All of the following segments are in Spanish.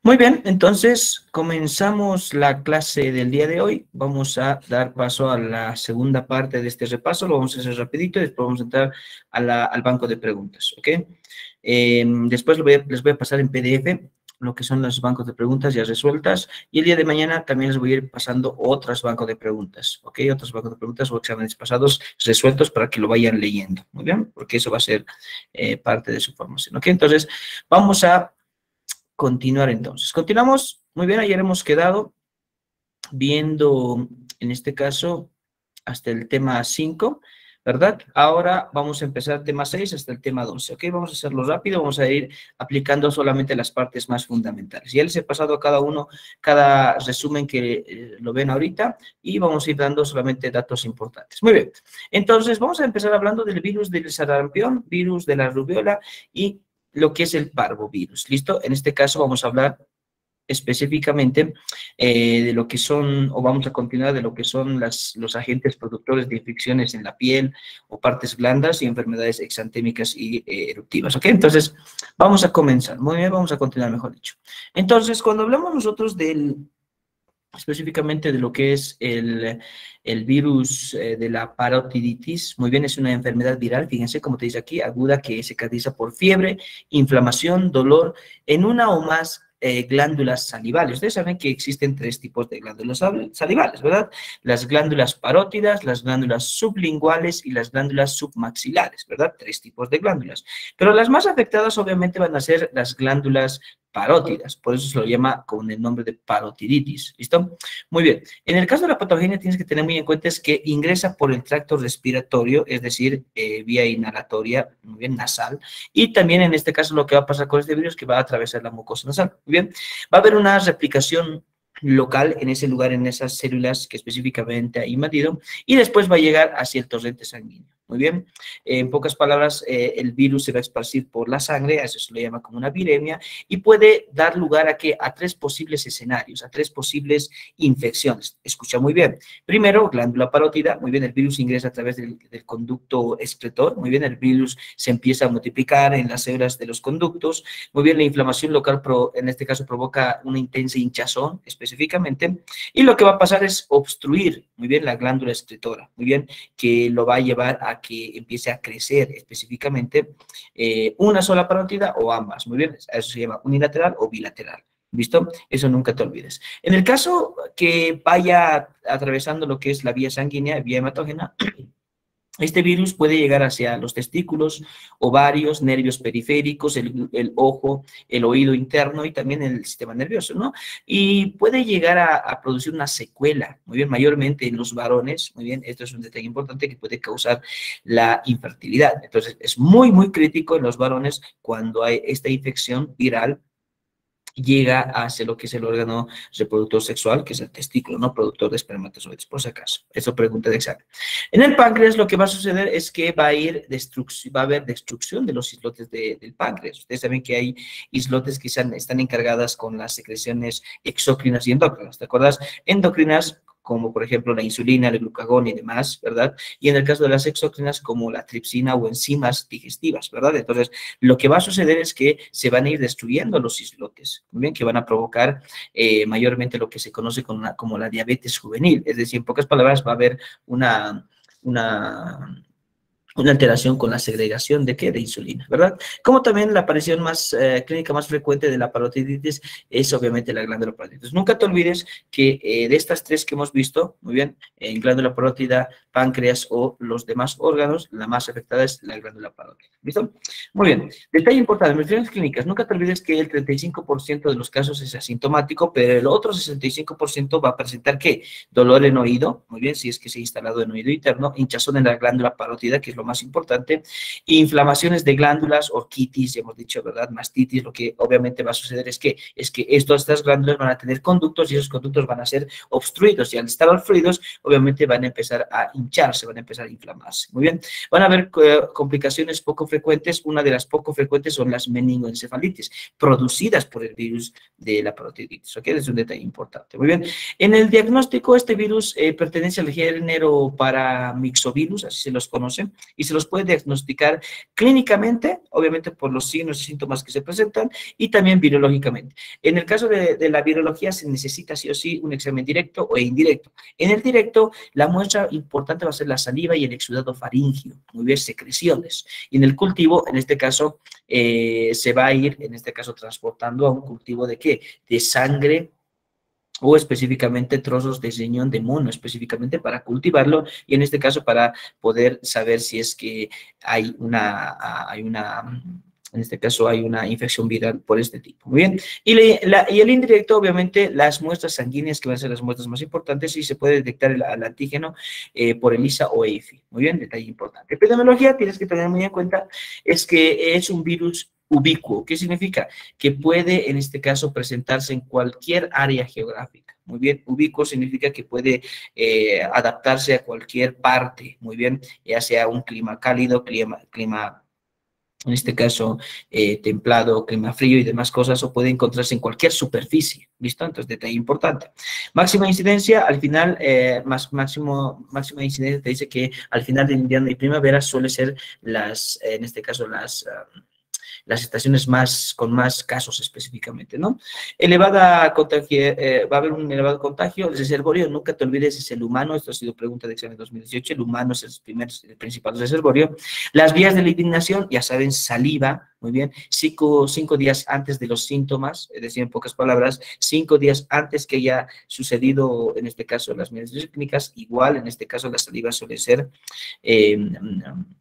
Muy bien, entonces comenzamos la clase del día de hoy. Vamos a dar paso a la segunda parte de este repaso. Lo vamos a hacer rapidito y después vamos a entrar al banco de preguntas, ¿ok? Después les voy a pasar en PDF lo que son los bancos de preguntas ya resueltas, y el día de mañana también les voy a ir pasando otros bancos de preguntas, ¿ok? Otros bancos de preguntas o exámenes pasados resueltos para que lo vayan leyendo, ¿muy bien? Porque eso va a ser parte de su formación, ¿ok? Entonces, vamos a continuar entonces. Continuamos, muy bien, ayer hemos quedado viendo, en este caso, hasta el tema 5, ¿verdad? Ahora vamos a empezar tema 6 hasta el tema 12, ¿ok? Vamos a hacerlo rápido, vamos a ir aplicando solamente las partes más fundamentales. Ya les he pasado a cada uno, cada resumen que lo ven ahorita, y vamos a ir dando solamente datos importantes. Muy bien, entonces vamos a empezar hablando del virus del sarampión, virus de la rubiola y lo que es el parvovirus, ¿listo? En este caso vamos a hablar específicamente de lo que son, o vamos a continuar de lo que son los agentes productores de infecciones en la piel o partes blandas y enfermedades exantémicas y eruptivas, ¿ok? Entonces, vamos a comenzar, muy bien, vamos a continuar, mejor dicho. Entonces, cuando hablamos nosotros específicamente de lo que es el virus de la parotiditis, muy bien, es una enfermedad viral, fíjense como te dice aquí, aguda, que se caracteriza por fiebre, inflamación, dolor en una o más glándulas salivales. Ustedes saben que existen tres tipos de glándulas salivales, ¿verdad? Las glándulas parótidas, las glándulas sublinguales y las glándulas submaxilares, ¿verdad? Tres tipos de glándulas. Pero las más afectadas obviamente van a ser las glándulas parótidas, por eso se lo llama con el nombre de parotiditis, ¿listo? Muy bien, en el caso de la patogenia tienes que tener muy en cuenta es que ingresa por el tracto respiratorio, es decir, vía inhalatoria, muy bien, nasal, y también en este caso lo que va a pasar con este virus es que va a atravesar la mucosa nasal, muy bien, va a haber una replicación local en ese lugar, en esas células que específicamente ha invadido, y después va a llegar hacia el torrente sanguíneo. Muy bien, en pocas palabras, el virus se va a esparcir por la sangre, a eso se le llama como una viremia, y puede dar lugar a tres posibles escenarios, a tres posibles infecciones. Escucha muy bien. Primero, glándula parótida, muy bien, el virus ingresa a través del conducto excretor, muy bien, el virus se empieza a multiplicar en las células de los conductos, muy bien, la inflamación local, en este caso, provoca una intensa hinchazón específicamente, y lo que va a pasar es obstruir, muy bien, la glándula excretora, muy bien, que lo va a llevar a que empiece a crecer específicamente una sola parótida o ambas, muy bien, eso se llama unilateral o bilateral. ¿Listo? Eso nunca te olvides. En el caso que vaya atravesando lo que es la vía sanguínea, vía hematógena, este virus puede llegar hacia los testículos, ovarios, nervios periféricos, el ojo, el oído interno y también el sistema nervioso, ¿no? Y puede llegar a producir una secuela, muy bien, mayormente en los varones, muy bien, esto es un detalle importante que puede causar la infertilidad. Entonces, es muy, muy crítico en los varones cuando hay esta infección viral llega hacia lo que es el órgano reproductor sexual, que es el testículo, no productor de espermatozoides, por si acaso. Eso pregunta de examen. En el páncreas lo que va a suceder es que va a haber destrucción de los islotes del páncreas. Ustedes saben que hay islotes que están encargadas con las secreciones exócrinas y endócrinas, ¿te acuerdas? Endocrinas, como por ejemplo la insulina, el glucagón y demás, ¿verdad? Y en el caso de las exócrinas, como la tripsina o enzimas digestivas, ¿verdad? Entonces, lo que va a suceder es que se van a ir destruyendo los islotes, muy bien, que van a provocar mayormente lo que se conoce como la diabetes juvenil. Es decir, en pocas palabras, va a haber una alteración con la segregación de ¿qué? De insulina, ¿verdad? Como también la aparición clínica más frecuente de la parotiditis es obviamente la glándula parótida. Entonces, nunca te olvides que de estas tres que hemos visto, muy bien, en glándula parótida, páncreas o los demás órganos, la más afectada es la glándula parótida. ¿Listo? Muy bien. Detalle importante, menciones clínicas. Nunca te olvides que el 35% de los casos es asintomático, pero el otro 65% va a presentar ¿qué? Dolor en oído, muy bien, si es que se ha instalado en oído interno, hinchazón en la glándula parótida, que es lo más importante, inflamaciones de glándulas, orquitis, ya hemos dicho, ¿verdad? Mastitis, lo que obviamente va a suceder es que estas glándulas van a tener conductos y esos conductos van a ser obstruidos y al estar obstruidos, obviamente van a empezar a hincharse, van a empezar a inflamarse. Muy bien, van a haber complicaciones poco frecuentes. Una de las poco frecuentes son las meningoencefalitis, producidas por el virus de la parotiditis, ¿ok? Es un detalle importante. Muy bien, en el diagnóstico este virus pertenece al género Paramyxovirus, así se los conoce, y se los puede diagnosticar clínicamente, obviamente por los signos y síntomas que se presentan, y también virológicamente. En el caso de la virología se necesita sí o sí un examen directo o indirecto. En el directo, la muestra importante va a ser la saliva y el exudado faríngeo, muy bien, secreciones. Y en el cultivo, en este caso, se va a ir, en este caso, transportando a un cultivo ¿de qué? De sangre o específicamente trozos de riñón de mono, específicamente para cultivarlo y en este caso para poder saber si es que en este caso hay una infección viral por este tipo. Muy bien. Y el indirecto, obviamente, las muestras sanguíneas, que van a ser las muestras más importantes, y se puede detectar el antígeno por ELISA o EIFI. Muy bien, detalle importante. Epidemiología, tienes que tener muy en cuenta, es que es un virus ubicuo. ¿Qué significa? Que puede, en este caso, presentarse en cualquier área geográfica. Muy bien, ubicuo significa que puede adaptarse a cualquier parte, muy bien, ya sea un clima cálido, clima en este caso templado, clima frío y demás cosas, o puede encontrarse en cualquier superficie, ¿listo? Entonces, detalle importante. Máxima incidencia, al final, máxima incidencia te dice que al final de invierno y primavera suele ser en este caso, las estaciones con más casos específicamente, ¿no? Elevada contagio, va a haber un elevado contagio. El reservorio, nunca te olvides, es el humano. Esto ha sido pregunta de examen 2018. El humano es el principal reservorio. Las vías de la eliminación, ya saben, saliva, muy bien, 5 días antes de los síntomas, es decir, en pocas palabras, 5 días antes que haya sucedido, en este caso, las medidas clínicas, igual, en este caso, la saliva suele ser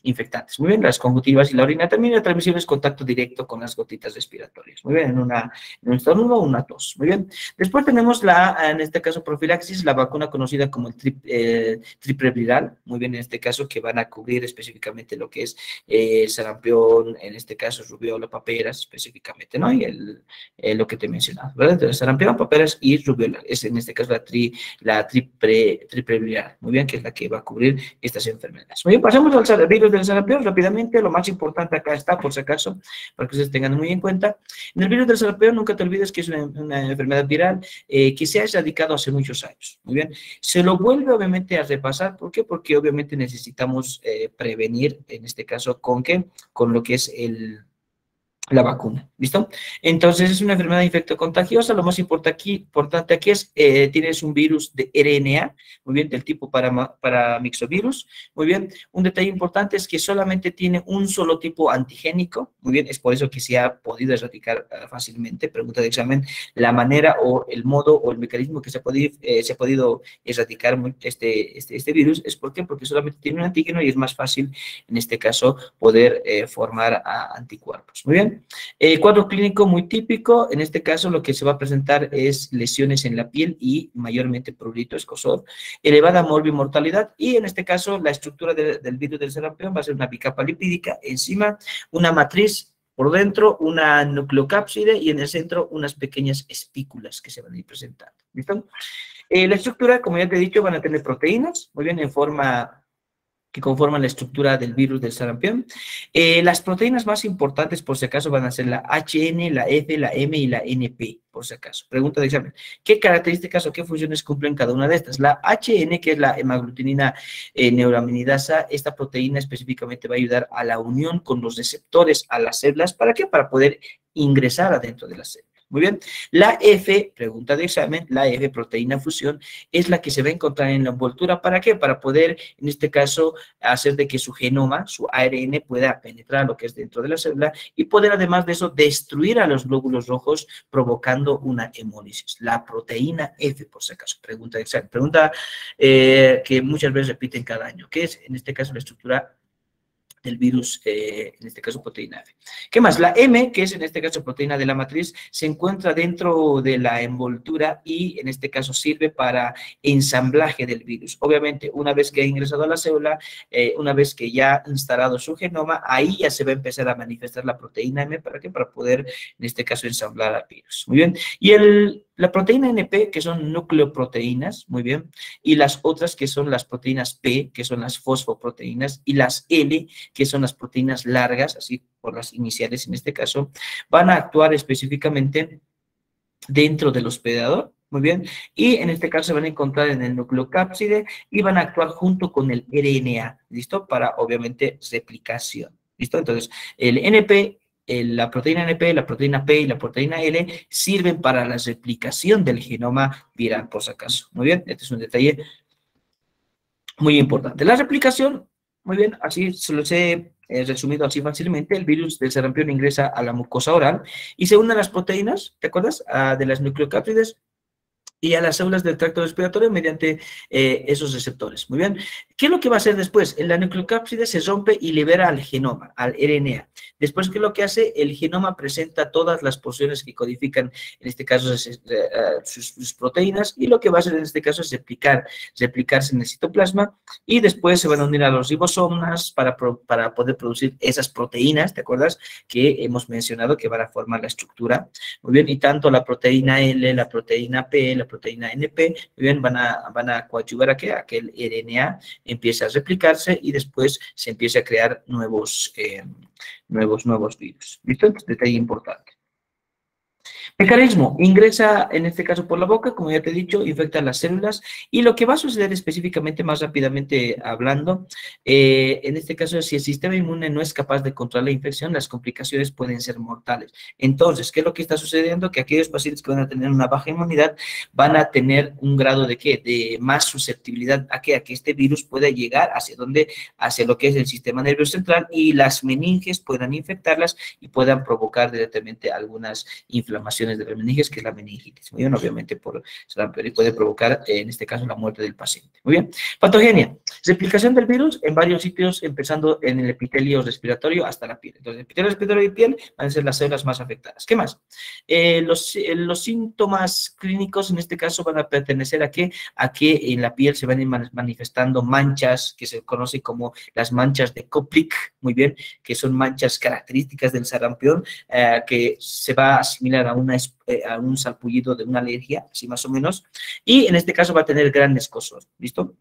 infectantes. Muy bien, las conjuntivas y la orina también, la transmisión es contacto directo con las gotitas respiratorias. Muy bien, en un estornudo o una tos. Muy bien. Después tenemos en este caso, profilaxis, la vacuna conocida como el triple viral. Muy bien, en este caso, que van a cubrir específicamente lo que es sarampión, en este caso, rubiola, paperas, específicamente, ¿no? Y lo que te he mencionado, ¿verdad? Entonces, sarampión, paperas y rubiola. Es en este caso la triple viral. Muy bien, que es la que va a cubrir estas enfermedades. Muy bien, pasamos al virus del sarampión rápidamente. Lo más importante acá está, por si acaso, para que ustedes tengan muy en cuenta. En el virus del sarampión, nunca te olvides que es una enfermedad viral que se ha erradicado hace muchos años. Muy bien. Se lo vuelve, obviamente, a repasar. ¿Por qué? Porque, obviamente, necesitamos prevenir, en este caso, ¿con qué? Con lo que es la vacuna, ¿listo? Entonces, es una enfermedad infectocontagiosa. Lo más importante aquí es, tienes un virus de RNA, muy bien, del tipo paramyxovirus, muy bien. Un detalle importante es que solamente tiene un solo tipo antigénico, muy bien, es por eso que se ha podido erradicar fácilmente. Pregunta de examen, la manera o el modo o el mecanismo que se ha podido erradicar este virus, ¿es por qué? Porque solamente tiene un antígeno y es más fácil, en este caso, poder formar anticuerpos, muy bien. Cuadro clínico muy típico, en este caso lo que se va a presentar es lesiones en la piel y mayormente prurito, escozor, elevada morbimortalidad y en este caso la estructura del virus del sarampión va a ser una bicapa lipídica, encima una matriz por dentro, una nucleocápside y en el centro unas pequeñas espículas que se van a ir presentando. ¿Listo? La estructura, como ya te he dicho, van a tener proteínas, muy bien, en forma que conforman la estructura del virus del sarampión. Las proteínas más importantes, por si acaso, van a ser la HN, la F, la M y la NP, por si acaso. Pregunta de examen. ¿Qué características o qué funciones cumplen cada una de estas? La HN, que es la hemaglutinina neuraminidasa, esta proteína específicamente va a ayudar a la unión con los receptores a las células. ¿Para qué? Para poder ingresar adentro de la célula. Muy bien. La F, pregunta de examen, la F, proteína fusión, es la que se va a encontrar en la envoltura. ¿Para qué? Para poder, en este caso, hacer de que su genoma, su ARN, pueda penetrar lo que es dentro de la célula y poder, además de eso, destruir a los glóbulos rojos, provocando una hemólisis. La proteína F, por si acaso. Pregunta de examen. Pregunta que muchas veces repiten cada año. ¿Qué es, en este caso, la estructura del virus, en este caso proteína F? ¿Qué más? La M, que es en este caso proteína de la matriz, se encuentra dentro de la envoltura y en este caso sirve para ensamblaje del virus. Obviamente, una vez que ha ingresado a la célula, una vez que ya ha instalado su genoma, ahí ya se va a empezar a manifestar la proteína M. ¿Para qué? Para poder, en este caso, ensamblar al virus. Muy bien. Y la proteína NP, que son nucleoproteínas, muy bien, y las otras que son las proteínas P, que son las fosfoproteínas, y las L, que son las proteínas largas, así por las iniciales en este caso, van a actuar específicamente dentro del hospedador, Muy bien, y en este caso se van a encontrar en el nucleocápside y van a actuar junto con el RNA, ¿listo? Para, obviamente, replicación, ¿listo? Entonces, el NP, la proteína NP, la proteína P y la proteína L sirven para la replicación del genoma viral, por si acaso. Muy bien, este es un detalle muy importante. La replicación, muy bien, así se los he resumido así fácilmente. El virus del sarampión ingresa a la mucosa oral y se une a las proteínas, ¿te acuerdas? De las nucleocápsides y a las células del tracto respiratorio mediante esos receptores. Muy bien. ¿Qué es lo que va a hacer después? La nucleocápside se rompe y libera al genoma, al RNA. Después, ¿qué es lo que hace? El genoma presenta todas las porciones que codifican, en este caso, sus proteínas, y lo que va a hacer en este caso es replicarse en el citoplasma, y después se van a unir a los ribosomas para poder producir esas proteínas, ¿te acuerdas? Que hemos mencionado que van a formar la estructura. Muy bien, y tanto la proteína L, la proteína P, la proteína NP, muy bien, van a coadyuvar a que el RNA empiece a replicarse y después se empiece a crear nuevos virus. ¿Listo? Entonces, detalle importante. Mecanismo, ingresa en este caso por la boca, como ya te he dicho, infecta las células y lo que va a suceder específicamente, más rápidamente hablando, en este caso, si el sistema inmune no es capaz de controlar la infección, las complicaciones pueden ser mortales. Entonces, ¿qué es lo que está sucediendo? Que aquellos pacientes que van a tener una baja inmunidad van a tener un grado de ¿qué? De más susceptibilidad a que este virus pueda llegar hacia lo que es el sistema nervioso central y las meninges puedan infectarlas y puedan provocar directamente algunas inflamaciones de las meninges, que es la meningitis. Muy bien, obviamente por sarampión y puede provocar, en este caso, la muerte del paciente. Muy bien. Patogenia. Replicación del virus en varios sitios, empezando en el epitelio respiratorio hasta la piel. Entonces, el epitelio respiratorio y piel van a ser las células más afectadas. ¿Qué más? Los síntomas clínicos, en este caso, van a pertenecer a que en la piel se van a ir manifestando manchas que se conocen como las manchas de Koplik, muy bien, que son manchas características del sarampión, que se va a asimilar a un salpullido de una alergia, así más o menos, y en este caso va a tener gran escozor, ¿listo?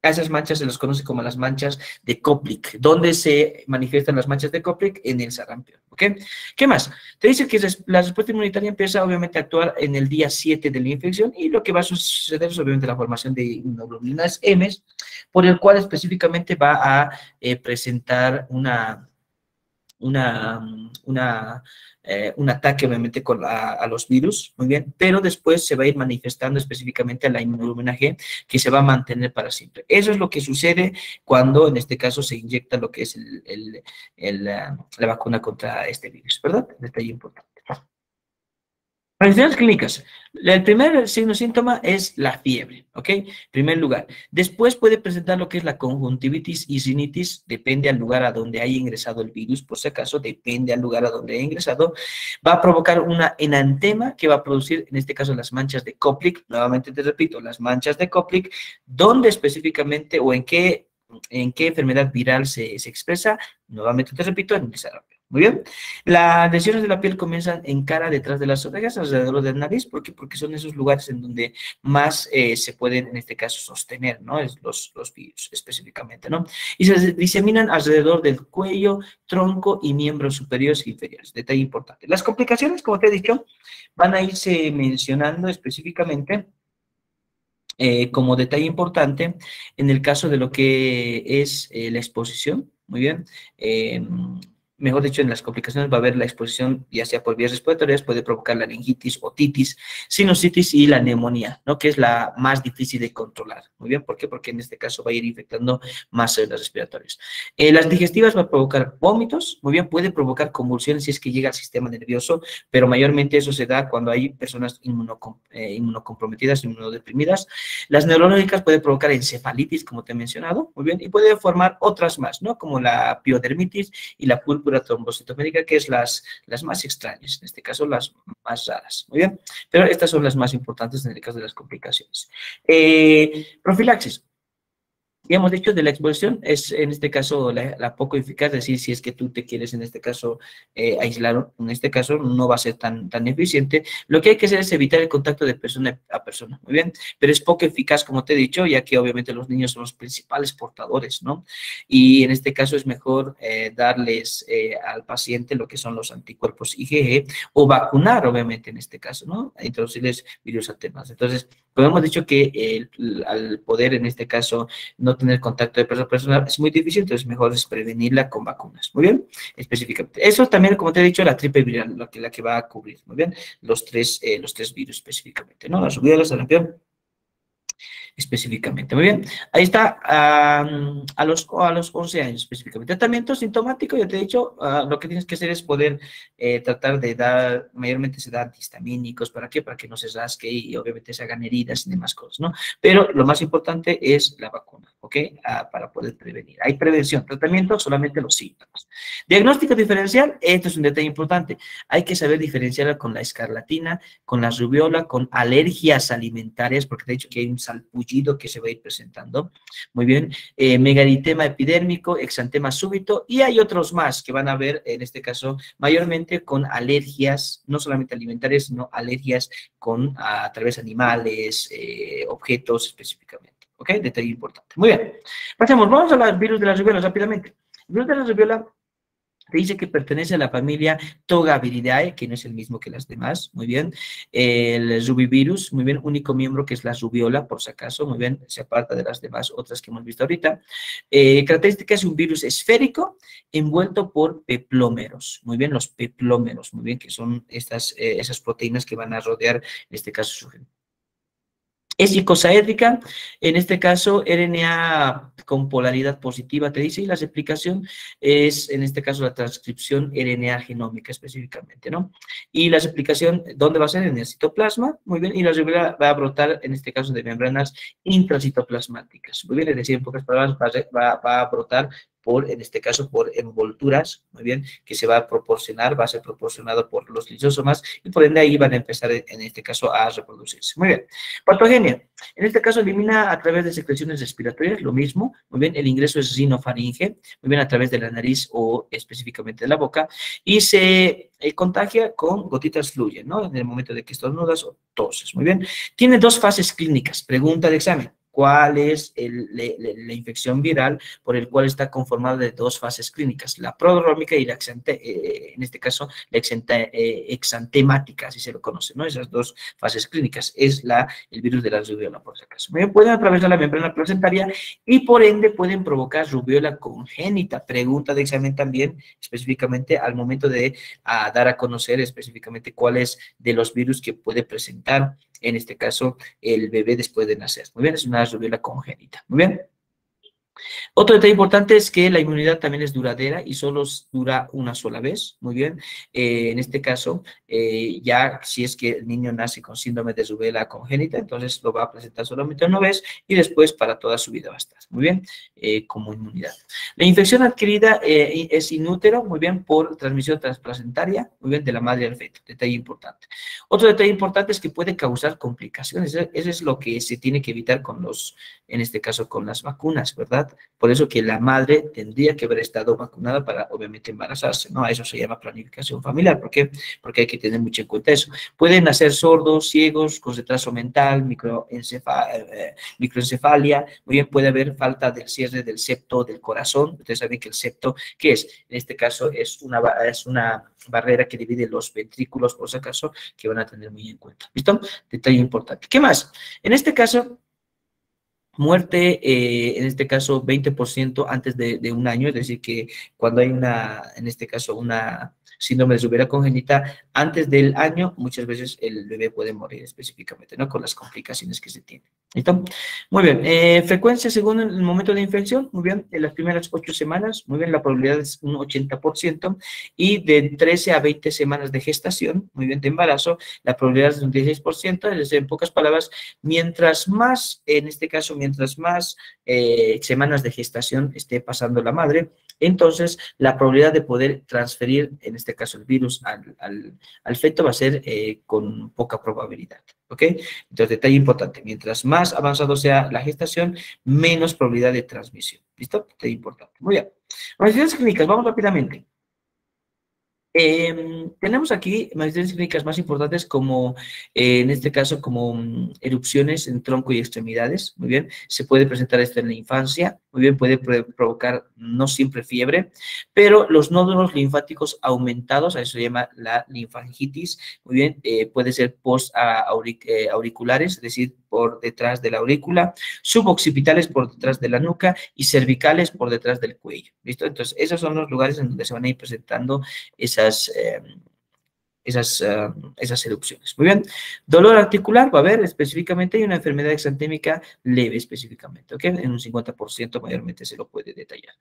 A esas manchas se las conoce como las manchas de Koplik. ¿Dónde se manifiestan las manchas de Koplik? En el sarampión, ¿ok? ¿Qué más? Te dice que la respuesta inmunitaria empieza obviamente a actuar en el día 7 de la infección y lo que va a suceder es obviamente la formación de inmunoglobulinas M, por el cual específicamente va a presentar un ataque obviamente a los virus, muy bien, pero después se va a ir manifestando específicamente a la inmunoglobulina G, que se va a mantener para siempre. Eso es lo que sucede cuando en este caso se inyecta lo que es la vacuna contra este virus, ¿verdad? Detalle importante. Reacciones clínicas. El primer signo síntoma es la fiebre, ¿ok? En primer lugar. Después puede presentar lo que es la conjuntivitis y rinitis, depende al lugar a donde haya ingresado el virus, por si acaso, depende al lugar a donde haya ingresado. Va a provocar una enantema que va a producir, en este caso, las manchas de Koplik. Nuevamente te repito, las manchas de Koplik, ¿dónde específicamente o en qué enfermedad viral se expresa? Nuevamente te repito, en el sarampión. Muy bien. Las lesiones de la piel comienzan en cara, detrás de las orejas, alrededor de la nariz. ¿Por qué? Porque son esos lugares en donde más se pueden, en este caso, sostener, ¿no? Los virus específicamente, ¿no? Y se diseminan alrededor del cuello, tronco y miembros superiores e inferiores. Detalle importante. Las complicaciones, como te he dicho, van a irse mencionando específicamente como detalle importante en el caso de lo que es la exposición. Muy bien. Mejor dicho, en las complicaciones va a haber la exposición, ya sea por vías respiratorias, puede provocar la laringitis, otitis, sinusitis y la neumonía, ¿no? Que es la más difícil de controlar. Muy bien, ¿por qué? Porque en este caso va a ir infectando más células respiratorias. Las digestivas va a provocar vómitos, muy bien, puede provocar convulsiones si es que llega al sistema nervioso, pero mayormente eso se da cuando hay personas inmunocomprometidas, inmunodeprimidas. Las neurológicas pueden provocar encefalitis, como te he mencionado, muy bien, y puede formar otras más, ¿no? Como la piodermitis y la púrpura trombocitoménica, que es las más extrañas, en este caso las más raras, muy bien, pero estas son las más importantes en el caso de las complicaciones. Profilaxis. Ya hemos dicho de la exposición, es en este caso la poco eficaz, es decir, si es que tú te quieres en este caso aislar, en este caso no va a ser tan eficiente. Lo que hay que hacer es evitar el contacto de persona a persona, muy bien, pero es poco eficaz, como te he dicho, ya que obviamente los niños son los principales portadores, ¿no? Y en este caso es mejor darles al paciente lo que son los anticuerpos IgG o vacunar, obviamente, en este caso, ¿no? Introducirles virus alternos. Entonces, como hemos dicho que al poder, en este caso, no tener contacto de persona a persona es muy difícil, entonces mejor es prevenirla con vacunas, muy bien, específicamente. Eso también, como te he dicho, la triple viral, la que va a cubrir, muy bien, los tres virus específicamente, ¿no? La subida de la sarampión específicamente. Muy bien, ahí está, a los 11 años específicamente. Tratamiento sintomático, ya te he dicho, lo que tienes que hacer es poder tratar de dar, mayormente se da antihistamínicos, ¿para qué? Para que no se rasque y obviamente se hagan heridas y demás cosas, ¿no? Pero lo más importante es la vacuna, ¿ok? Para poder prevenir. Hay prevención, tratamiento, solamente los síntomas. Diagnóstico diferencial, esto es un detalle importante. Hay que saber diferenciarla con la escarlatina, con la rubiola, con alergias alimentarias, porque de hecho que hay un salpullido que se va a ir presentando. Muy bien. Megaritema epidérmico, exantema súbito, y hay otros más que van a ver, en este caso, mayormente con alergias, no solamente alimentarias, sino alergias a través de animales, objetos específicamente. ¿Ok? Detalle importante. Muy bien. Pasemos, vamos a los virus de la rubiola rápidamente. El virus de la rubiola te dice que pertenece a la familia Togaviridae, que no es el mismo que las demás, muy bien. El rubivirus, muy bien, único miembro que es la rubiola, por si acaso, muy bien, se aparta de las demás otras que hemos visto ahorita. Característica es un virus esférico envuelto por peplómeros, muy bien, los peplómeros, muy bien, que son esas proteínas que van a rodear, en este caso, su gen. Es icosaédrica, en este caso RNA con polaridad positiva, te dice, y la replicación es, en este caso, la transcripción RNA genómica específicamente, ¿no? Y la replicación, ¿dónde va a ser? En el citoplasma, muy bien, y la rubiola va a brotar, en este caso, de membranas intracitoplasmáticas, muy bien, es decir, en pocas palabras, va a brotar en este caso, por envolturas, muy bien, que se va a proporcionar, va a ser proporcionado por los lisosomas, y por ende ahí van a empezar, en este caso, a reproducirse. Muy bien. Patogenia. En este caso elimina a través de secreciones respiratorias, lo mismo, muy bien, el ingreso es rinofaringe, muy bien, a través de la nariz o específicamente de la boca, y se contagia con gotitas fluyen, ¿no? En el momento de que estornudas o toses, muy bien. Tiene dos fases clínicas, pregunta de examen. ¿Cuál es la infección viral por el cual está conformada de dos fases clínicas? La prodrómica y en este caso, la exantemática, así se lo conoce, ¿no? Esas dos fases clínicas. Es el virus de la rubiola, por si acaso. Pueden atravesar la membrana placentaria y por ende pueden provocar rubiola congénita. Pregunta de examen también, específicamente al momento de dar a conocer específicamente cuál es de los virus que puede presentar, en este caso, el bebé después de nacer. Muy bien, es una rubiola congénita. Muy bien. Otro detalle importante es que la inmunidad también es duradera y solo dura una sola vez, muy bien. En este caso, ya si es que el niño nace con síndrome de rubiola congénita, entonces lo va a presentar solamente una vez y después para toda su vida va a estar, muy bien, como inmunidad. La infección adquirida es inútero, muy bien, por transmisión transplacentaria, muy bien, de la madre al feto, detalle importante. Otro detalle importante es que puede causar complicaciones, eso es lo que se tiene que evitar en este caso con las vacunas, ¿verdad? Por eso que la madre tendría que haber estado vacunada para, obviamente, embarazarse, ¿no? A eso se llama planificación familiar. ¿Por qué? Porque hay que tener mucho en cuenta eso. Pueden nacer sordos, ciegos, con retraso mental, microencefalia. Muy bien, puede haber falta del cierre del septo del corazón. Ustedes saben que el septo, ¿qué es? En este caso es una barrera que divide los ventrículos, por si acaso, que van a tener muy en cuenta. ¿Listo? Detalle importante. ¿Qué más? En este caso, muerte, en este caso, 20% antes de un año, es decir, que cuando hay en este caso, una síndrome de rubiola congénita, antes del año, muchas veces el bebé puede morir específicamente, ¿no? Con las complicaciones que se tienen. ¿Listo? Muy bien. Frecuencia según el momento de infección, muy bien, en las primeras 8 semanas, muy bien, la probabilidad es un 80%, y de 13 a 20 semanas de gestación, muy bien, de embarazo, la probabilidad es un 16%, es decir, en pocas palabras, mientras más, en este caso, mientras más semanas de gestación esté pasando la madre, entonces la probabilidad de poder transferir, en este caso el virus, al feto va a ser con poca probabilidad, ¿ok? Entonces, detalle importante, mientras más avanzado sea la gestación, menos probabilidad de transmisión, ¿listo? Detalle importante. Muy bien. Manifestaciones clínicas, vamos rápidamente. Tenemos aquí manifestaciones clínicas más importantes como, en este caso, como erupciones en tronco y extremidades, muy bien, se puede presentar esto en la infancia, muy bien, puede provocar no siempre fiebre, pero los nódulos linfáticos aumentados, a eso se llama la linfangitis, muy bien, puede ser post-auriculares, es decir, por detrás de la aurícula, suboccipitales por detrás de la nuca y cervicales por detrás del cuello, ¿listo? Entonces, esos son los lugares en donde se van a ir presentando esas erupciones. Muy bien. Dolor articular, va a haber específicamente, y una enfermedad exantémica leve específicamente, ¿ok? En un 50% mayormente se lo puede detallar.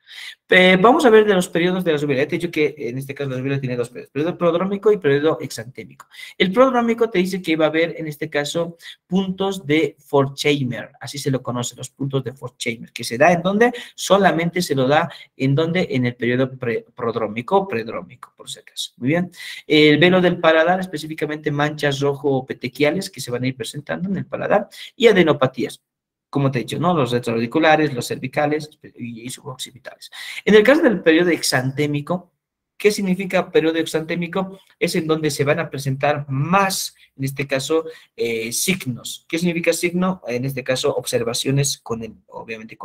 Vamos a ver de los periodos de la rubiola. Te he dicho que en este caso la rubiola tiene dos periodos, periodo prodrómico y periodo exantémico. El prodrómico te dice que va a haber en este caso puntos de Forchheimer, así se lo conoce, los puntos de Forchheimer, que se da en donde solamente se lo da en donde en el periodo prodrómico o predrómico, por si acaso. Muy bien. El velo del paladar, específicamente manchas rojo petequiales que se van a ir presentando en el paladar y adenopatías, como te he dicho, ¿no? Los retroauriculares, los cervicales y suboccipitales. En el caso del periodo exantémico, ¿qué significa periodo exantémico? Es en donde se van a presentar más, en este caso, signos. ¿Qué significa signo? En este caso, observaciones obviamente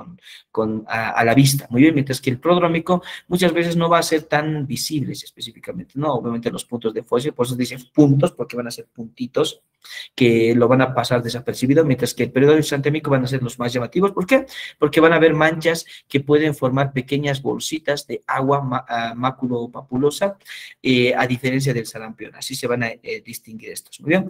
a la vista. Muy bien, mientras que el prodrómico muchas veces no va a ser tan visibles específicamente, ¿no? Obviamente los puntos de Fosse, por eso dicen puntos, porque van a ser puntitos que lo van a pasar desapercibido, mientras que el periodo exantémico van a ser los más llamativos. ¿Por qué? Porque van a haber manchas que pueden formar pequeñas bolsitas de agua maculopapulosa, a diferencia del sarampión. Así se van a distinguir estos. Muy bien.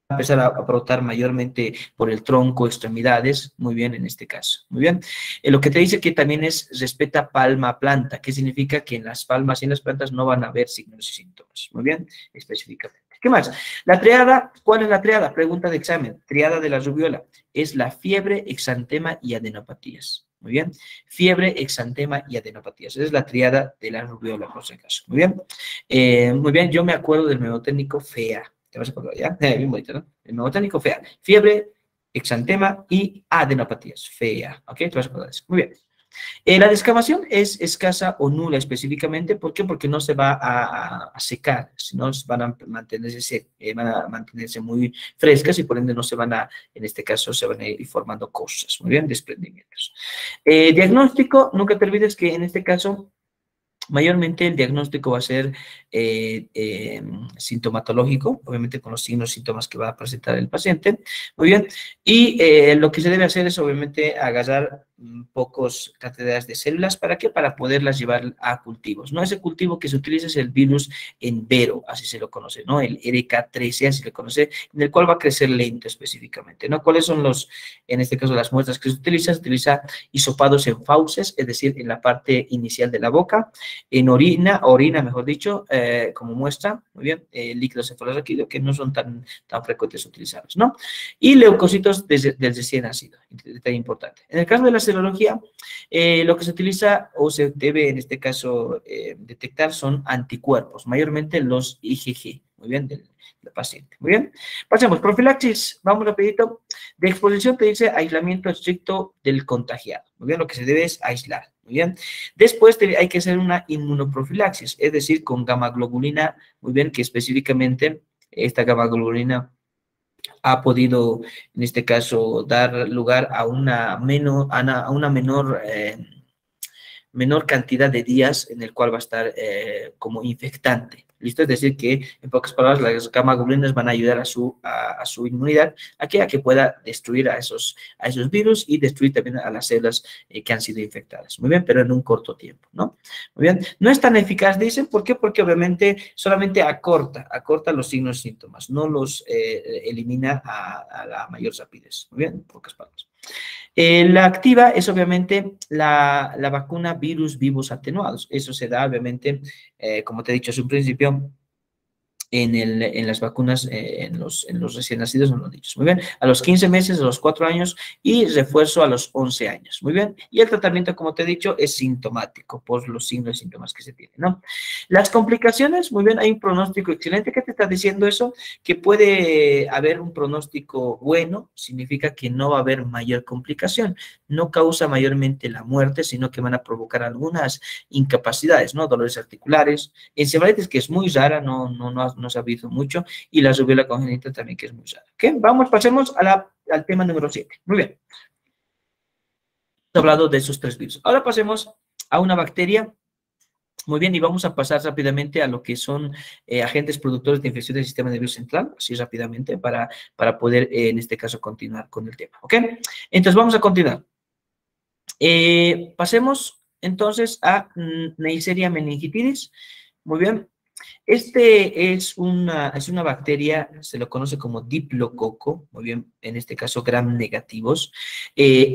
Empezar a brotar mayormente por el tronco, extremidades, muy bien en este caso, muy bien. Lo que te dice que también es respeta palma planta, que significa que en las palmas y en las plantas no van a haber signos y síntomas, muy bien, específicamente. ¿Qué más? La triada, ¿cuál es la triada? Pregunta de examen, triada de la rubiola, es la fiebre, exantema y adenopatías. Muy bien, fiebre, exantema y adenopatías. Esa es la triada de la rubiola, por si acaso. Muy bien, yo me acuerdo del mnemotécnico FEA. ¿Te vas a acordar ya? Bien bonito, ¿no? El mnemotécnico FEA. Fiebre, exantema y adenopatías. FEA. ¿Ok? Te vas a acordar de eso. Muy bien. La descamación es escasa o nula específicamente. ¿Por qué? Porque no se va a secar, sino van a mantenerse muy frescas y por ende no se van a, en este caso, se van a ir formando cosas. Muy bien, desprendimientos. Diagnóstico, nunca te olvides que en este caso mayormente el diagnóstico va a ser sintomatológico, obviamente con los signos y síntomas que va a presentar el paciente. Muy bien. Y lo que se debe hacer es obviamente agarrar pocos cantidades de células. ¿Para qué? Para poderlas llevar a cultivos. ¿No? Ese cultivo que se utiliza es el virus en vero, así se lo conoce, ¿no? El RK13, así se lo conoce, en el cual va a crecer lento específicamente, ¿no? ¿Cuáles son en este caso, las muestras que se utiliza? Se utiliza hisopados en fauces, es decir, en la parte inicial de la boca, en orina, mejor dicho, como muestra, muy bien, líquidos cefalorraquídeos que no son tan frecuentes utilizados, ¿no? Y leucocitos del recién nacido, detalle importante. En el caso de la serología, lo que se utiliza o se debe en este caso detectar son anticuerpos, mayormente los IgG, muy bien, del paciente. Muy bien, pasemos, profilaxis, vamos rapidito. De exposición te dice aislamiento estricto del contagiado. Muy bien, lo que se debe es aislar. Muy bien, después hay que hacer una inmunoprofilaxis, es decir, con gamma globulina, muy bien, que específicamente esta gamma globulina ha podido, en este caso, dar lugar a una menor cantidad de días en el cual va a estar como infectante. ¿Listo? Es decir, que en pocas palabras las gamma globulinas van a ayudar a su inmunidad a que pueda destruir a esos virus y destruir también a las células que han sido infectadas. Muy bien, pero en un corto tiempo, ¿no? Muy bien. No es tan eficaz, dicen. ¿Por qué? Porque obviamente solamente acorta los signos y síntomas, no los elimina a la mayor rapidez. Muy bien, en pocas palabras. La activa es obviamente la vacuna virus vivos atenuados. Eso se da obviamente, como te he dicho hace un principio, en las vacunas, en los recién nacidos, en los niños. Muy bien, a los 15 meses, a los 4 años y refuerzo a los 11 años. Muy bien, y el tratamiento, como te he dicho, es sintomático por los signos y síntomas que se tienen, ¿no? Las complicaciones, muy bien, hay un pronóstico excelente. ¿Qué te está diciendo eso? Que puede haber un pronóstico bueno, significa que no va a haber mayor complicación, no causa mayormente la muerte, sino que van a provocar algunas incapacidades, ¿no? Dolores articulares, encefalitis, que es muy rara, no se ha visto mucho, y la rubiola congénita también, que es muy rara. ¿Ok? Vamos, pasemos al tema número 7. Muy bien. Hemos hablado de esos 3 virus. Ahora pasemos a una bacteria. Muy bien, y vamos a pasar rápidamente a lo que son agentes productores de infección del sistema nervioso central, así rápidamente, para poder, en este caso, continuar con el tema. ¿Ok? Entonces, vamos a continuar. Pasemos entonces a Neisseria meningitidis. Muy bien. Este es una bacteria, se lo conoce como diplococo, muy bien, en este caso gram negativos.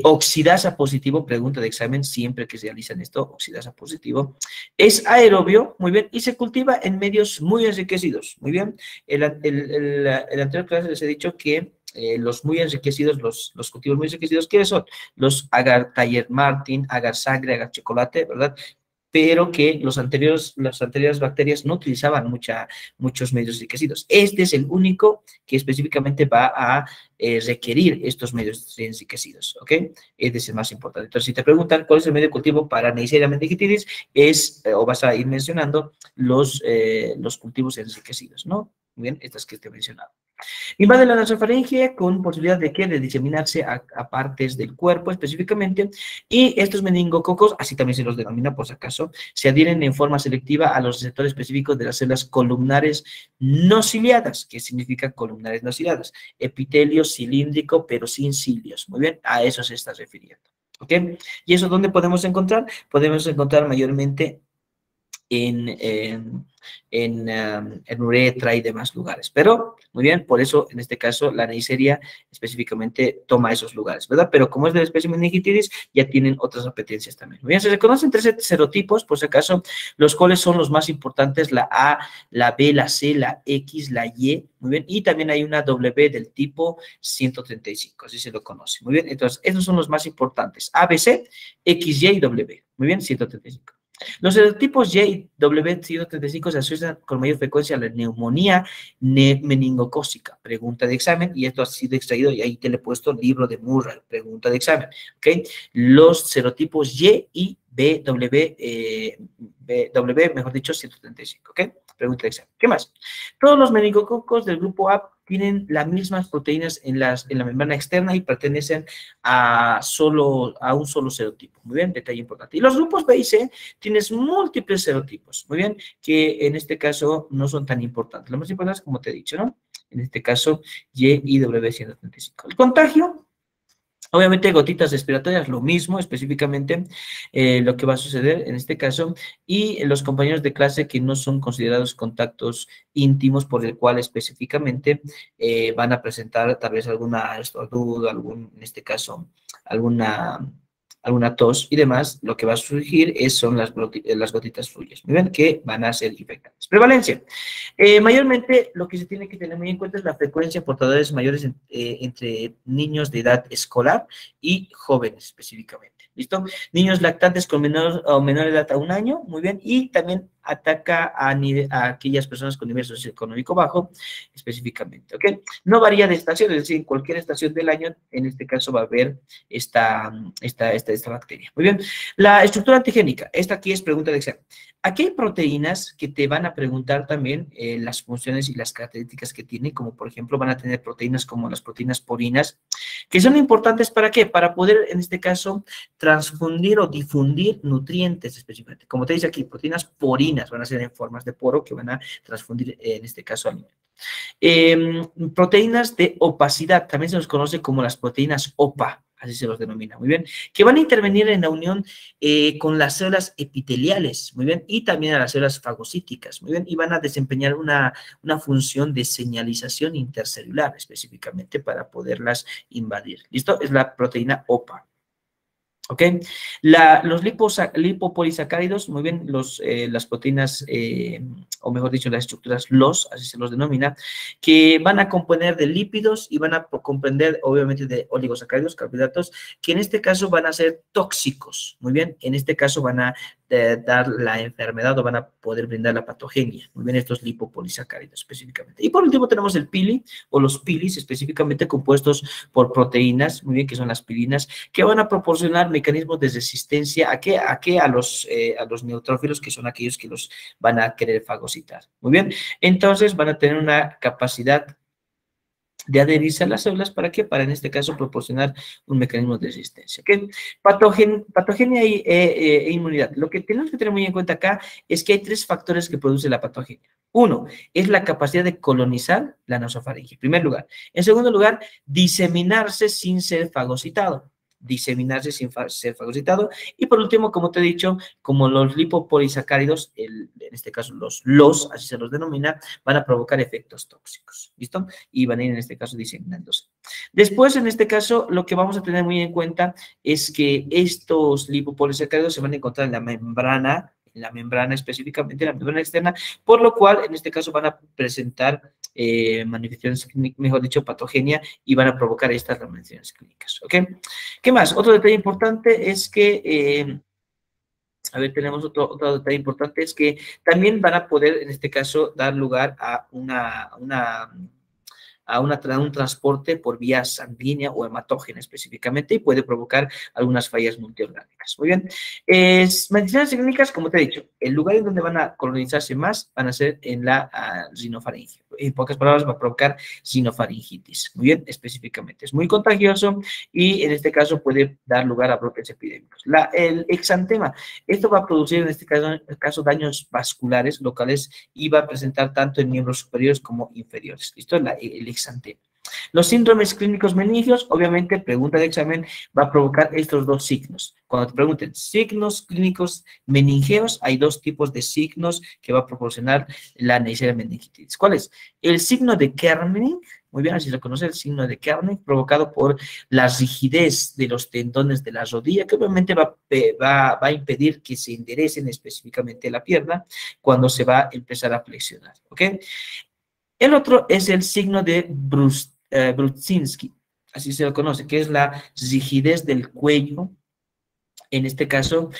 Oxidasa positivo, pregunta de examen, siempre que se realizan esto, oxidasa positivo. Es aerobio, muy bien, y se cultiva en medios muy enriquecidos, muy bien. El anterior clase les he dicho que los muy enriquecidos, los cultivos muy enriquecidos, ¿quiénes son? Los agar Taller Martin, agar sangre, agar chocolate, ¿verdad? Pero que las anteriores bacterias no utilizaban muchos medios enriquecidos. Este es el único que específicamente va a requerir estos medios enriquecidos, ¿ok? Este es el más importante. Entonces, si te preguntan cuál es el medio de cultivo para Neisseria meningitidis, o vas a ir mencionando los cultivos enriquecidos, ¿no? Muy bien, estas que te he mencionado. Invade la nasofaringe con posibilidad de que de diseminarse a partes del cuerpo específicamente, y estos meningococos, así también se los denomina por si acaso, se adhieren en forma selectiva a los receptores específicos de las células columnares no ciliadas. ¿Qué significa columnares no ciliadas? Epitelio cilíndrico pero sin cilios. Muy bien, a eso se está refiriendo. ¿Ok? ¿Y eso dónde podemos encontrar? Podemos encontrar mayormente en uretra y demás lugares. Pero, muy bien, por eso, en este caso, la Neisseria específicamente toma esos lugares, ¿verdad? Pero como es de la especie meningitidis, ya tienen otras apetencias también. Muy bien, se reconocen 3 serotipos, por si acaso, los cuales son los más importantes, la A, la B, la C, la X, la Y, muy bien, y también hay una W del tipo 135, así se lo conoce. Muy bien, entonces, esos son los más importantes, A, B, C, X, Y y W. Muy bien, 135. Los serotipos Y y W135 se asocian con mayor frecuencia a la neumonía meningocócica. Pregunta de examen, y esto ha sido extraído, y ahí te le he puesto libro de Murray, pregunta de examen. ¿Ok? Los serotipos Y BW, mejor dicho, 135. ¿Ok? Pregunta de examen. ¿Qué más? Todos los meningococos del grupo A tienen las mismas proteínas en la membrana externa y pertenecen a un solo serotipo. Muy bien, detalle importante. Y los grupos B y C tienes múltiples serotipos, muy bien, que en este caso no son tan importantes. Lo más importante es, como te he dicho, ¿no? En este caso, Y y W135. El contagio, obviamente gotitas respiratorias, lo mismo específicamente lo que va a suceder en este caso, y los compañeros de clase que no son considerados contactos íntimos, por el cual específicamente van a presentar tal vez alguna estornudo, en este caso, alguna tos y demás, lo que va a surgir son las gotitas fluidas, ¿muy bien? Que van a ser infectantes. Prevalencia. Mayormente lo que se tiene que tener muy en cuenta es la frecuencia de portadores mayores entre niños de edad escolar y jóvenes específicamente. ¿Listo? Niños lactantes con menor edad a 1 año, muy bien, y también ataca a aquellas personas con nivel socioeconómico bajo específicamente, ¿ok? No varía de estación, es decir, en cualquier estación del año, en este caso va a haber esta bacteria. Muy bien, la estructura antigénica, esta aquí es pregunta de examen. Aquí hay proteínas que te van a preguntar también las funciones y las características que tienen, como por ejemplo van a tener proteínas como las proteínas porinas, que son importantes ¿para qué? Para poder, en este caso, transfundir o difundir nutrientes específicamente. Como te dice aquí, proteínas porinas van a ser en formas de poro que van a transfundir, en este caso, alimentos. Proteínas de opacidad, también se los conoce como las proteínas OPA, así se los denomina, muy bien, que van a intervenir en la unión con las células epiteliales, muy bien, y también a las células fagocíticas, muy bien, y van a desempeñar una función de señalización intercelular específicamente para poderlas invadir. ¿Listo? Es la proteína OPA. ¿Ok? Los lipopolisacáridos, muy bien, las proteínas, o mejor dicho, las estructuras así se los denomina, que van a componer de lípidos y van a comprender, obviamente, de oligosacáridos, carbohidratos, que en este caso van a ser tóxicos, muy bien, en este caso van a dar la enfermedad o van a poder brindar la patogenia, muy bien, estos lipopolisacáridos específicamente. Y por último tenemos el pili, o los pilis, específicamente compuestos por proteínas, muy bien, que son las pilinas, que van a proporcionar mecanismos de resistencia a los neutrófilos, que son aquellos que los van a querer fagocitar. Muy bien, entonces van a tener una capacidad de adherirse a las células, ¿para qué? Para, en este caso, proporcionar un mecanismo de resistencia. ¿Okay? Patogenia e inmunidad. Lo que tenemos que tener muy en cuenta acá es que hay 3 factores que produce la patogenia. Uno, es la capacidad de colonizar la nasofaringe, en primer lugar. En segundo lugar, diseminarse sin ser fagocitado. Diseminarse sin ser fagocitado. Y por último, como te he dicho, como los lipopolisacáridos, en este caso así se los denomina, van a provocar efectos tóxicos. ¿Listo? Y van a ir en este caso diseminándose. Después, en este caso, lo que vamos a tener muy en cuenta es que estos lipopolisacáridos se van a encontrar en la membrana específicamente, en la membrana externa, por lo cual, en este caso, van a presentar manifestaciones, mejor dicho, patogenia, y van a provocar estas manifestaciones clínicas. ¿Ok? ¿Qué más? Otro detalle importante es que... a ver, tenemos otro detalle importante, es que también van a poder, en este caso, dar lugar a un transporte por vía sanguínea o hematógena específicamente, y puede provocar algunas fallas multiorgánicas. Muy bien. Manifestaciones clínicas, como te he dicho, el lugar en donde van a colonizarse más van a ser en la rinofaringe. En pocas palabras, va a provocar rinofaringitis. Muy bien, específicamente. Es muy contagioso y en este caso puede dar lugar a brotes epidémicos. El exantema, esto va a producir en este caso daños vasculares locales y va a presentar tanto en miembros superiores como inferiores. ¿Listo? El exantema. Los síndromes clínicos meningios, obviamente, pregunta de examen, va a provocar estos 2 signos. Cuando te pregunten signos clínicos meningeos, hay 2 tipos de signos que va a proporcionar la Neisseria meningitis. ¿Cuál es? El signo de Kerning, muy bien, así se conoce el signo de Kerning, provocado por la rigidez de los tendones de la rodilla, que obviamente va a impedir que se enderecen específicamente la pierna cuando se va a empezar a flexionar. ¿Ok? El otro es el signo de Brudzinski, así se lo conoce, que es la rigidez del cuello, en este caso,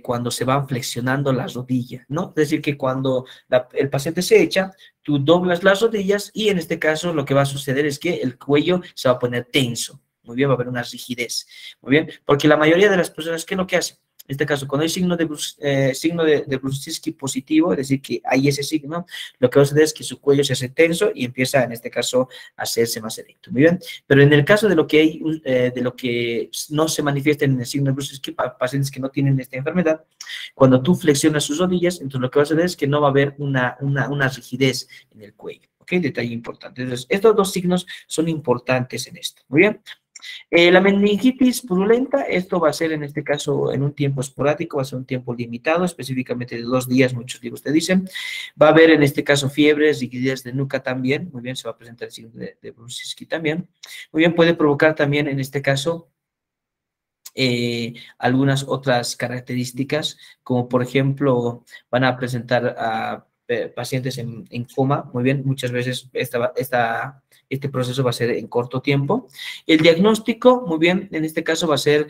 cuando se van flexionando las rodillas, ¿no? Es decir, que cuando el paciente se echa, tú doblas las rodillas y en este caso lo que va a suceder es que el cuello se va a poner tenso. Muy bien, va a haber una rigidez. Muy bien, porque la mayoría de las personas, ¿qué es lo que hacen? En este caso, cuando hay signo de Brudzinski positivo, es decir, que hay ese signo, lo que va a suceder es que su cuello se hace tenso y empieza, en este caso, a hacerse más erecto. Muy bien, pero en el caso de lo que no se manifiesta en el signo de Brudzinski, pacientes que no tienen esta enfermedad, cuando tú flexionas sus rodillas, entonces lo que va a suceder es que no va a haber una rigidez en el cuello. ¿Ok? Detalle importante. Entonces, estos 2 signos son importantes en esto. Muy bien. La meningitis purulenta, esto va a ser en este caso en un tiempo esporádico, va a ser un tiempo limitado, específicamente de 2 días, muchos libros te dicen. Va a haber en este caso fiebres, rigidez de nuca también, muy bien, se va a presentar el signo de Brudzinski también. Muy bien, puede provocar también en este caso algunas otras características, como por ejemplo, van a presentar a pacientes en coma, muy bien, muchas veces este proceso va a ser en corto tiempo. El diagnóstico, muy bien, en este caso va a ser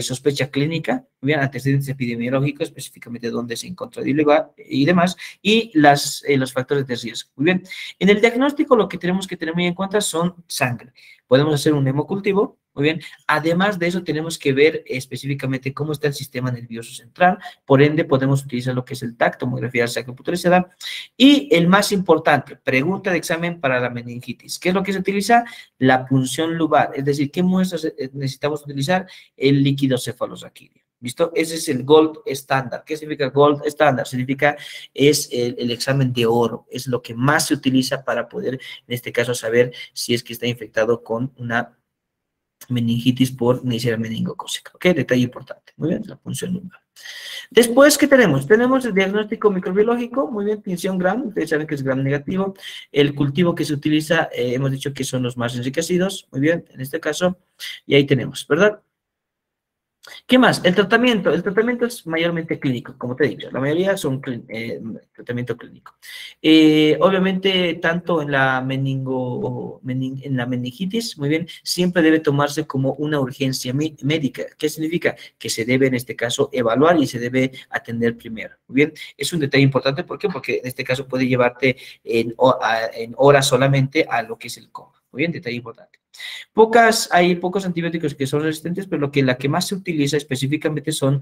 sospecha clínica, muy bien, antecedentes epidemiológicos, específicamente dónde se encontró y demás, y los factores de riesgo. Muy bien, en el diagnóstico lo que tenemos que tener muy en cuenta son sangre. Podemos hacer un hemocultivo, muy bien. Además de eso, tenemos que ver específicamente cómo está el sistema nervioso central. Por ende, podemos utilizar lo que es el TAC, tomografía sacroputorizada. Y el más importante, pregunta de examen para la meningitis. ¿Qué es lo que se utiliza? La punción lubar. Es decir, ¿qué muestras necesitamos utilizar? El líquido cefalorraquídeo. ¿Listo? Ese es el gold estándar. ¿Qué significa gold estándar? Significa es el examen de oro. Es lo que más se utiliza para poder, en este caso, saber si es que está infectado con una meningitis por Neisseria meningocócica. ¿Ok? Detalle importante. Muy bien, la punción lumbar. Después, ¿qué tenemos? Tenemos el diagnóstico microbiológico, muy bien, tinción Gram, ustedes saben que es Gram negativo. El cultivo que se utiliza, hemos dicho que son los más enriquecidos, muy bien, en este caso, y ahí tenemos, ¿verdad? ¿Qué más? El tratamiento es mayormente clínico, como te he dicho, la mayoría son tratamiento clínico. Obviamente, tanto en la en la meningitis, muy bien, siempre debe tomarse como una urgencia médica. ¿Qué significa? Que se debe, en este caso, evaluar y se debe atender primero. Muy bien, es un detalle importante, ¿por qué? Porque en este caso puede llevarte en horas solamente a lo que es el coma. Muy bien, detalle importante. Hay pocos antibióticos que son resistentes, pero la que más se utiliza específicamente son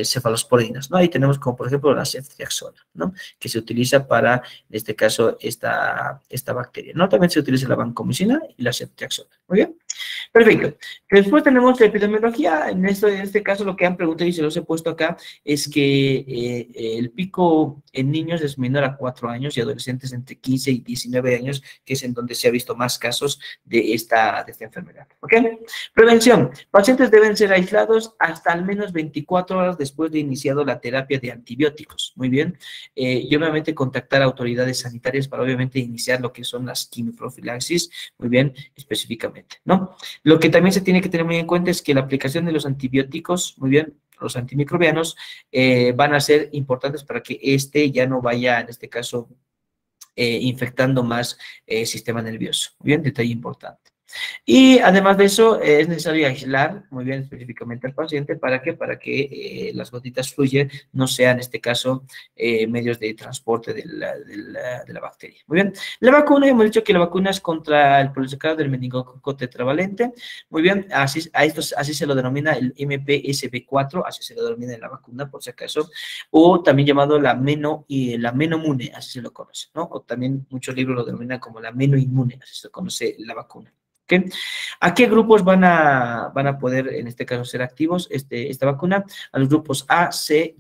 cefalosporinas, ¿no? Ahí tenemos como, por ejemplo, la ceftriaxona, ¿no? Que se utiliza para, en este caso, esta bacteria, ¿no? También se utiliza la vancomicina y la ceftriaxona, ¿muy bien? Perfecto. Después tenemos la epidemiología. En este caso, lo que han preguntado y se los he puesto acá es que el pico en niños es menor a 4 años y adolescentes entre 15 y 19 años, que es en donde se ha visto más casos de esta enfermedad. ¿Ok? Prevención. Pacientes deben ser aislados hasta al menos 24 horas después de iniciado la terapia de antibióticos. Muy bien. Y obviamente contactar a autoridades sanitarias para obviamente iniciar lo que son las quimioprofilaxis, muy bien, específicamente, ¿no? Lo que también se tiene que tener muy en cuenta es que la aplicación de los antibióticos, muy bien, los antimicrobianos, van a ser importantes para que ya no vaya, en este caso, infectando más sistema nervioso. Muy bien, detalle importante. Y además de eso, es necesario aislar muy bien específicamente al paciente. ¿Para qué? Para que las gotitas fluyen no sean, en este caso, medios de transporte de la bacteria. Muy bien. La vacuna, hemos dicho que la vacuna es contra el polisacárido del meningococo tetravalente. Muy bien. Así se lo denomina el MPSV4, así se lo denomina en la vacuna, por si acaso, o también llamado la menomune, así se lo conoce, ¿no? O también muchos libros lo denominan como la menoinmune, así se conoce la vacuna. ¿Okay? ¿A qué grupos van a poder, en este caso, ser activos esta vacuna? A los grupos A, C,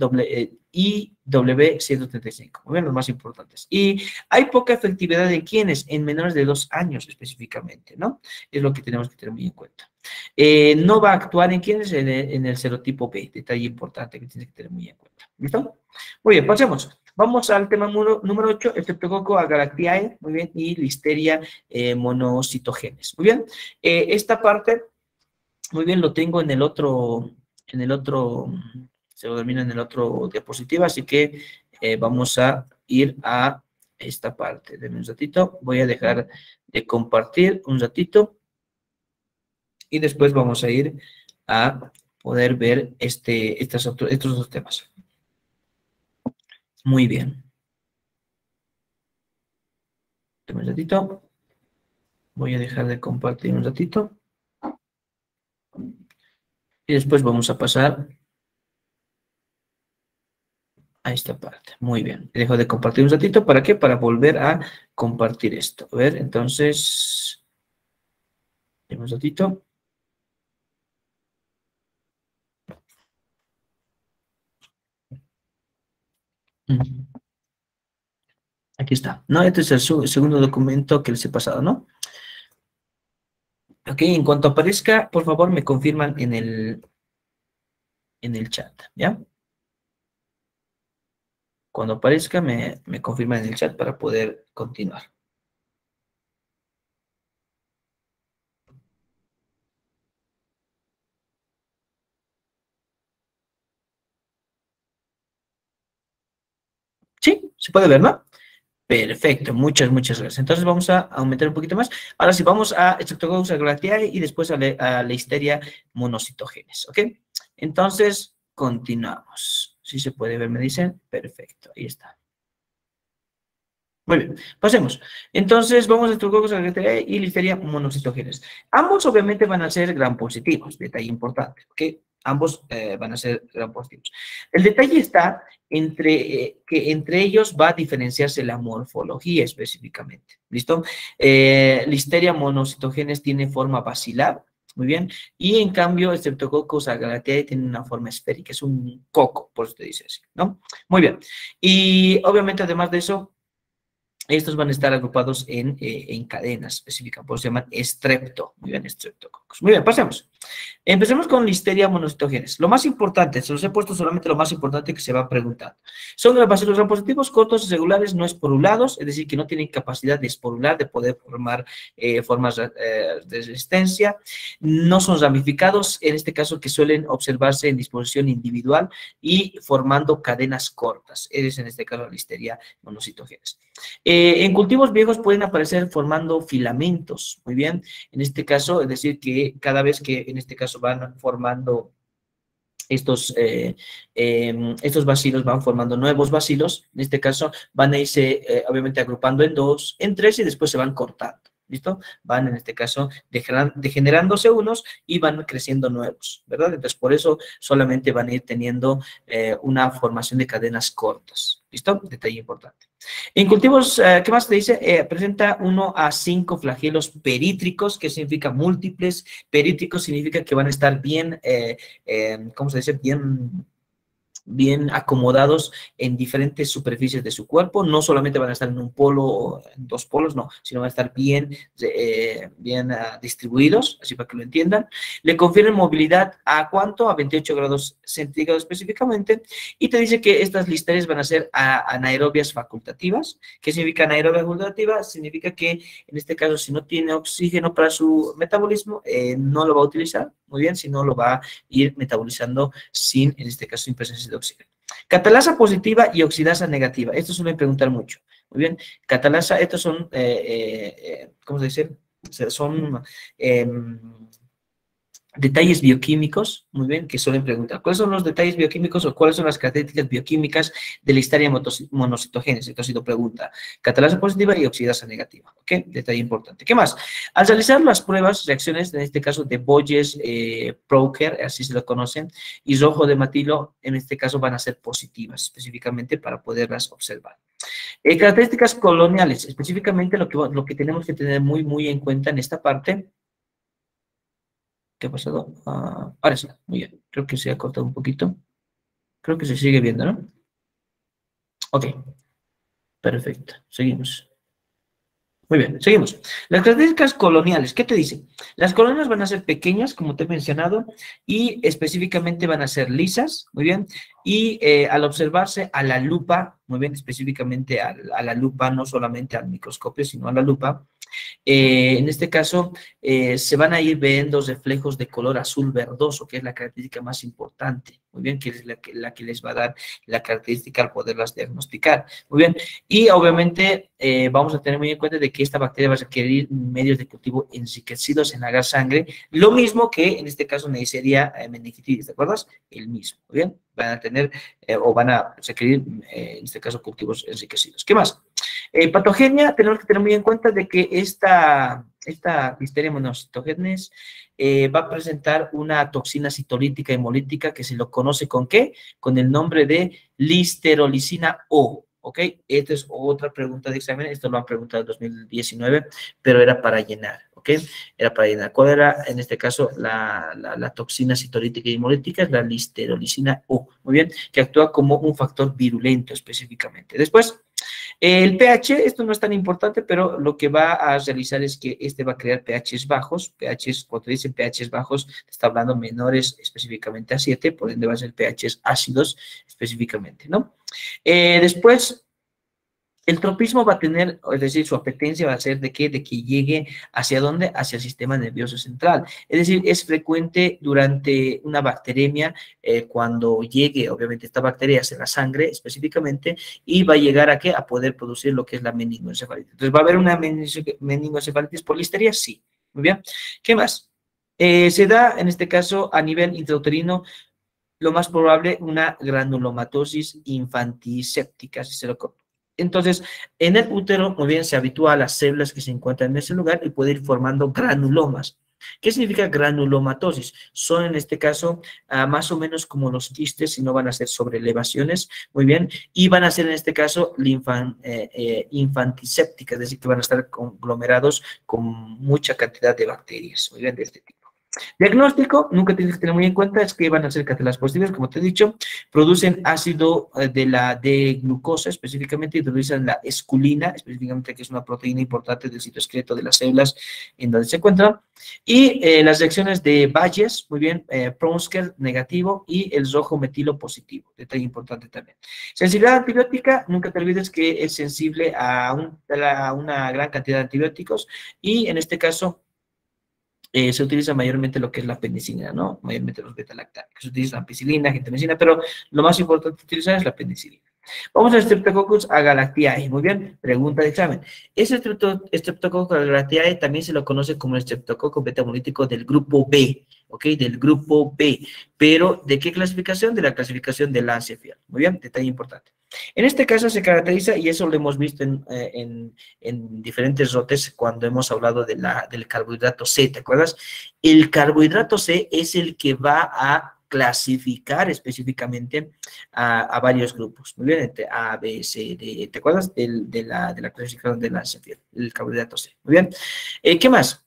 I, W, 135, muy bien, los más importantes. Y hay poca efectividad en quienes, en menores de 2 años específicamente, ¿no? Es lo que tenemos que tener muy en cuenta. No va a actuar en quienes, en el serotipo B, detalle importante que tienes que tener muy en cuenta. ¿Listo? Muy bien, pasemos. Vamos al tema número 8, Streptococcus agalactiae, muy bien, y Listeria monocitogenes. Muy bien, esta parte, muy bien, lo tengo se lo termino en el otro diapositiva, así que vamos a ir a esta parte. Denme un ratito, voy a dejar de compartir un ratito y después vamos a ir a poder ver estos dos temas. Muy bien. Denme un ratito. Voy a dejar de compartir un ratito. Y después vamos a pasar a esta parte. Muy bien. Dejo de compartir un ratito. ¿Para qué? Para volver a compartir esto. A ver, entonces, un ratito. Aquí está. No, este es el segundo documento que les he pasado, ¿no? Ok, en cuanto aparezca, por favor, me confirman en el chat, ¿ya? Cuando aparezca, me confirman en el chat para poder continuar. Sí, se puede ver, ¿no? Perfecto, muchas gracias. Entonces vamos a aumentar un poquito más. Ahora sí, vamos a Streptococcus agalactiae y después a Listeria monocitogenes, ¿ok? Entonces, continuamos. Si se puede ver, me dicen. Perfecto, ahí está. Muy bien, pasemos. Entonces, vamos a Streptococcus agalactiae y Listeria monocitogenes. Ambos obviamente van a ser gram positivos, detalle importante, ¿ok? Ambos van a ser gram positivos. El detalle está que entre ellos va a diferenciarse la morfología específicamente, ¿listo? Listeria monocitogenes tiene forma basilar, muy bien, y en cambio Streptococcus agalactiae tiene una forma esférica, es un coco, por eso te dice así, ¿no? Muy bien, y obviamente además de eso, Estos van a estar agrupados en cadenas específicas, por eso se llaman estrepto. Muy bien, estreptococos. Muy bien, pasemos. Empecemos con Listeria monocitogenes. Lo más importante, se los he puesto solamente lo más importante que se va preguntando. Son los positivos cortos y regulares no esporulados, es decir, que no tienen capacidad de esporular, de poder formar formas de resistencia. No son ramificados, en este caso que suelen observarse en disposición individual y formando cadenas cortas. Es en este caso la Listeria monocitogenes. En cultivos viejos pueden aparecer formando filamentos, muy bien, en este caso, es decir, que cada vez que en este caso van formando estos bacilos, van formando nuevos bacilos, en este caso van a irse obviamente agrupando en dos, en tres y después se van cortando. ¿Listo? Van, en este caso, degenerándose unos y van creciendo nuevos, ¿verdad? Entonces, por eso solamente van a ir teniendo una formación de cadenas cortas. ¿Listo? Detalle importante. En cultivos, ¿qué más te dice? Presenta 1 a 5 flagelos perítricos, que significa múltiples. Perítricos significa que van a estar bien, ¿cómo se dice? Bien acomodados en diferentes superficies de su cuerpo, no solamente van a estar en un polo o en dos polos, no, sino van a estar bien distribuidos, así para que lo entiendan. Le confieren movilidad ¿a cuánto? A 28 grados centígrados específicamente, y te dice que estas listerias van a ser anaerobias facultativas. ¿Qué significa anaerobia facultativa? Significa que en este caso, si no tiene oxígeno para su metabolismo, no lo va a utilizar, muy bien, sino lo va a ir metabolizando sin, en este caso, sin presencia de oxígeno. Catalasa positiva y oxidasa negativa. Esto suelen preguntar mucho. Muy bien. Catalasa, estos son, ¿cómo se dice? Son detalles bioquímicos, muy bien, que suelen preguntar. ¿Cuáles son los detalles bioquímicos o cuáles son las características bioquímicas de la Listeria monocitogenes? Esto ha sido pregunta. Catalasa positiva y oxidasa negativa. ¿Ok? Detalle importante. ¿Qué más? Al realizar las pruebas, reacciones, en este caso de Boyes, Proker, así se lo conocen, y rojo de matilo, en este caso van a ser positivas, específicamente para poderlas observar. Características coloniales, específicamente lo que tenemos que tener muy en cuenta en esta parte. ¿Qué ha pasado? Ahora sí, muy bien. Creo que se ha cortado un poquito. Creo que se sigue viendo, ¿no? Ok, perfecto. Seguimos. Muy bien, seguimos. Las características coloniales, ¿qué te dice? Las colonias van a ser pequeñas, como te he mencionado, y específicamente van a ser lisas, muy bien, y al observarse a la lupa, muy bien, específicamente a la lupa, no solamente al microscopio, sino a la lupa, en este caso, se van a ir viendo reflejos de color azul verdoso, que es la característica más importante, muy bien, que es la que les va a dar la característica al poderlas diagnosticar, muy bien, y obviamente vamos a tener muy en cuenta de que esta bacteria va a requerir medios de cultivo enriquecidos en agar sangre, lo mismo que en este caso Neisseria meningitis, ¿te acuerdas? El mismo, muy bien, van a tener o van a requerir en este caso cultivos enriquecidos. ¿Qué más? Patogenia, tenemos que tener muy en cuenta de que esta Listeria monocitogenes va a presentar una toxina citolítica hemolítica que se lo conoce ¿con qué? Con el nombre de listerolicina O, ¿ok? Esta es otra pregunta de examen, esto lo han preguntado en 2019, pero era para llenar, ¿ok? Era para llenar. ¿Cuál era, en este caso, la toxina citolítica hemolítica? Es la listerolicina O, muy bien, que actúa como un factor virulento específicamente. Después, el pH, esto no es tan importante, pero lo que va a realizar es que este va a crear pHs bajos. pHs, cuando dicen pHs bajos, está hablando menores específicamente a 7, por ende va a ser pHs ácidos específicamente, ¿no? Después, el tropismo va a tener, es decir, su apetencia va a ser de que llegue hacia dónde, hacia el sistema nervioso central. Es decir, es frecuente durante una bacteremia cuando llegue, obviamente, esta bacteria hacia la sangre específicamente y va a llegar a qué, a poder producir lo que es la meningoencefalitis. Entonces, ¿va a haber una meningoencefalitis por listeria? Sí. Muy bien. ¿Qué más? Se da, en este caso, a nivel intrauterino, lo más probable, una granulomatosis infantiséptica, si se lo entonces, en el útero, muy bien, se habitúa a las células que se encuentran en ese lugar y puede ir formando granulomas. ¿Qué significa granulomatosis? Son, en este caso, más o menos como los quistes, si no van a ser sobrelevaciones, muy bien, y van a ser, en este caso, infantisépticas, es decir, que van a estar conglomerados con mucha cantidad de bacterias, muy bien, de este tipo. Diagnóstico, nunca tienes que tener muy en cuenta, es que van a ser catalanas positivas, como te he dicho, producen ácido de la D-glucosa, específicamente, y utilizan la esculina, específicamente, que es una proteína importante del citoesqueleto de las células en donde se encuentra, y las reacciones de Bayes, muy bien, Pronsker negativo, y el rojo metilo positivo, detalle importante también. Sensibilidad antibiótica, nunca te olvides que es sensible a una gran cantidad de antibióticos, y en este caso, se utiliza mayormente lo que es la penicilina, ¿no? Mayormente los beta-lactámicos. Se utiliza la ampicilina, gentamicina, pero lo más importante utilizar es la penicilina. Vamos a Streptococcus agalactiae. Muy bien, pregunta de examen. Ese Streptococcus agalactiae también se lo conoce como el Streptococcus beta-hemolítico del grupo B, ¿ok? Del grupo B. Pero, ¿de qué clasificación? De la clasificación de Lancefield. Muy bien, detalle importante. En este caso se caracteriza, y eso lo hemos visto en diferentes rotes cuando hemos hablado del carbohidrato C, ¿te acuerdas? El carbohidrato C es el que va a clasificar específicamente a varios grupos. Muy bien, entre A, B, C, D, ¿te acuerdas? De la clasificación de Lancefield, el carbohidrato C. Muy bien. ¿Qué más?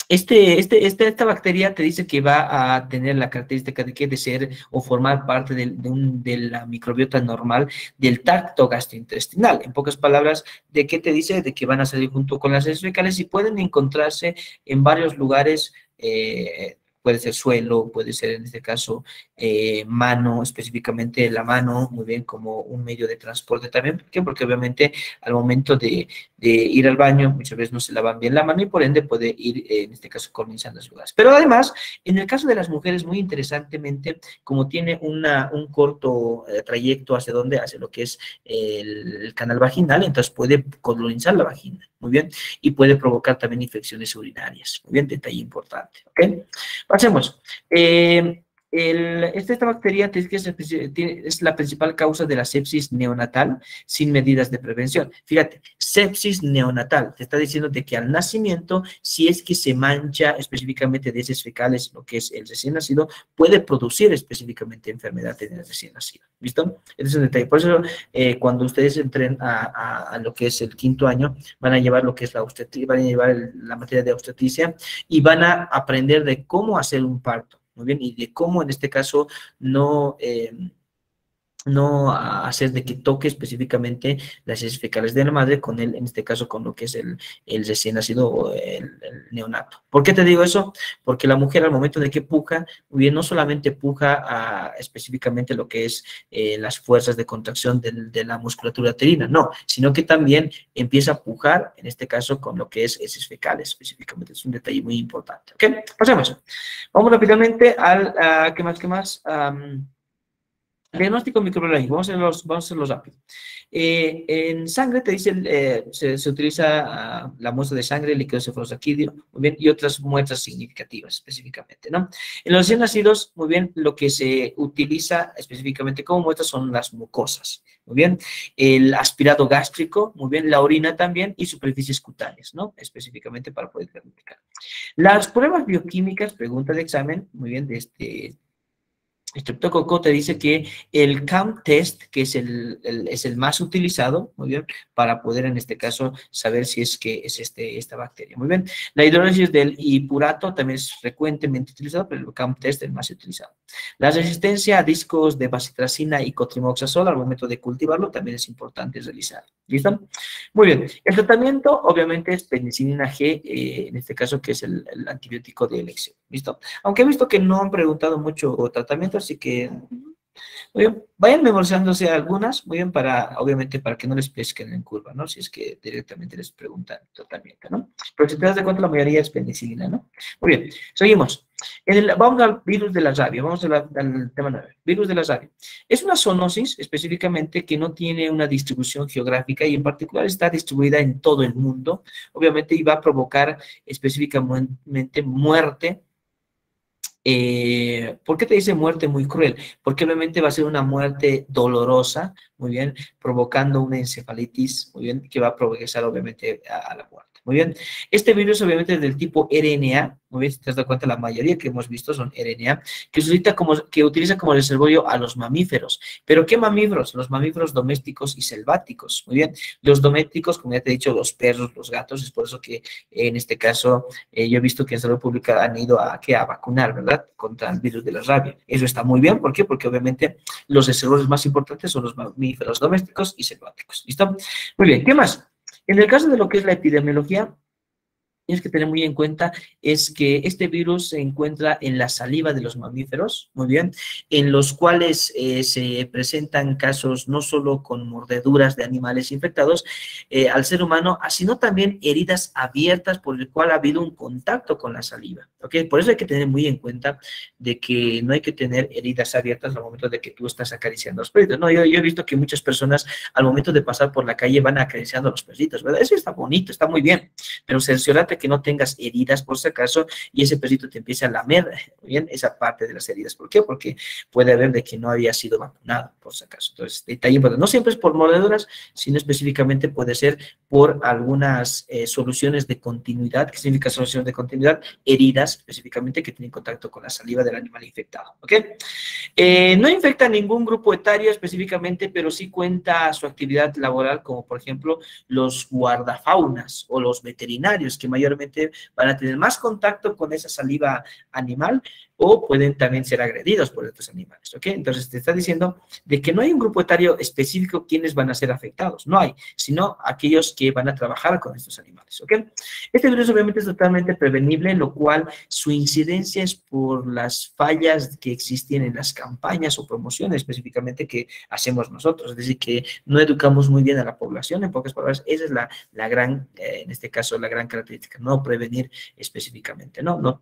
Esta bacteria te dice que va a tener la característica de que de ser o formar parte de la microbiota normal del tracto gastrointestinal. En pocas palabras, ¿de qué te dice? De que van a salir junto con las heces fecales y pueden encontrarse en varios lugares. Puede ser suelo, puede ser en este caso mano, específicamente la mano, muy bien, como un medio de transporte también. ¿Por qué? Porque obviamente al momento de ir al baño, muchas veces no se lavan bien la mano y por ende puede ir, en este caso, colonizando las lugares. Pero además, en el caso de las mujeres, muy interesantemente, como tiene un corto trayecto hacia donde, hacia lo que es el canal vaginal, entonces puede colonizar la vagina, muy bien, y puede provocar también infecciones urinarias. Muy bien, detalle importante, ¿ok? Pasemos. Esta bacteria es la principal causa de la sepsis neonatal sin medidas de prevención. Fíjate, sepsis neonatal, te está diciendo de que al nacimiento, si es que se mancha específicamente de heces fecales, lo que es el recién nacido, puede producir específicamente enfermedad en el recién nacido. ¿Listo? Ese es un detalle. Por eso, cuando ustedes entren a lo que es el 5º año, van a llevar lo que es la obstetricia, van a llevar la materia de obstetricia y van a aprender de cómo hacer un parto. Muy bien, y de cómo en este caso no hacer de que toque específicamente las heces fecales de la madre con él, en este caso con lo que es el recién nacido o el neonato. ¿Por qué te digo eso? Porque la mujer al momento de que puja, muy bien, no solamente puja específicamente lo que es las fuerzas de contracción de la musculatura uterina, no, sino que también empieza a pujar, en este caso con lo que es heces fecales específicamente. Es un detalle muy importante. ¿Ok? Pasemos. Vamos rápidamente ¿qué más? Diagnóstico microbiológico, vamos a hacerlo rápido. En sangre te dice, se utiliza la muestra de sangre, líquido cefalorraquídeo, muy bien, y otras muestras significativas específicamente, ¿no? En los recién nacidos, muy bien, lo que se utiliza específicamente como muestras son las mucosas, muy bien, el aspirado gástrico, muy bien, la orina también y superficies cutáneas, ¿no? Específicamente para poder diagnosticar. Las pruebas bioquímicas, pregunta de examen, muy bien, de Streptococcus te dice que el CAM test, que es el más utilizado, muy bien, para poder en este caso saber si es que es esta bacteria. Muy bien. La hidrólisis del hipurato también es frecuentemente utilizado, pero el CAM test es el más utilizado. La resistencia a discos de bacitracina y cotrimoxazol al momento de cultivarlo también es importante realizar. ¿Listo? Muy bien. El tratamiento obviamente es penicilina G, en este caso que es el antibiótico de elección. ¿Listo? Aunque he visto que no han preguntado mucho tratamiento, así que muy bien, vayan memorizándose algunas, muy bien, obviamente, para que no les pesquen en curva, ¿no? Si es que directamente les preguntan tratamiento, ¿no? Pero si te das de cuenta, la mayoría es penicilina, ¿no? Muy bien, seguimos. Vamos al virus de la rabia, vamos al tema 9. Virus de la rabia. Es una zoonosis, específicamente, que no tiene una distribución geográfica y en particular está distribuida en todo el mundo, obviamente, y va a provocar específicamente muerte ¿Por qué te dice muerte muy cruel? Porque obviamente va a ser una muerte dolorosa, muy bien, provocando una encefalitis, muy bien, que va a progresar obviamente a la muerte. Muy bien, este virus obviamente es del tipo RNA, muy bien, si te das cuenta, la mayoría que hemos visto son RNA, que utiliza como reservorio a los mamíferos. ¿Pero qué mamíferos? Los mamíferos domésticos y selváticos, muy bien. Los domésticos, como ya te he dicho, los perros, los gatos, es por eso que en este caso yo he visto que en Salud Pública han ido a vacunar, ¿verdad? Contra el virus de la rabia. Eso está muy bien, ¿por qué? Porque obviamente los reservorios más importantes son los mamíferos domésticos y selváticos, ¿listo? Muy bien, ¿qué más? En el caso de lo que es la epidemiología, tienes que tener muy en cuenta es que este virus se encuentra en la saliva de los mamíferos, muy bien, en los cuales se presentan casos no solo con mordeduras de animales infectados al ser humano, sino también heridas abiertas por el cual ha habido un contacto con la saliva, ¿ok? Por eso hay que tener muy en cuenta de que no hay que tener heridas abiertas al momento de que tú estás acariciando a los perritos. No, yo he visto que muchas personas al momento de pasar por la calle van acariciando a los perritos, ¿verdad? Eso está bonito, está muy bien, pero cerciórate que no tengas heridas por si acaso y ese perrito te empiece a lamer, bien, esa parte de las heridas. ¿Por qué? Porque puede haber de que no había sido vacunado por si acaso. Entonces, detalle importante. No siempre es por mordeduras, sino específicamente puede ser por algunas soluciones de continuidad. ¿Qué significa solución de continuidad? Heridas específicamente que tienen contacto con la saliva del animal infectado. ¿Ok? No infecta a ningún grupo etario específicamente, pero sí cuenta su actividad laboral, como por ejemplo los guardafaunas o los veterinarios, que mayormente van a tener más contacto con esa saliva animal o pueden también ser agredidos por estos animales, ¿ok? Entonces te está diciendo de que no hay un grupo etario específico quienes van a ser afectados, no hay, sino aquellos que van a trabajar con estos animales, ¿ok? Este virus obviamente es totalmente prevenible, lo cual su incidencia es por las fallas que existen en las campañas o promociones específicamente que hacemos nosotros, es decir, que no educamos muy bien a la población, en pocas palabras, esa es la gran, en este caso, la gran característica, no prevenir específicamente, no,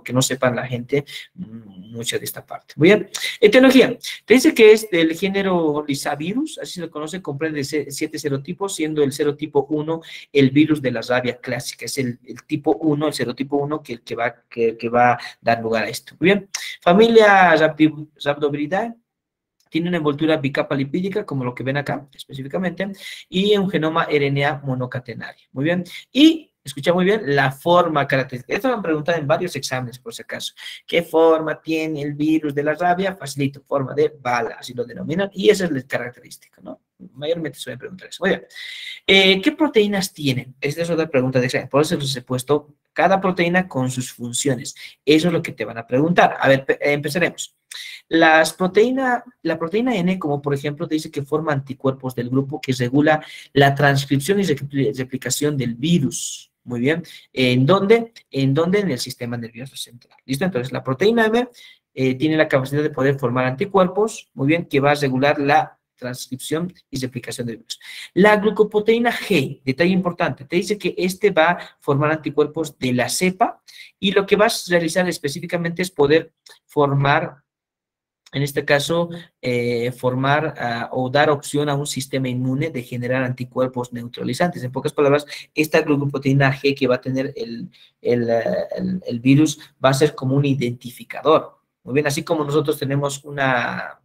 que no sepan la gente mucho de esta parte. Muy bien, etiología, te dice que es del género Lisavirus, así se lo conoce, comprende 7 serotipos, siendo el serotipo 1 el virus de la rabia clásica, es el tipo 1, el serotipo 1 que va a dar lugar a esto. Muy bien, familia Rhabdoviridae, tiene una envoltura bicapa lipídica, como lo que ven acá específicamente, y un genoma RNA monocatenario. Muy bien. Y, escucha muy bien, la forma característica. Esto lo han preguntado en varios exámenes, por si acaso. ¿Qué forma tiene el virus de la rabia? Facilito, forma de bala, así lo denominan, y esa es la característica, ¿no? Mayormente suelen preguntar eso. Muy bien. ¿Qué proteínas tienen? Esta es otra pregunta de examen. Por eso les he puesto cada proteína con sus funciones. Eso es lo que te van a preguntar. A ver, empezaremos. La proteína N, como por ejemplo, te dice que forma anticuerpos del grupo que regula la transcripción y replicación del virus. Muy bien. ¿En dónde? En el sistema nervioso central. ¿Listo? Entonces, la proteína M tiene la capacidad de poder formar anticuerpos, muy bien, que va a regular la transcripción y replicación del virus. La glucoproteína G, detalle importante, te dice que este va a formar anticuerpos de la cepa y lo que vas a realizar específicamente es poder formar, en este caso, formar o dar opción a un sistema inmune de generar anticuerpos neutralizantes. En pocas palabras, esta glucoproteína G que va a tener el virus va a ser como un identificador. Muy bien, así como nosotros tenemos una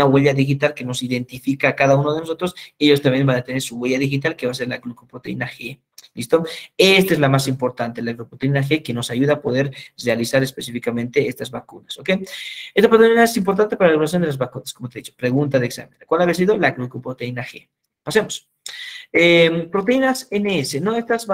huella digital que nos identifica a cada uno de nosotros, ellos también van a tener su huella digital que va a ser la glucoproteína G. ¿Listo? Esta es la más importante, la glucoproteína G, que nos ayuda a poder realizar específicamente estas vacunas, ¿ok? Esta proteína es importante para la elaboración de las vacunas, como te he dicho. Pregunta de examen. ¿Cuál ha sido? La glucoproteína G. Pasemos. Proteínas NS, ¿no? Estas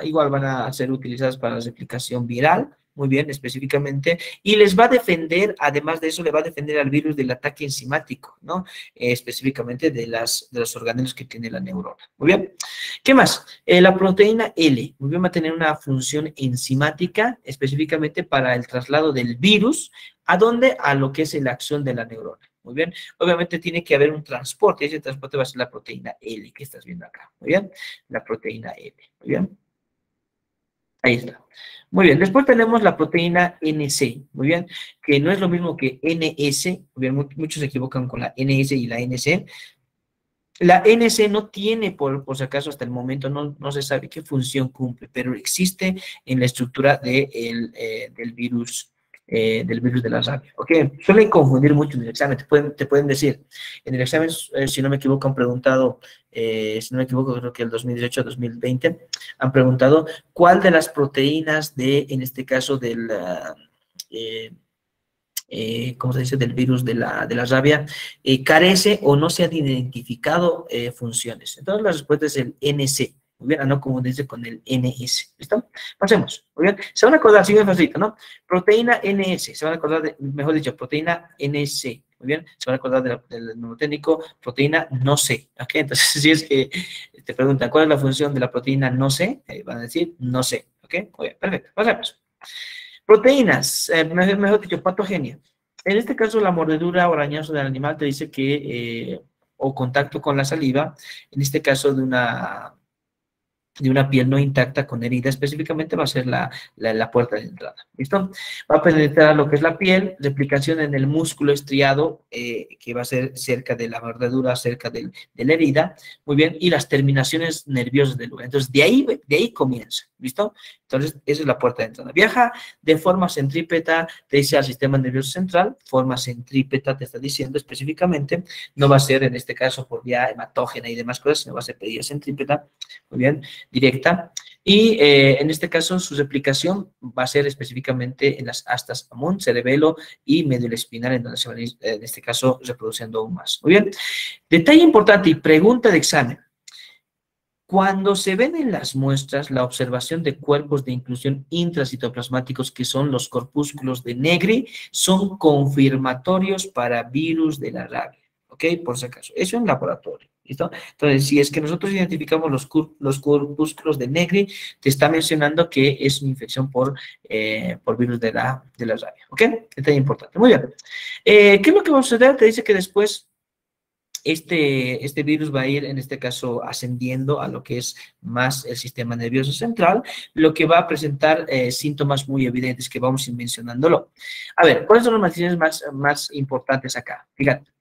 igual van a ser utilizadas para la replicación viral, muy bien, específicamente, y les va a defender, además de eso, le va a defender al virus del ataque enzimático, ¿no? Específicamente de los organelos que tiene la neurona. Muy bien. ¿Qué más? La proteína L, muy bien, va a tener una función enzimática, específicamente para el traslado del virus, ¿a dónde? A lo que es la acción de la neurona. Muy bien. Obviamente tiene que haber un transporte, y ese transporte va a ser la proteína L que estás viendo acá. Muy bien. La proteína L. Muy bien. Ahí está. Muy bien, después tenemos la proteína NC, muy bien, que no es lo mismo que NS, muy bien, muchos se equivocan con la NS y la NC. La NC no tiene, por si acaso, hasta el momento, no se sabe qué función cumple, pero existe en la estructura del virus del virus de la rabia. ¿Ok? Suelen confundir mucho en el examen. Te pueden decir, en el examen, si no me equivoco, han preguntado, si no me equivoco, creo que el 2018-2020, han preguntado cuál de las proteínas en este caso, ¿cómo se dice?, del virus de la rabia, carece o no se han identificado funciones. Entonces, la respuesta es el NC. Muy bien, no como dice con el NS. ¿Listo? Pasemos. Muy bien. Se van a acordar, sigue facilito, ¿no? Proteína NS. Se van a acordar, mejor dicho, proteína NC. Muy bien. Se van a acordar del mnemotécnico proteína no sé. ¿Ok? Entonces, si es que te preguntan cuál es la función de la proteína no sé, van a decir no sé. ¿Ok? Muy bien, perfecto. Pasemos. Proteínas, mejor dicho, patogenia. En este caso, la mordedura o arañazo del animal te dice que, o contacto con la saliva, en este caso de una piel no intacta con herida, específicamente va a ser la puerta de entrada. ¿Listo? Va a penetrar lo que es la piel, replicación en el músculo estriado, que va a ser cerca de la mordedura, cerca de la herida, muy bien, y las terminaciones nerviosas del lugar. Entonces, de ahí comienza. ¿Listo? Entonces, esa es la puerta de entrada. Viaja de forma centrípeta, te dice al sistema nervioso central, forma centrípeta te está diciendo específicamente, no va a ser en este caso por vía hematógena y demás cosas, sino va a ser por vía centrípeta, muy bien, directa, y en este caso su replicación va a ser específicamente en las astas común, cerebelo y médula espinal, en donde se van a ir, en este caso, reproduciendo aún más. Muy bien. Detalle importante y pregunta de examen. Cuando se ven en las muestras la observación de cuerpos de inclusión intracitoplasmáticos, que son los corpúsculos de Negri, son confirmatorios para virus de la rabia. ¿Ok? Por si acaso. Eso en laboratorio. ¿Listo? Entonces, si es que nosotros identificamos los corpúsculos de Negri, te está mencionando que es una infección por virus de la rabia. ¿Ok? Esto es importante. Muy bien. ¿Qué es lo que va a suceder? Te dice que después este virus va a ir, en este caso, ascendiendo a lo que es más el sistema nervioso central, lo que va a presentar síntomas muy evidentes que vamos a ir mencionándolo. A ver, ¿cuáles son las manifestaciones más importantes acá? Fíjate,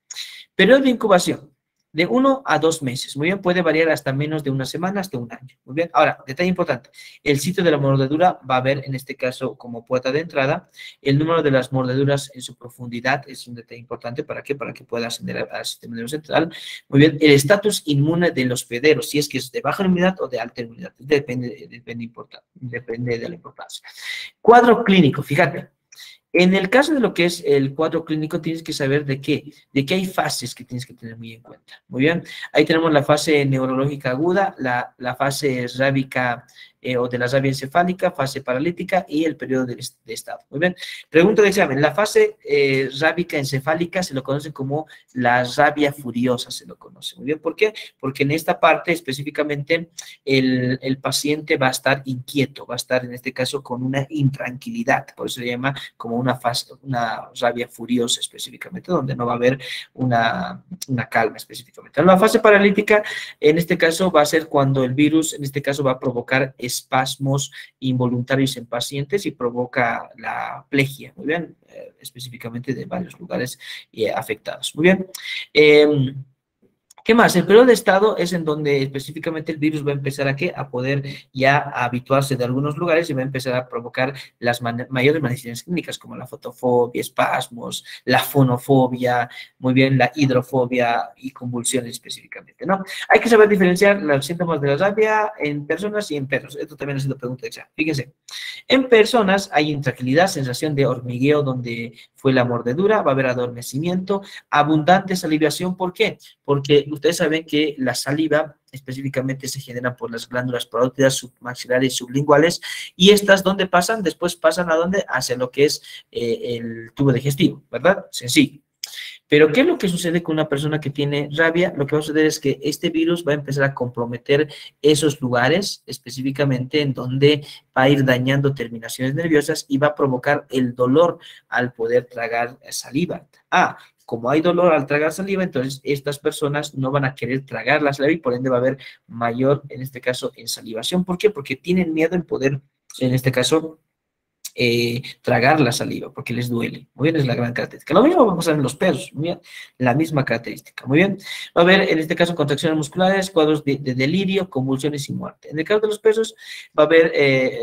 periodo de incubación, de 1 a 2 meses. Muy bien, puede variar hasta menos de una semana, hasta un año. Muy bien, ahora, detalle importante. El sitio de la mordedura va a haber, en este caso, como puerta de entrada. El número de las mordeduras en su profundidad es un detalle importante. ¿Para qué? Para que pueda ascender al sistema nervioso central. Muy bien, el estatus inmune del hospedero, si es que es de baja inmunidad o de alta inmunidad. Depende de la importancia. Cuadro clínico, fíjate. En el caso de lo que es el cuadro clínico, tienes que saber de qué hay fases que tienes que tener muy en cuenta. Muy bien, ahí tenemos la fase neurológica aguda, la fase rábica o de la rabia encefálica, fase paralítica y el periodo de estado. Muy bien, pregunta de examen. La fase rábica encefálica se lo conoce como la rabia furiosa, se lo conoce. Muy bien, ¿por qué? Porque en esta parte específicamente el paciente va a estar inquieto, va a estar en este caso con una intranquilidad, por eso se llama como una rabia furiosa específicamente, donde no va a haber una calma específicamente. La fase paralítica, en este caso, va a ser cuando el virus, en este caso, va a provocar espasmos involuntarios en pacientes y provoca la plegia, muy bien, específicamente de varios lugares afectados. Muy bien. ¿Qué más? El periodo de estado es en donde específicamente el virus va a empezar a poder ya habituarse de algunos lugares y va a empezar a provocar las mayores manifestaciones clínicas, como la fotofobia, espasmos, la fonofobia, muy bien, la hidrofobia y convulsiones específicamente, ¿no? Hay que saber diferenciar los síntomas de la rabia en personas y en perros. Esto también ha sido pregunta de examen. Fíjense. En personas hay intranquilidad, sensación de hormigueo donde fue la mordedura, va a haber adormecimiento, abundante salivación. ¿Por qué? Porque ustedes saben que la saliva específicamente se genera por las glándulas parótidas, submaxilares y sublinguales, y estas, ¿dónde pasan? Después pasan a dónde? Hacia lo que es el tubo digestivo, ¿verdad? Sencillo. Pero, ¿qué es lo que sucede con una persona que tiene rabia? Lo que va a suceder es que este virus va a empezar a comprometer esos lugares, específicamente en donde va a ir dañando terminaciones nerviosas y va a provocar el dolor al poder tragar saliva. Como hay dolor al tragar saliva, entonces estas personas no van a querer tragar la saliva y por ende va a haber mayor, en este caso, ensalivación. ¿Por qué? Porque tienen miedo en poder, en este caso, tragar la saliva, porque les duele. Muy bien, es la gran característica. Lo mismo va a pasar en los perros, muy bien, la misma característica. Muy bien, va a haber en este caso contracciones musculares, cuadros de delirio, convulsiones y muerte. En el caso de los perros va a haber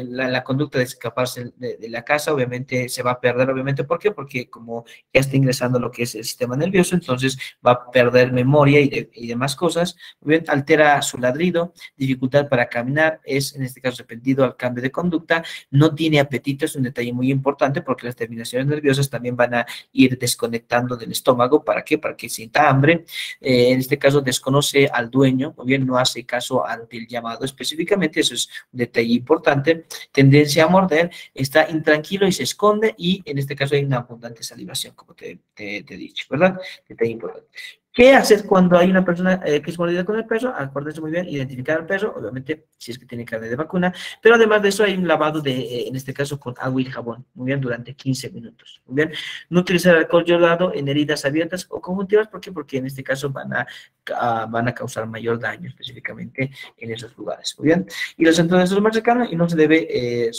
la conducta de escaparse de la casa, obviamente se va a perder, obviamente, ¿por qué? Porque como ya está ingresando lo que es el sistema nervioso, entonces va a perder memoria y demás cosas. Muy bien, altera su ladrido, dificultad para caminar, es en este caso arrepentido al cambio de conducta, no tiene apetito, es un detalle muy importante porque las terminaciones nerviosas también van a ir desconectando del estómago, ¿para qué? Para que sienta hambre, en este caso desconoce al dueño, o bien no hace caso ante el llamado específicamente, eso es un detalle importante, tendencia a morder, está intranquilo y se esconde y en este caso hay una abundante salivación, como te he dicho, ¿verdad? Detalle importante. ¿Qué hacer cuando hay una persona que es mordida con el perro? Acuérdense muy bien, identificar al perro, obviamente, si es que tiene carne de vacuna, pero además de eso hay un lavado en este caso, con agua y jabón, muy bien, durante 15 minutos, muy bien. No utilizar alcohol yodado en heridas abiertas o conjuntivas, ¿por qué? Porque en este caso van a causar mayor daño, específicamente en esos lugares, muy bien. Y los entornos son más cercanos y no se debe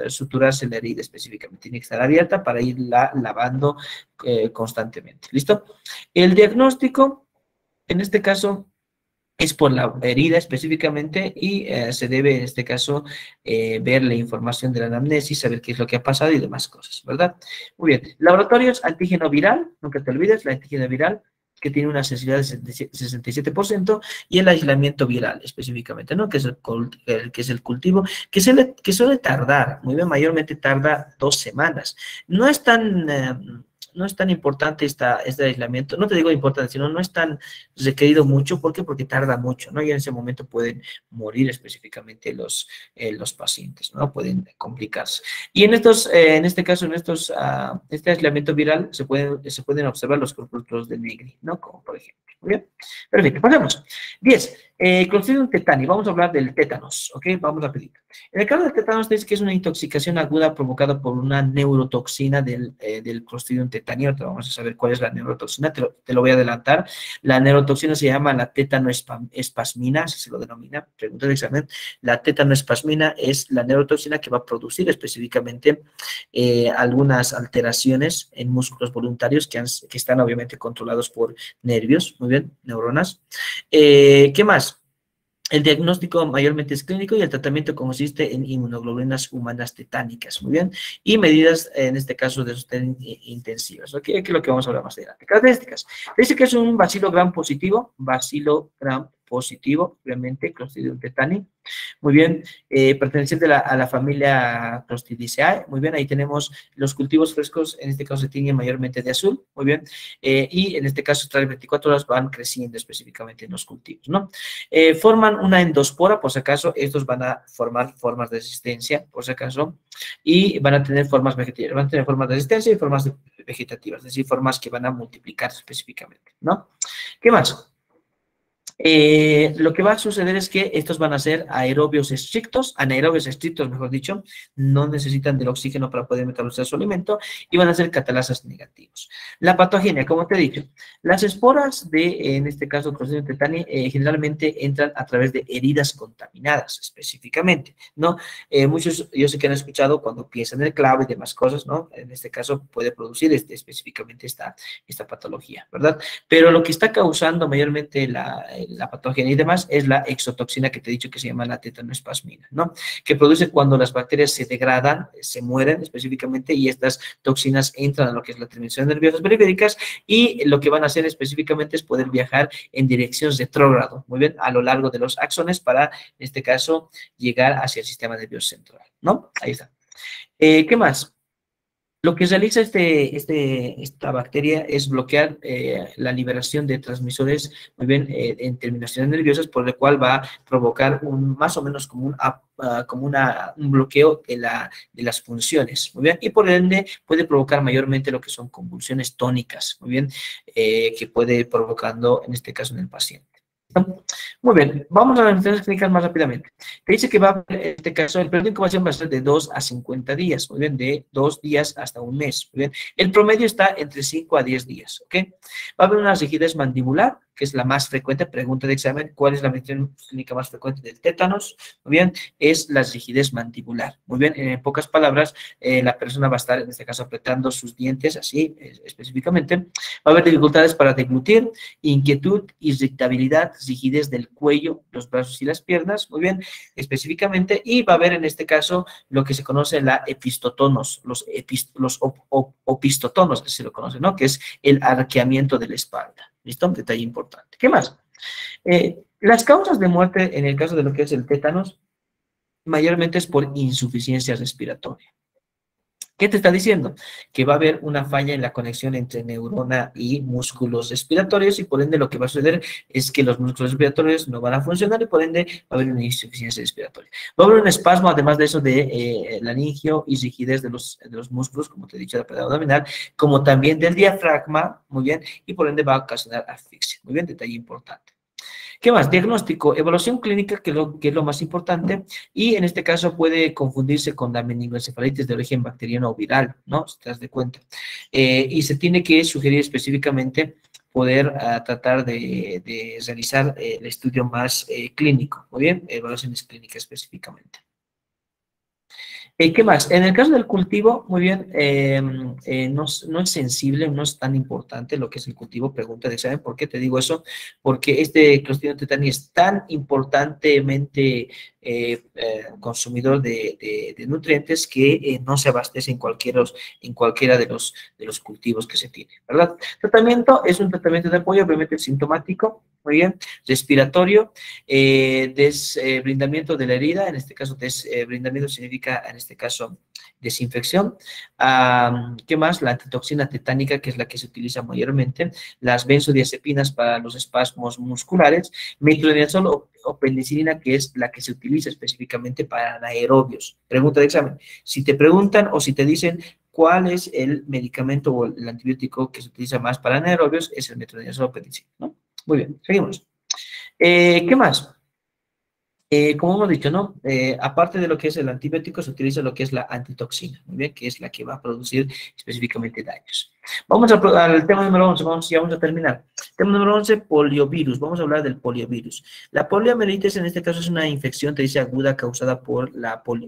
suturarse la herida específicamente, tiene que estar abierta para irla lavando constantemente, ¿listo? El diagnóstico, en este caso, es por la herida específicamente y se debe, en este caso, ver la información de la anamnesis, saber qué es lo que ha pasado y demás cosas, ¿verdad? Muy bien. Laboratorios, antígeno viral, nunca te olvides, la antígeno viral, que tiene una sensibilidad de 67%, y el aislamiento viral específicamente, ¿no? Que es el cultivo, que suele tardar, muy bien, mayormente tarda 2 semanas. No es tan... no es tan importante este aislamiento, no te digo importante, sino no es tan requerido mucho, ¿por qué? Porque tarda mucho, ¿no? Y en ese momento pueden morir específicamente los pacientes, ¿no? Pueden complicarse. Y en este caso, este aislamiento viral, se pueden observar los corpúsculos de Negri, ¿no? Como por ejemplo. Muy bien. Perfecto, pasemos. 10. Clostridium tetani. Vamos a hablar del tétanos, ¿ok? Vamos a pedir. En el caso del tétanos, dice que es una intoxicación aguda provocada por una neurotoxina del Clostridium tetani. Ahora vamos a saber cuál es la neurotoxina, te lo voy a adelantar. La neurotoxina se llama la tétanoespasmina, así se lo denomina, pregunta de examen. La tétanoespasmina es la neurotoxina que va a producir específicamente algunas alteraciones en músculos voluntarios que están obviamente controlados por nervios, muy bien, neuronas. ¿Qué más? El diagnóstico mayormente es clínico y el tratamiento consiste en inmunoglobulinas humanas tetánicas, muy bien, y medidas, en este caso, de sostén intensivas, ¿ok? Que es lo que vamos a hablar más adelante. Características. Dice que es un bacilo gram positivo, obviamente, Clostridium tetani. Muy bien, perteneciente a la familia Clostridiceae. Muy bien, ahí tenemos los cultivos frescos, en este caso se tiñen mayormente de azul, muy bien, y en este caso tras 24 horas van creciendo específicamente en los cultivos, ¿no? Forman una endospora, por si acaso, estos van a formar formas de resistencia, por si acaso, y van a tener formas vegetativas, van a tener formas de resistencia y formas vegetativas, es decir, formas que van a multiplicar específicamente, ¿no? ¿Qué más? Lo que va a suceder es que estos van a ser anaerobios estrictos, mejor dicho, no necesitan del oxígeno para poder metabolizar su alimento y van a ser catalasas negativos. La patogenia, como te he dicho, las esporas en este caso, Clostridium tetani, generalmente entran a través de heridas contaminadas, específicamente, ¿no? Muchos, yo sé que han escuchado cuando piensan en el clavo y demás cosas, ¿no? En este caso puede producir específicamente esta patología, ¿verdad? Pero lo que está causando mayormente la patogenia y demás es la exotoxina que te he dicho que se llama la tetanoespasmina, ¿no? Que produce cuando las bacterias se degradan, se mueren específicamente y estas toxinas entran a lo que es la terminación nerviosas periféricas y lo que van a hacer específicamente es poder viajar en dirección retrógrado, muy bien, a lo largo de los axones para, en este caso, llegar hacia el sistema nervioso central, ¿no? Ahí está. ¿Qué más? Lo que realiza esta bacteria es bloquear la liberación de transmisores, muy bien, en terminaciones nerviosas, por lo cual va a provocar más o menos como un bloqueo de las funciones, muy bien, y por ende puede provocar mayormente lo que son convulsiones tónicas, muy bien, que puede ir provocando, en este caso, en el paciente. Muy bien, vamos a las necesidades clínicas más rápidamente. Te dice que va a haber, en este caso, el periodo de incubación va a ser de 2 a 50 días, muy bien, de 2 días hasta un mes, muy bien. El promedio está entre 5 a 10 días, ¿ok? Va a haber una rigidez mandibular, que es la más frecuente, pregunta de examen, ¿cuál es la manifestación clínica más frecuente del tétanos? Muy bien, es la rigidez mandibular. Muy bien, en pocas palabras, la persona va a estar, en este caso, apretando sus dientes, así específicamente. Va a haber dificultades para deglutir, inquietud, irritabilidad, rigidez del cuello, los brazos y las piernas, muy bien, específicamente, y va a haber en este caso lo que se conoce la epistotonos, los opistotonos, que se lo conoce, ¿no? Que es el arqueamiento de la espalda. ¿Listo? Un detalle importante. ¿Qué más? Las causas de muerte en el caso de lo que es el tétanos, mayormente es por insuficiencia respiratoria. ¿Qué te está diciendo? Que va a haber una falla en la conexión entre neurona y músculos respiratorios y por ende lo que va a suceder es que los músculos respiratorios no van a funcionar y por ende va a haber una insuficiencia respiratoria. Va a haber un espasmo, además de eso, de laringio y rigidez de los músculos, como te he dicho, de la pared abdominal, como también del diafragma, muy bien, y por ende va a ocasionar asfixia. Muy bien, detalle importante. ¿Qué más? Diagnóstico, evaluación clínica, que es lo más importante, y en este caso puede confundirse con la meningoencefalitis de origen bacteriano o viral, ¿no? Si te das de cuenta. Y se tiene que sugerir específicamente poder tratar de realizar el estudio más clínico, ¿muy bien? Evaluaciones clínicas específicamente. ¿Qué más? En el caso del cultivo, muy bien, no es sensible, no es tan importante lo que es el cultivo, pregunta de examen. ¿Por qué te digo eso? Porque este Clostridium tetani es tan importantemente consumidor de nutrientes que no se abastece en cualquiera de los cultivos que se tiene, ¿verdad? Tratamiento es un tratamiento de apoyo, obviamente sintomático, muy bien, respiratorio, desbrindamiento de la herida, en este caso desbrindamiento significa, en este caso, desinfección. ¿Qué más? La antitoxina tetánica, que es la que se utiliza mayormente, las benzodiazepinas para los espasmos musculares, metronidazol o penicilina, que es la que se utiliza específicamente para anaerobios. Pregunta de examen. Si te preguntan o si te dicen cuál es el medicamento o el antibiótico que se utiliza más para anaerobios, es el metronidazol o penicilina, ¿no? Muy bien, seguimos. ¿Qué más? Como hemos dicho, ¿no? Aparte de lo que es el antibiótico, se utiliza lo que es la antitoxina, muy bien, que es la que va a producir específicamente daños. Vamos al tema número 11, ya vamos a terminar. Tema número 11, poliovirus. Vamos a hablar del poliovirus. La poliomielitis en este caso es una infección, te dice, aguda causada por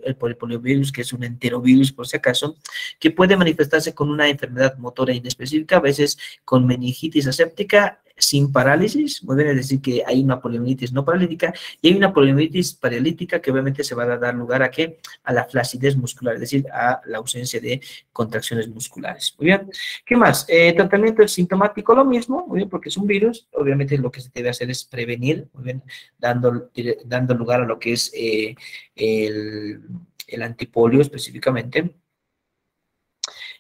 el poliovirus, que es un enterovirus, por si acaso, que puede manifestarse con una enfermedad motora inespecífica, a veces con meningitis aséptica, sin parálisis, muy bien, es decir, que hay una poliomielitis no paralítica y hay una poliomielitis paralítica que obviamente se va a dar lugar a ¿qué? A la flacidez muscular, es decir, a la ausencia de contracciones musculares. Muy bien. ¿Qué más? Tratamiento sintomático, lo mismo, muy bien, porque es un virus, obviamente lo que se debe hacer es prevenir, muy bien, dando lugar a lo que es el antipolio específicamente.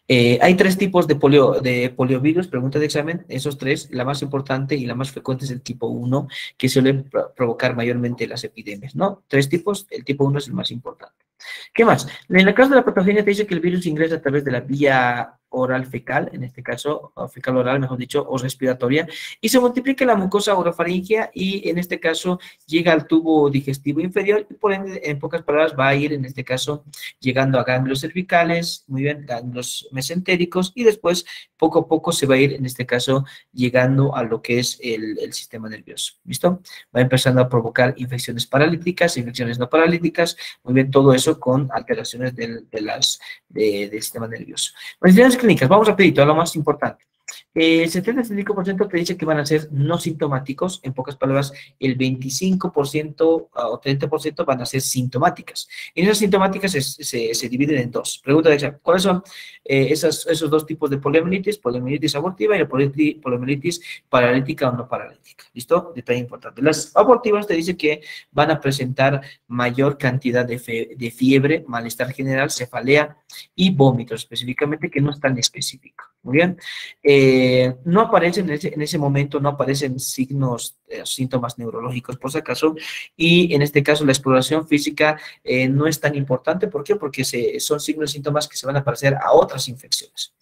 Hay tres tipos de poliovirus, pregunta de examen, esos tres, la más importante y la más frecuente es el tipo 1, que suele provocar mayormente las epidemias, ¿no? Tres tipos, el tipo 1 es el más importante. ¿Qué más? En el caso de la patogenia te dice que el virus ingresa a través de la vía oral fecal, en este caso, o fecal oral, mejor dicho, o respiratoria, y se multiplica en la mucosa orofaringea y en este caso llega al tubo digestivo inferior y por ende, en pocas palabras, va a ir, en este caso, llegando a ganglios cervicales, muy bien, ganglios mesentéricos y después, poco a poco, se va a ir, en este caso, llegando a lo que es el sistema nervioso, ¿listo? Va empezando a provocar infecciones paralíticas, infecciones no paralíticas, muy bien, todo eso con alteraciones del sistema nervioso. Manifestaciones clínicas, vamos rapidito a lo más importante. El 70-75% te dice que van a ser no sintomáticos, en pocas palabras, el 25% o 30% van a ser sintomáticas. Y esas sintomáticas se dividen en dos. Pregunta de examen, ¿cuáles son esos dos tipos de poliomielitis? Poliomielitis abortiva y la poliomielitis paralítica o no paralítica. ¿Listo? Detalle importante. Las abortivas te dicen que van a presentar mayor cantidad de fiebre, malestar general, cefalea y vómitos, específicamente, que no es tan específico. Muy bien. No aparecen en ese momento, no aparecen signos, síntomas neurológicos por si acaso, y en este caso la exploración física no es tan importante. ¿Por qué? Porque son signos y síntomas que se van a parecer a otras infecciones.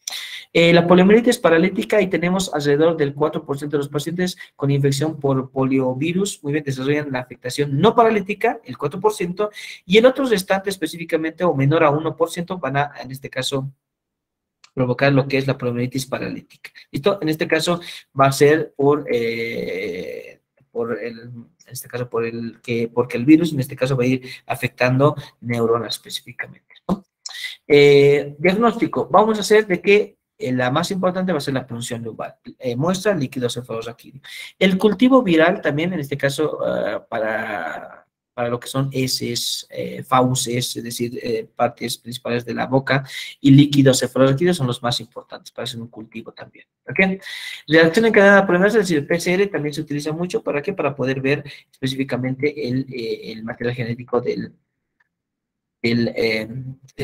La poliomielitis paralítica, y tenemos alrededor del 4% de los pacientes con infección por poliovirus, muy bien, desarrollan la afectación no paralítica, el 4%, y el otro restante específicamente, o menor a 1%, van a, en este caso, provocar lo que es la poliomelitis paralítica. ¿Listo? En este caso va a ser porque el virus en este caso va a ir afectando neuronas específicamente, ¿no? Diagnóstico, vamos a hacer de que la más importante va a ser la punción lumbar. Muestra líquido cefalorraquídeo. El cultivo viral también, en este caso, para lo que son heces, fauces, es decir, partes principales de la boca, y líquidos cefalorraquídeos son los más importantes para hacer un cultivo también. ¿Ok? Reacción en cadena polimerasa, es decir, el PCR también se utiliza mucho. ¿Para qué? Para poder ver específicamente el material genético del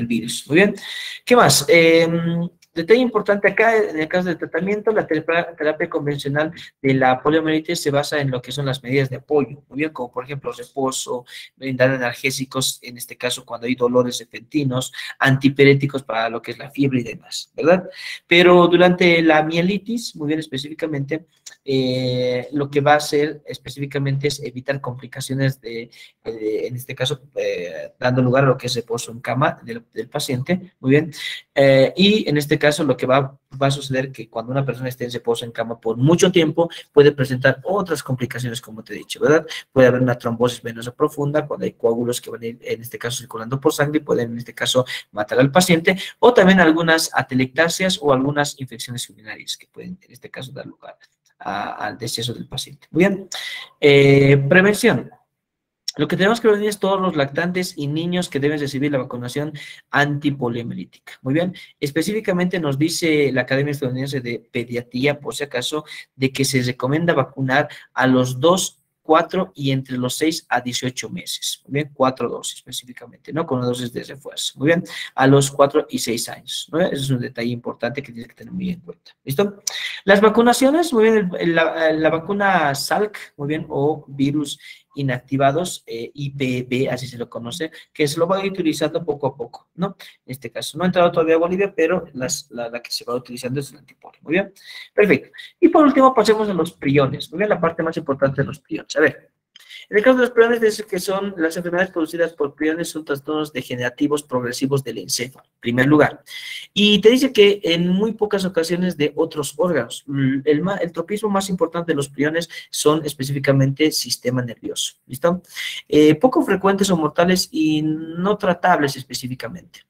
virus. Muy bien. ¿Qué más? Detalle importante acá, en el caso del tratamiento, la terapia convencional de la poliomielitis se basa en lo que son las medidas de apoyo, muy bien, como por ejemplo reposo, brindar analgésicos, en este caso cuando hay dolores repentinos, antipiréticos para lo que es la fiebre y demás, ¿verdad? Pero durante la mielitis, muy bien específicamente, lo que va a hacer específicamente es evitar complicaciones en este caso, dando lugar a lo que es reposo en cama del paciente, muy bien, y en este caso lo que va a suceder que cuando una persona esté en reposo en cama por mucho tiempo, puede presentar otras complicaciones, como te he dicho, ¿verdad? Puede haber una trombosis venosa profunda, cuando hay coágulos que van a ir, en este caso, circulando por sangre, y pueden, en este caso, matar al paciente, o también algunas atelectasias o algunas infecciones urinarias que pueden, en este caso, dar lugar al deceso del paciente. Muy bien. Prevención. Lo que tenemos que prevenir es todos los lactantes y niños que deben recibir la vacunación antipoliomielítica. Muy bien. Específicamente nos dice la Academia Estadounidense de Pediatría, por si acaso, de que se recomienda vacunar a los 2, 4 y entre los 6 a 18 meses. Muy bien, 4 dosis específicamente, ¿no? Con dosis de refuerzo. Muy bien, a los 4 y 6 años, ¿no? Ese es un detalle importante que tienes que tener muy en cuenta. ¿Listo? Las vacunaciones, muy bien, la vacuna Salk, muy bien, o virus inactivados, IPV, así se lo conoce, que se lo va a ir utilizando poco a poco, ¿no? En este caso, no ha entrado todavía a Bolivia, pero la que se va utilizando es el antipolio, muy bien, perfecto. Y por último, pasemos a los priones, muy bien, la parte más importante de los priones. A ver, en el caso de los priones, dice que son las enfermedades producidas por priones, son trastornos degenerativos progresivos del encéfalo, en primer lugar. Y te dice que en muy pocas ocasiones de otros órganos. El tropismo más importante de los priones son específicamente sistema nervioso. ¿Listo? Poco frecuentes o mortales y no tratables específicamente,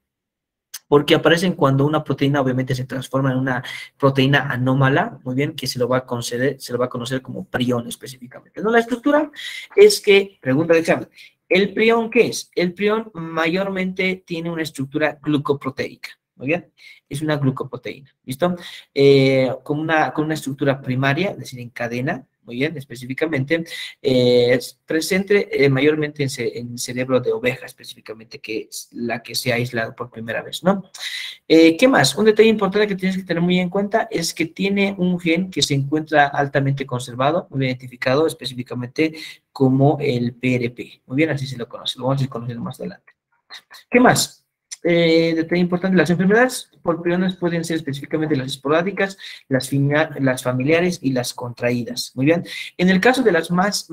porque aparecen cuando una proteína obviamente se transforma en una proteína anómala, muy bien, que se lo va a conocer como prión específicamente. ¿No? La estructura es que, pregunta de examen, ¿el prión qué es? El prión mayormente tiene una estructura glucoproteica, muy bien, es una glucoproteína, ¿listo? Con una estructura primaria, es decir, en cadena, muy bien, específicamente, presente mayormente en cerebro de oveja, específicamente, que es la que se ha aislado por primera vez, ¿no? ¿Qué más? Un detalle importante que tienes que tener muy en cuenta es que tiene un gen que se encuentra altamente conservado, muy identificado específicamente como el PRP. Muy bien, así se lo conoce, lo vamos a ir conociendo más adelante. ¿Qué más? Detalle importante, las enfermedades por priones pueden ser específicamente las esporádicas, las familiares y las contraídas. Muy bien. En el caso de las más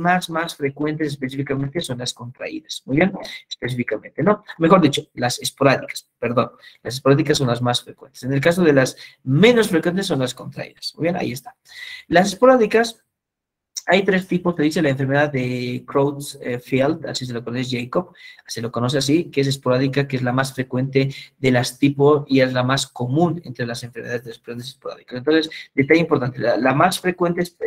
frecuentes específicamente son las contraídas. Muy bien. Específicamente, ¿no? Mejor dicho, las esporádicas, perdón. Las esporádicas son las más frecuentes. En el caso de las menos frecuentes son las contraídas. Muy bien, ahí está. Las esporádicas, hay 3 tipos, te dice la enfermedad de Creutzfeldt, así se lo conoce Jacob, se lo conoce así, que es esporádica, que es la más frecuente de las tipos y es la más común entre las enfermedades de esporádicas. Entonces, detalle importante, la más frecuente es,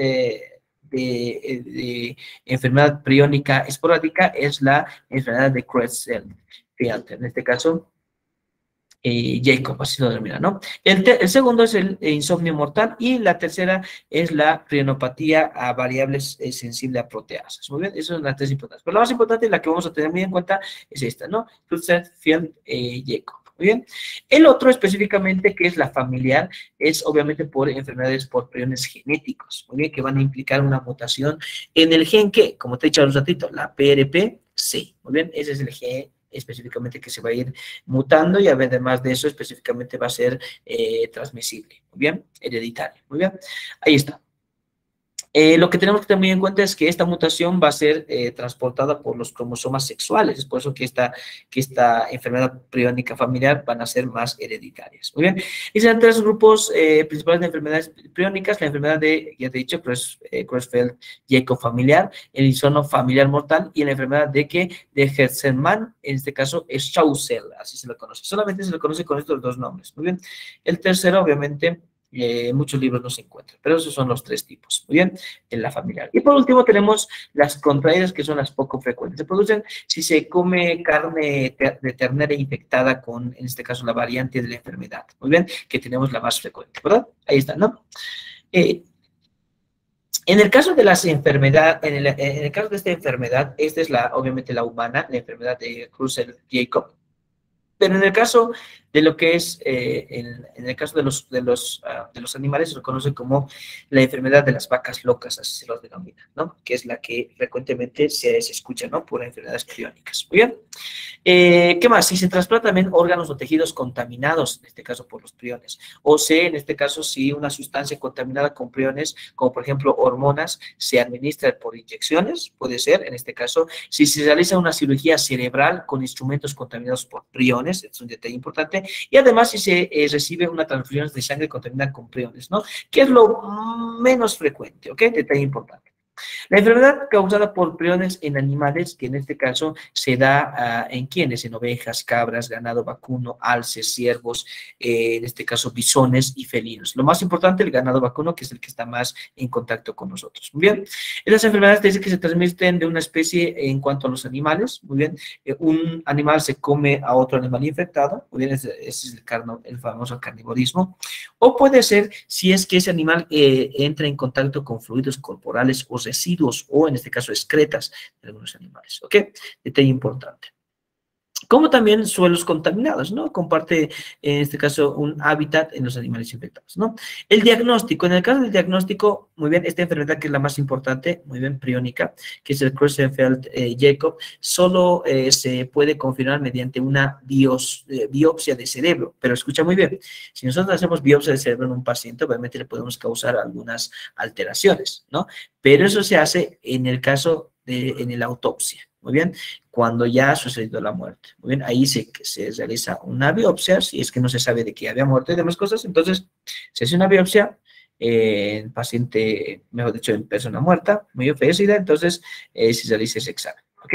de enfermedad priónica esporádica es la enfermedad de Creutzfeldt, en este caso, Jacob, así lo denomina, ¿no? El segundo es el insomnio mortal y la tercera es la prionopatía a variables sensible a proteasas. Muy bien, esas son las 3 importantes. Pero la más importante y la que vamos a tener muy en cuenta es esta, ¿no? Creutzfeldt, Jacob. Muy bien. El otro específicamente, que es la familiar, es obviamente por enfermedades por priones genéticos, muy bien, que van a implicar una mutación en el gen que, como te he dicho hace un ratito, la PRP-C. Muy bien, ese es el gen específicamente que se va a ir mutando y además de eso específicamente va a ser transmisible, muy bien, hereditario, muy bien, ahí está. Lo que tenemos que tener muy en cuenta es que esta mutación va a ser transportada por los cromosomas sexuales, es por eso que esta enfermedad priónica familiar van a ser más hereditarias. Muy bien, y serán tres grupos principales de enfermedades priónicas: la enfermedad de, ya te he dicho, Creutzfeldt-Jakob familiar, el isono familiar mortal y la enfermedad de Hertzmann, en este caso es Schaussel, así se lo conoce. Solamente se le conoce con estos dos nombres. Muy bien, el tercero, obviamente, en muchos libros no se encuentra, pero esos son los tres tipos, muy bien, en la familiar. Y por último tenemos las contraídas, que son las poco frecuentes. Se producen si se come carne de ternera infectada con, en este caso, la variante de la enfermedad, muy bien, que tenemos la más frecuente, ¿verdad? Ahí está, ¿no? Eh, en el caso de las enfermedades, en el caso de esta enfermedad, esta es obviamente la humana, la enfermedad de Creutzfeldt-Jakob. Pero en el caso de lo que es, en el caso de los animales, se lo conoce como la enfermedad de las vacas locas, así se los denomina, ¿no? Que es la que frecuentemente se escucha, ¿no? Por enfermedades priónicas. Muy bien. ¿Qué más? Si se trasplantan también órganos o tejidos contaminados, en este caso por los priones, o en este caso, si una sustancia contaminada con priones, como por ejemplo hormonas, se administra por inyecciones, puede ser, en este caso, si se realiza una cirugía cerebral con instrumentos contaminados por priones, es un detalle importante, y además si se recibe una transfusión de sangre contaminada con priones, ¿no? Que es lo menos frecuente, ¿ok? Detalle importante. La enfermedad causada por priones en animales, que en este caso se da en quienes, en ovejas, cabras, ganado vacuno, alces, ciervos, en este caso bisones y felinos. Lo más importante, el ganado vacuno, que es el que está más en contacto con nosotros. Muy bien. Estas enfermedades dicen que se transmiten de una especie en cuanto a los animales. Muy bien. Un animal se come a otro animal infectado. Muy bien, ese es el famoso carnivorismo. O puede ser si es que ese animal entra en contacto con fluidos corporales o residuos, o en este caso excretas de algunos animales. ¿Ok? Detalle importante. Como también suelos contaminados, ¿no? Comparte, en este caso, un hábitat en los animales infectados, ¿no? El diagnóstico, en el caso del diagnóstico, muy bien, esta enfermedad que es la más importante, muy bien, priónica, que es el Creutzfeldt-Jakob, solo se puede confirmar mediante una biopsia de cerebro, pero escucha muy bien, si nosotros hacemos biopsia de cerebro en un paciente, obviamente le podemos causar algunas alteraciones, ¿no? Pero eso se hace en el caso en la autopsia, muy bien, cuando ya ha sucedido la muerte. Muy bien, ahí se realiza una biopsia, si es que no se sabe de que había muerte y demás cosas, entonces se hace una biopsia en paciente, mejor dicho, en persona muerta, muy fallecida, entonces se realiza ese examen. ¿Ok?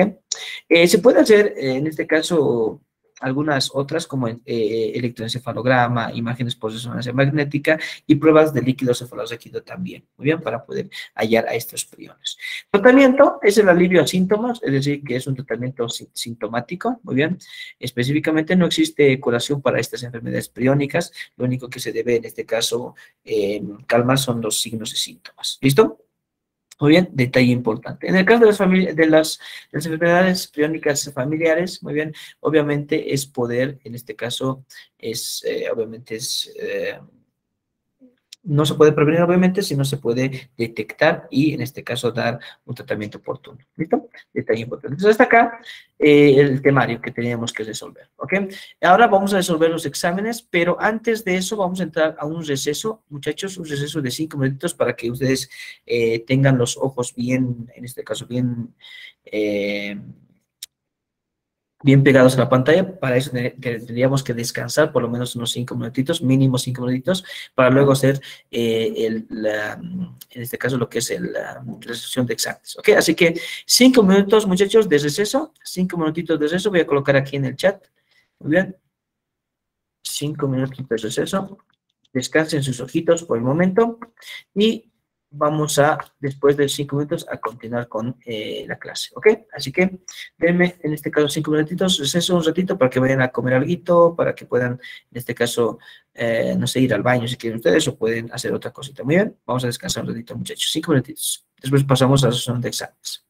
Se puede hacer, en este caso, algunas otras como electroencefalograma, imágenes por resonancia magnética y pruebas de líquido cefalorraquídeo también, muy bien, para poder hallar a estos priones. Tratamiento es el alivio a síntomas, es decir, que es un tratamiento sintomático, muy bien. Específicamente no existe curación para estas enfermedades priónicas, lo único que se debe en este caso calmar son los signos y síntomas. ¿Listo? Muy bien, detalle importante. En el caso de las enfermedades priónicas familiares, muy bien, obviamente es poder, en este caso, obviamente no se puede prevenir, obviamente, si no se puede detectar y, en este caso, dar un tratamiento oportuno. ¿Listo? Detalle importante. Entonces, hasta acá el temario que teníamos que resolver. ¿Ok? Ahora vamos a resolver los exámenes, pero antes de eso vamos a entrar a un receso, muchachos, un receso de 5 minutos para que ustedes tengan los ojos bien, en este caso, bien pegados a la pantalla. Para eso tendríamos que descansar por lo menos unos 5 minutitos, mínimo 5 minutitos, para luego hacer en este caso lo que es la resolución de exámenes. ¿Ok? Así que 5 minutos, muchachos, de receso, 5 minutitos de receso, voy a colocar aquí en el chat. Muy bien, 5 minutos de receso. Descansen sus ojitos por el momento y vamos a, después de 5 minutos, a continuar con la clase, ¿ok? Así que denme, en este caso, 5 minutitos, receso un ratito para que vayan a comer algo, para que puedan, en este caso, no sé, ir al baño si quieren ustedes o pueden hacer otra cosita. Muy bien, vamos a descansar un ratito, muchachos, 5 minutitos. Después pasamos a la sesión de exámenes.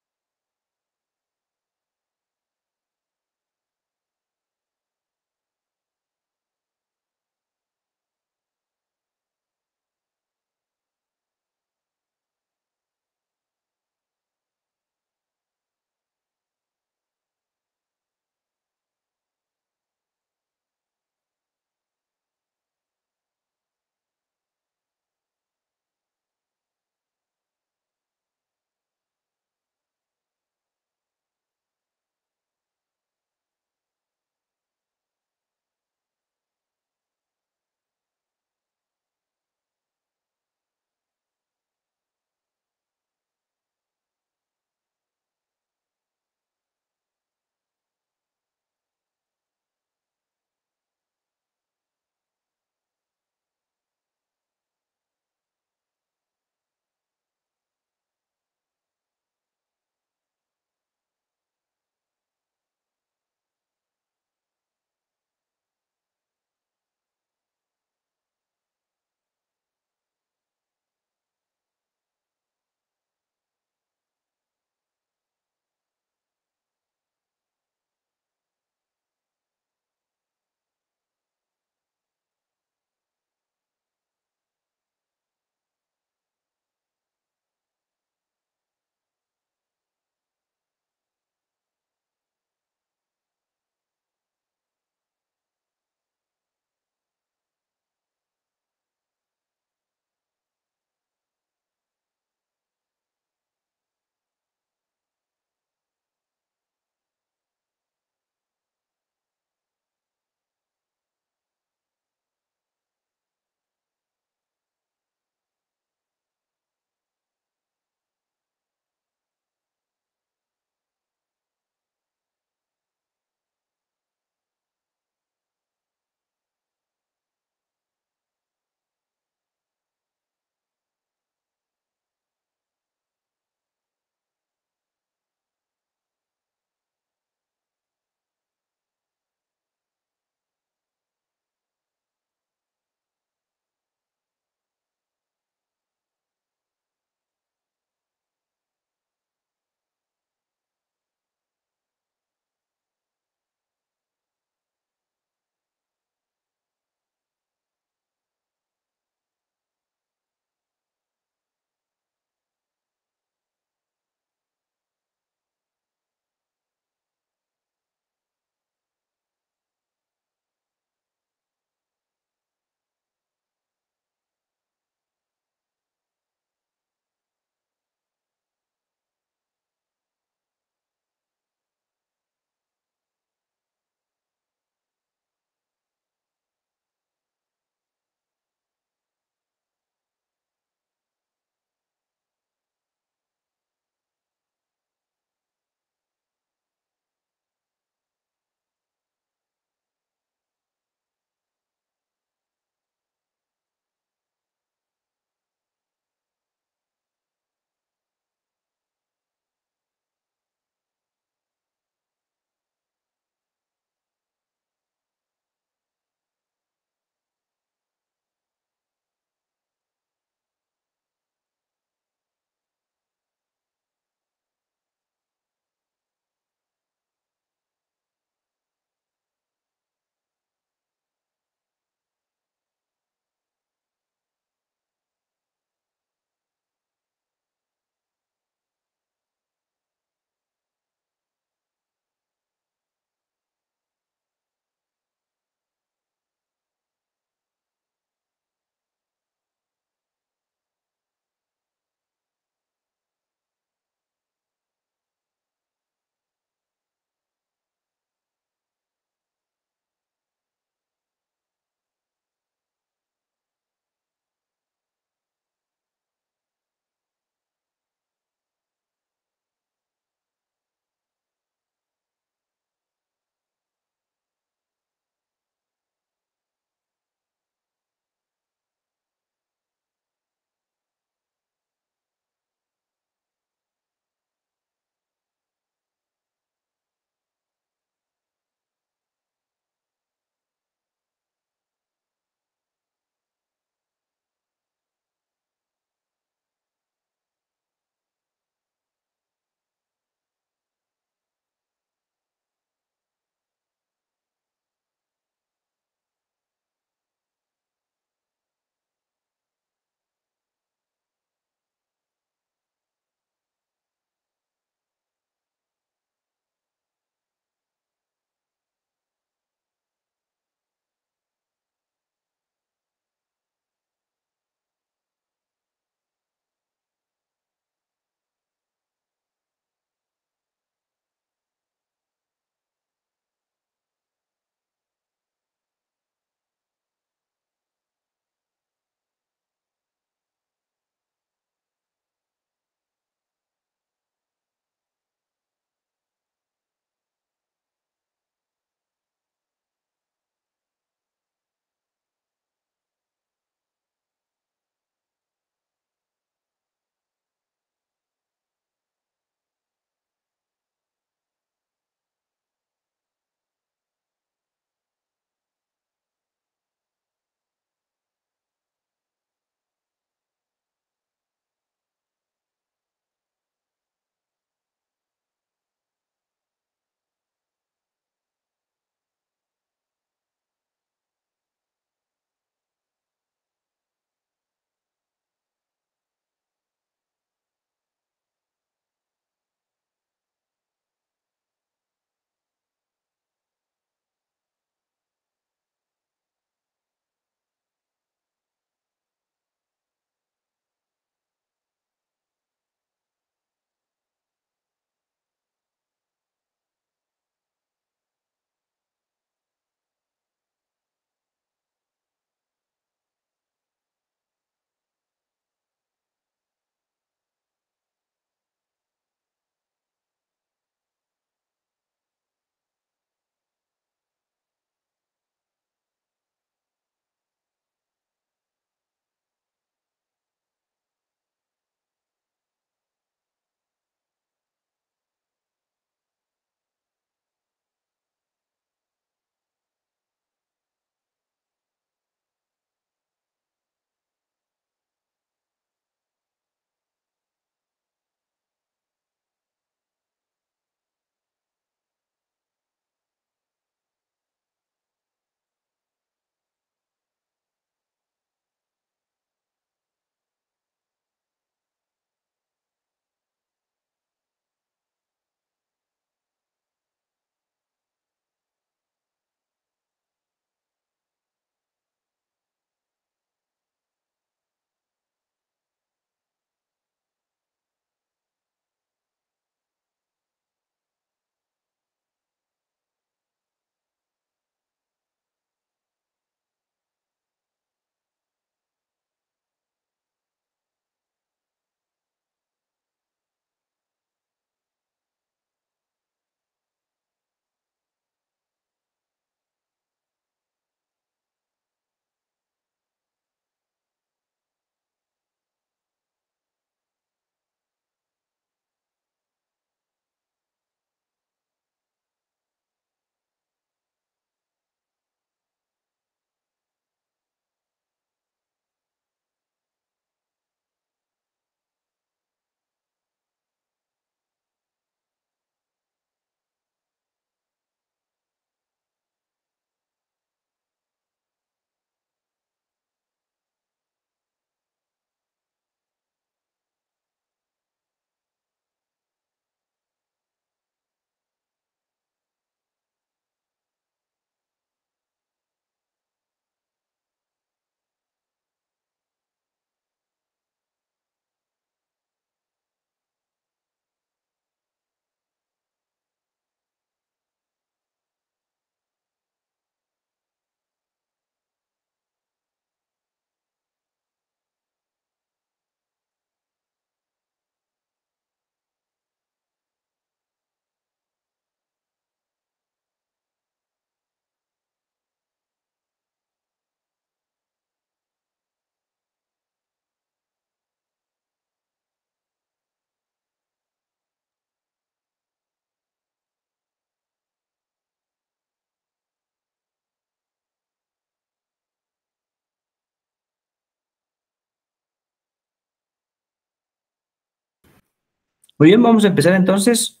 Muy bien, vamos a empezar entonces.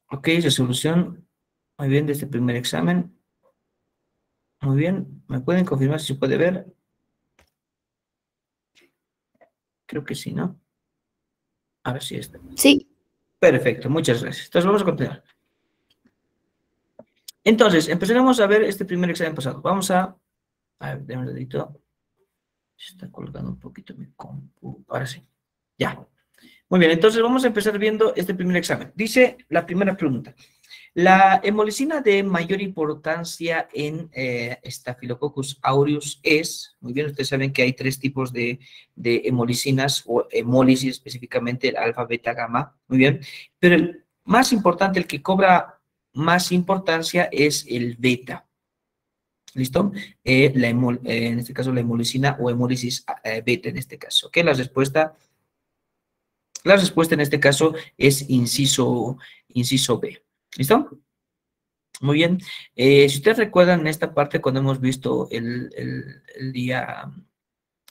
Ok, resolución. Muy bien, de este primer examen. Muy bien, ¿me pueden confirmar si se puede ver? Creo que sí, ¿no? A ver si está. Sí. Perfecto, muchas gracias. Entonces vamos a continuar. Entonces, empezaremos a ver este primer examen pasado. Vamos a ver, déjame un dedito. Se está colgando un poquito mi compu. Ahora sí. Ya. Muy bien, entonces vamos a empezar viendo este primer examen. Dice la primera pregunta. La hemolicina de mayor importancia en Staphylococcus aureus es, muy bien, ustedes saben que hay tres tipos de hemolicinas o hemólisis específicamente, el alfa, beta, gamma, muy bien, pero el más importante, el que cobra más importancia es el beta. ¿Listo? En este caso la hemolicina o hemólisis beta en este caso. ¿Ok? La respuesta en este caso es inciso B. ¿Listo? Muy bien. Si ustedes recuerdan en esta parte cuando hemos visto el día,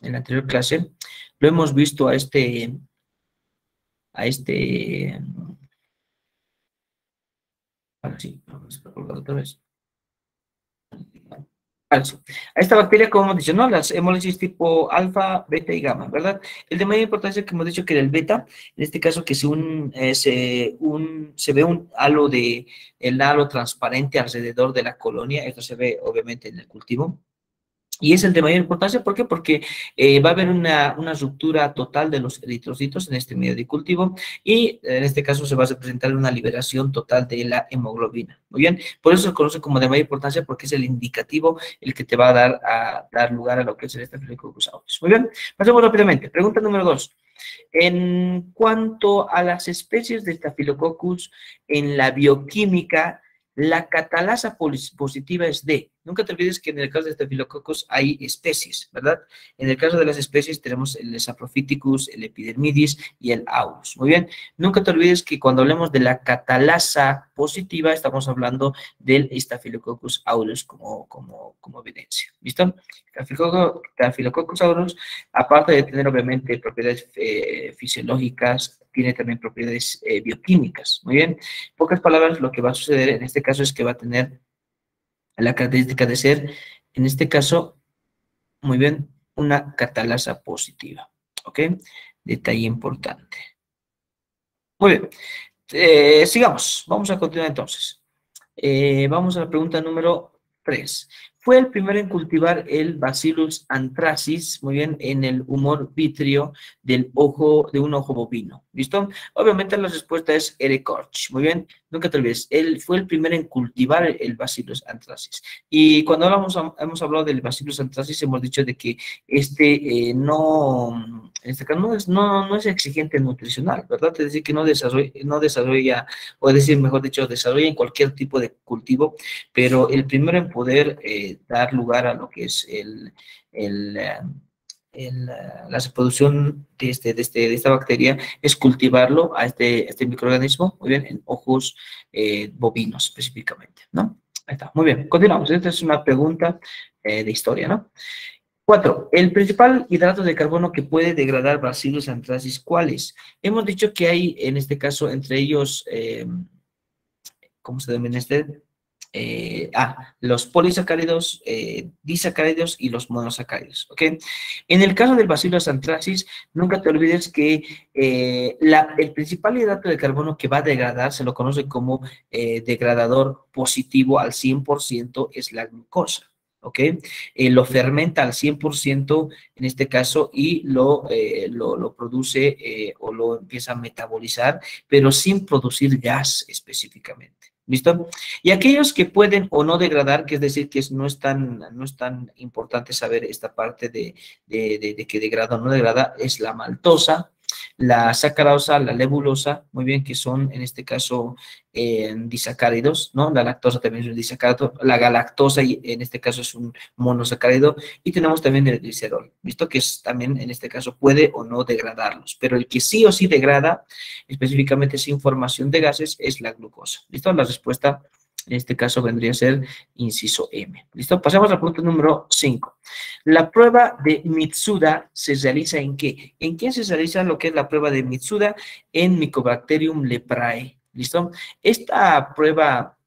en la anterior clase, lo hemos visto a este, ahora sí, vamos a colgar otra vez. Ahora sí. A esta bacteria, como hemos dicho, ¿no? Las hemólisis tipo alfa, beta y gamma, ¿verdad? El de mayor importancia que hemos dicho que era el beta, en este caso que se ve el halo transparente alrededor de la colonia, esto se ve obviamente en el cultivo. Y es el de mayor importancia, ¿por qué? Porque va a haber una ruptura total de los eritrocitos en este medio de cultivo y en este caso se va a representar una liberación total de la hemoglobina. Muy bien, por eso se conoce como de mayor importancia porque es el indicativo el que te va a dar lugar a lo que es el Staphylococcus aureus. Muy bien, pasemos rápidamente. Pregunta número 2. En cuanto a las especies de Staphylococcus en la bioquímica, la catalasa positiva es D. Nunca te olvides que en el caso de Staphylococcus hay especies, ¿verdad? En el caso de las especies tenemos el Saprophyticus, el Epidermidis y el Aureus. Muy bien. Nunca te olvides que cuando hablemos de la catalasa positiva estamos hablando del Staphylococcus aureus como evidencia. ¿Listo? Staphylococcus aureus, aparte de tener obviamente propiedades fisiológicas, tiene también propiedades bioquímicas. Muy bien. En pocas palabras, lo que va a suceder en este caso es que va a tener la característica de ser, en este caso, muy bien, una catalasa positiva. ¿Ok? Detalle importante. Muy bien. Sigamos. Vamos a continuar entonces. Vamos a la pregunta número 3. Fue el primero en cultivar el Bacillus anthracis, muy bien, en el humor vítreo de un ojo bovino. ¿Listo? Obviamente la respuesta es Eric Koch. Muy bien, nunca te olvides. Él fue el primero en cultivar el Bacillus anthracis. Y cuando hemos hablado del Bacillus anthracis, hemos dicho de que en este caso no es exigente nutricional, ¿verdad? Es decir, que no desarrolla, o es decir, mejor dicho, desarrolla en cualquier tipo de cultivo, pero el primero en poder dar lugar a lo que es la reproducción de esta bacteria es cultivarlo a este microorganismo, muy bien, en ojos bovinos específicamente, ¿no? Ahí está, muy bien, continuamos. Esta es una pregunta de historia, ¿no? 4. El principal hidrato de carbono que puede degradar Bacillus anthracis, ¿cuál es? Hemos dicho que hay, en este caso, entre ellos, ¿cómo se denomina este? Los polisacáridos, disacáridos y los monosacáridos, ¿ok? En el caso del Bacillus anthracis, nunca te olvides que el principal hidrato de carbono que va a degradar, se lo conoce como degradador positivo al 100%, es la glucosa. ¿Ok? Lo fermenta al 100% en este caso y lo produce o lo empieza a metabolizar, pero sin producir gas específicamente. ¿Listo? Y aquellos que pueden o no degradar, que es decir, que no es tan importante saber esta parte de que degrada o no degrada, es la maltosa, la sacarosa, la lebulosa, muy bien, que son en este caso disacáridos, ¿no? La lactosa también es un disacárido, la galactosa en este caso es un monosacárido, y tenemos también el glicerol, ¿listo? Que es, también en este caso puede o no degradarlos, pero el que sí o sí degrada, específicamente sin formación de gases, es la glucosa, ¿listo? La respuesta En este caso vendría a ser inciso M. ¿Listo? Pasamos al punto número 5. La prueba de Mitsuda se realiza ¿en qué? ¿En quién se realiza lo que es la prueba de Mitsuda? En Mycobacterium leprae. ¿Listo? Esta prueba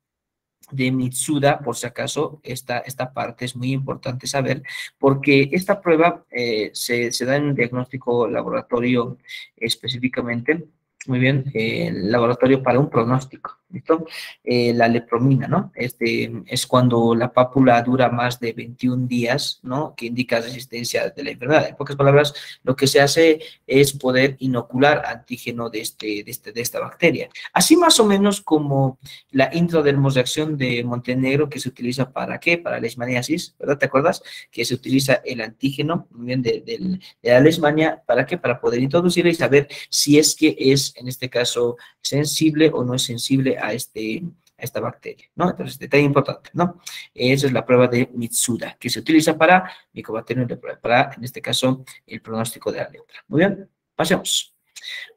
de Mitsuda, por si acaso, esta parte es muy importante saber, porque esta prueba se da en un diagnóstico laboratorio específicamente, muy bien, el laboratorio para un pronóstico, ¿listo? La lepromina, ¿no? Es cuando la pápula dura más de 21 días, ¿no? Que indica resistencia de la enfermedad. En pocas palabras, lo que se hace es poder inocular antígeno de esta bacteria. Así más o menos como la intradermosreacción de Montenegro que se utiliza ¿para qué? Para la leishmaniasis, ¿verdad? ¿Te acuerdas? Que se utiliza el antígeno, muy bien, de la leishmania, ¿para qué? Para poder introducirlo y saber si es que es, en este caso, sensible o no es sensible a esta bacteria, ¿no? Entonces, detalle importante, ¿no? Esa es la prueba de Mitsuda, que se utiliza para Mycobacterium leprae, para, en este caso, el pronóstico de la lepra. Muy bien, pasemos.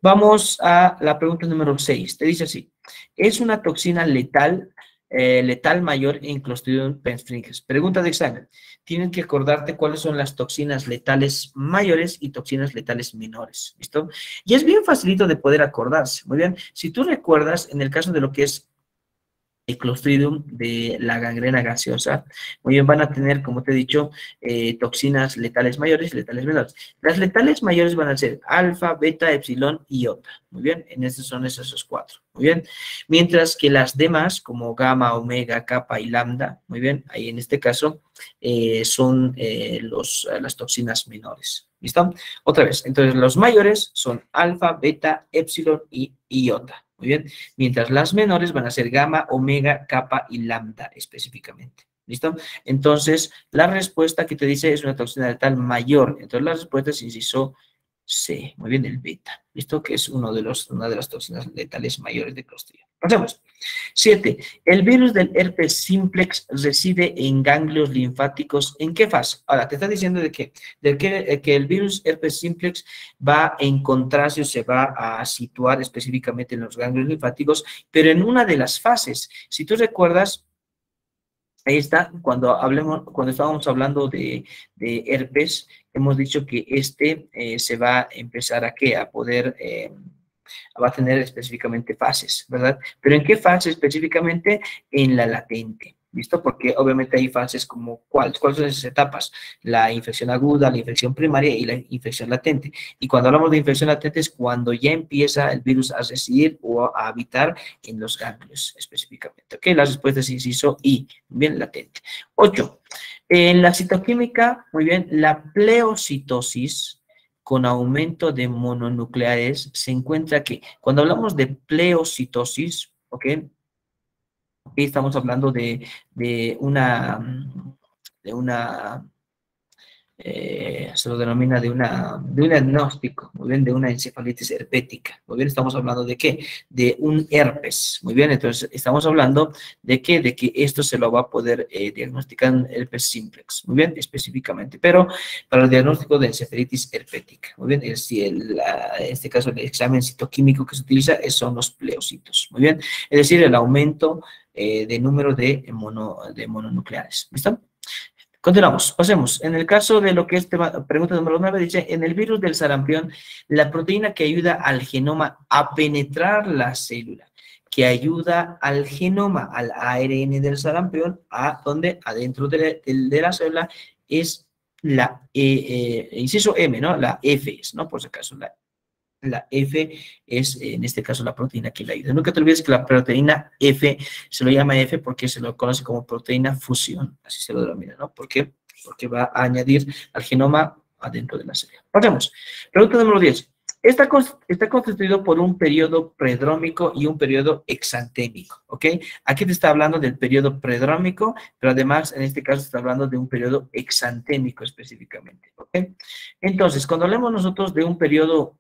Vamos a la pregunta número 6. Te dice así, ¿es una toxina letal mayor en Clostridium perfringens? Pregunta de examen. Tienen que acordarte cuáles son las toxinas letales mayores y toxinas letales menores, ¿listo? Y es bien facilito de poder acordarse, muy bien. Si tú recuerdas, en el caso de lo que es el Clostridium de la gangrena gaseosa, muy bien, van a tener, como te he dicho, toxinas letales mayores y letales menores. Las letales mayores van a ser alfa, beta, epsilon y iota, muy bien, en estos son esos 4, muy bien. Mientras que las demás, como gamma, omega, kappa y lambda, muy bien, ahí en este caso son las toxinas menores, ¿listo? Otra vez, entonces los mayores son alfa, beta, epsilon y iota. Muy bien, mientras las menores van a ser gamma, omega, kappa y lambda específicamente. ¿Listo? Entonces, la respuesta que te dice es una toxina letal mayor. Entonces, la respuesta es inciso C. Muy bien, el beta. ¿Listo? Que es una de las toxinas letales mayores de Clostridium. Pasemos. 7. El virus del herpes simplex reside en ganglios linfáticos. ¿En qué fase? Ahora, te está diciendo que el virus herpes simplex va a encontrarse o se va a situar específicamente en los ganglios linfáticos, pero en una de las fases. Si tú recuerdas, ahí está, cuando estábamos hablando de herpes, hemos dicho que se va a empezar a poder va a tener específicamente fases, ¿verdad? Pero ¿en qué fase específicamente? En la latente, ¿listo? Porque obviamente hay fases como ¿cuáles son esas etapas? La infección aguda, la infección primaria y la infección latente. Y cuando hablamos de infección latente es cuando ya empieza el virus a residir o a habitar en los ganglios específicamente, ¿ok? La respuesta es inciso I, bien, latente. 8. En la citoquímica, muy bien, la pleocitosis con aumento de mononucleares, se encuentra que cuando hablamos de pleocitosis, ¿ok? Aquí estamos hablando de una se lo denomina de un diagnóstico, muy bien, de una encefalitis herpética. Muy bien, estamos hablando de ¿qué? De un herpes. Muy bien, entonces estamos hablando de ¿qué? De que esto se lo va a poder diagnosticar en herpes simplex. Muy bien, específicamente. Pero para el diagnóstico de encefalitis herpética. Muy bien, en este caso el examen citoquímico que se utiliza son los pleocitos. Muy bien, es decir, el aumento de número de mononucleares. ¿Listo? Continuamos, pasemos. En el caso de lo que es pregunta número 9, dice, en el virus del sarampión, la proteína que ayuda al genoma a penetrar la célula, que ayuda al genoma, al ARN del sarampión, donde adentro de la célula es la, inciso M, ¿no? La F, ¿no? Por si acaso, la F es, en este caso, la proteína que le ayuda. Nunca te olvides que la proteína F se lo llama F porque se lo conoce como proteína fusión, así se lo denomina, ¿no? ¿Por qué? Porque va a añadir al genoma adentro de la célula. Pasemos. Pregunta número 10. Está constituido por un periodo predrómico y un periodo exantémico, ¿ok? Aquí te está hablando del periodo predrómico, pero además, en este caso, está hablando de un periodo exantémico específicamente, ¿ok? Entonces, cuando hablamos nosotros de un periodo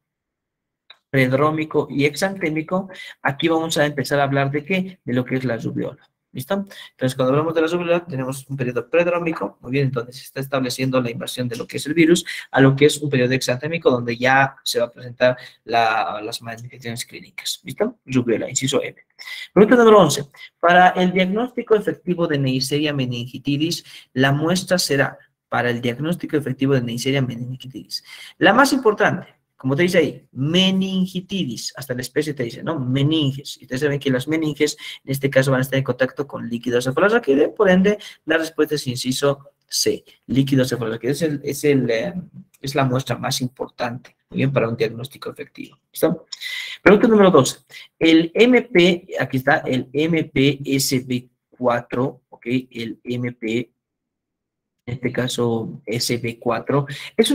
predrómico y exantémico, aquí vamos a empezar a hablar de ¿qué? De lo que es la rubiola, ¿Listo? Entonces, cuando hablamos de la rubiola, tenemos un periodo predrómico, muy bien, donde se está estableciendo la invasión de lo que es el virus, a lo que es un periodo exantémico, donde ya se va a presentar las manifestaciones clínicas. ¿Listo? Rubiola, inciso M. Pregunta número 11. Para el diagnóstico efectivo de Neisseria meningitidis, la muestra será para el diagnóstico efectivo de Neisseria meningitidis. La más importante, como te dice ahí, meningitidis, hasta la especie te dice, ¿no? Meninges. Y ustedes saben que las meninges, en este caso, van a estar en contacto con líquido cefalorraquídeo, por ende, la respuesta es inciso C, líquido cefalorraquídeo. Es la muestra más importante, muy bien, para un diagnóstico efectivo. ¿Listo? Pregunta número 12. El MP, aquí está, el MPSB4, ¿ok? El MP, en este caso SB4, es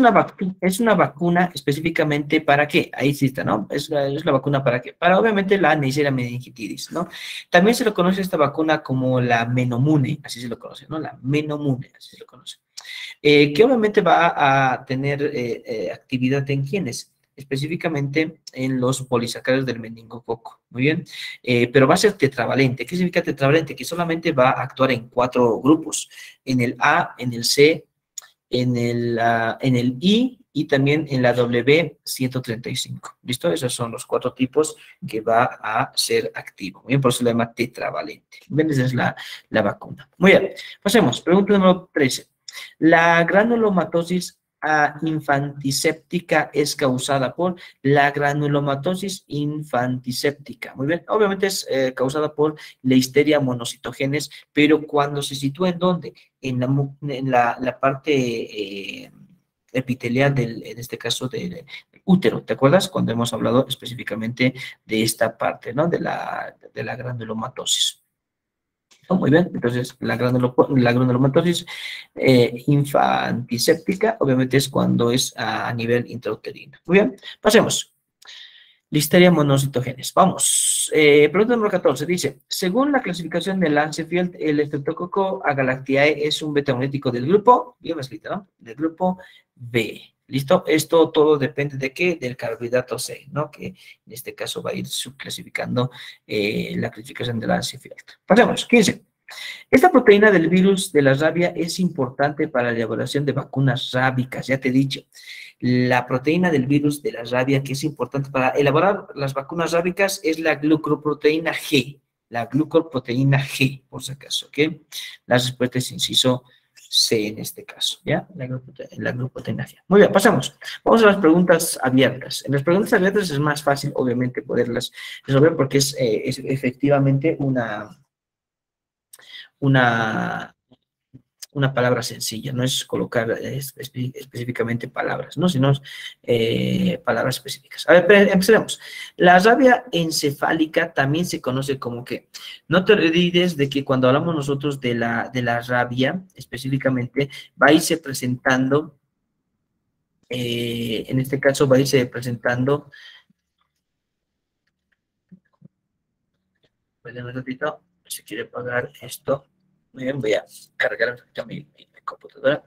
una vacuna específicamente para qué, ahí sí está, ¿no? Es la vacuna para qué, para obviamente la Neisseria meningitidis, ¿no? También se lo conoce esta vacuna como la Menomune, así se lo conoce, ¿no? La Menomune, así se lo conoce. Que obviamente va a tener actividad en quiénes, específicamente en los polisacáridos del meningococo, muy bien, pero va a ser tetravalente. ¿Qué significa tetravalente? Que solamente va a actuar en 4 grupos, en el A, en el C, en el I y también en la W135. ¿Listo? Esos son los 4 tipos que va a ser activo. Muy bien, por eso se llama tetravalente. Bien, esa es la vacuna. Muy bien, pasemos. Pregunta número 13. La granulomatosis infantiséptica es causada por la granulomatosis infantiséptica. Muy bien, obviamente es causada por Listeria monocitogenes, pero cuando se sitúa en dónde? En la parte epitelial en este caso del útero. ¿Te acuerdas? Cuando hemos hablado específicamente de esta parte, ¿no? De la granulomatosis. Muy bien, entonces la granulomatosis infantiséptica obviamente es cuando es a nivel intrauterino. Muy bien, pasemos. Listeria monocitogenes. Vamos. Pregunta número 14. Dice, según la clasificación de Lancefield, el Streptococcus agalactiae es un beta-hemolytíco del grupo, bien escrito, ¿no? Del grupo B. ¿Listo? Esto todo depende de qué? Del carbohidrato C, ¿no? Que en este caso va a ir subclasificando la clasificación de Lancefield. Pasemos. 15. Esta proteína del virus de la rabia es importante para la elaboración de vacunas rábicas, ya te he dicho. La proteína del virus de la rabia que es importante para elaborar las vacunas rábicas es la glucoproteína G, la glucoproteína G, por si acaso, ¿ok? La respuesta es inciso C en este caso, ¿ya? La glucoproteína G. Muy bien, pasamos. Vamos a las preguntas abiertas. En las preguntas abiertas es más fácil, obviamente, poderlas resolver porque es efectivamente una palabra sencilla, no es colocar específicamente palabras, ¿no? Sino palabras específicas. A ver, empecemos. La rabia encefálica también se conoce como que, no te olvides de que cuando hablamos nosotros de la rabia, específicamente, va a irse presentando, en este caso va a irse presentando, un ratito, si quiere pagar esto. Muy bien, voy a cargar mi computadora.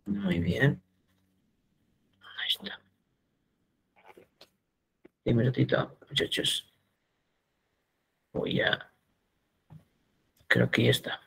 Muy bien. Ahí está. Un minutito, muchachos. Creo que ya está.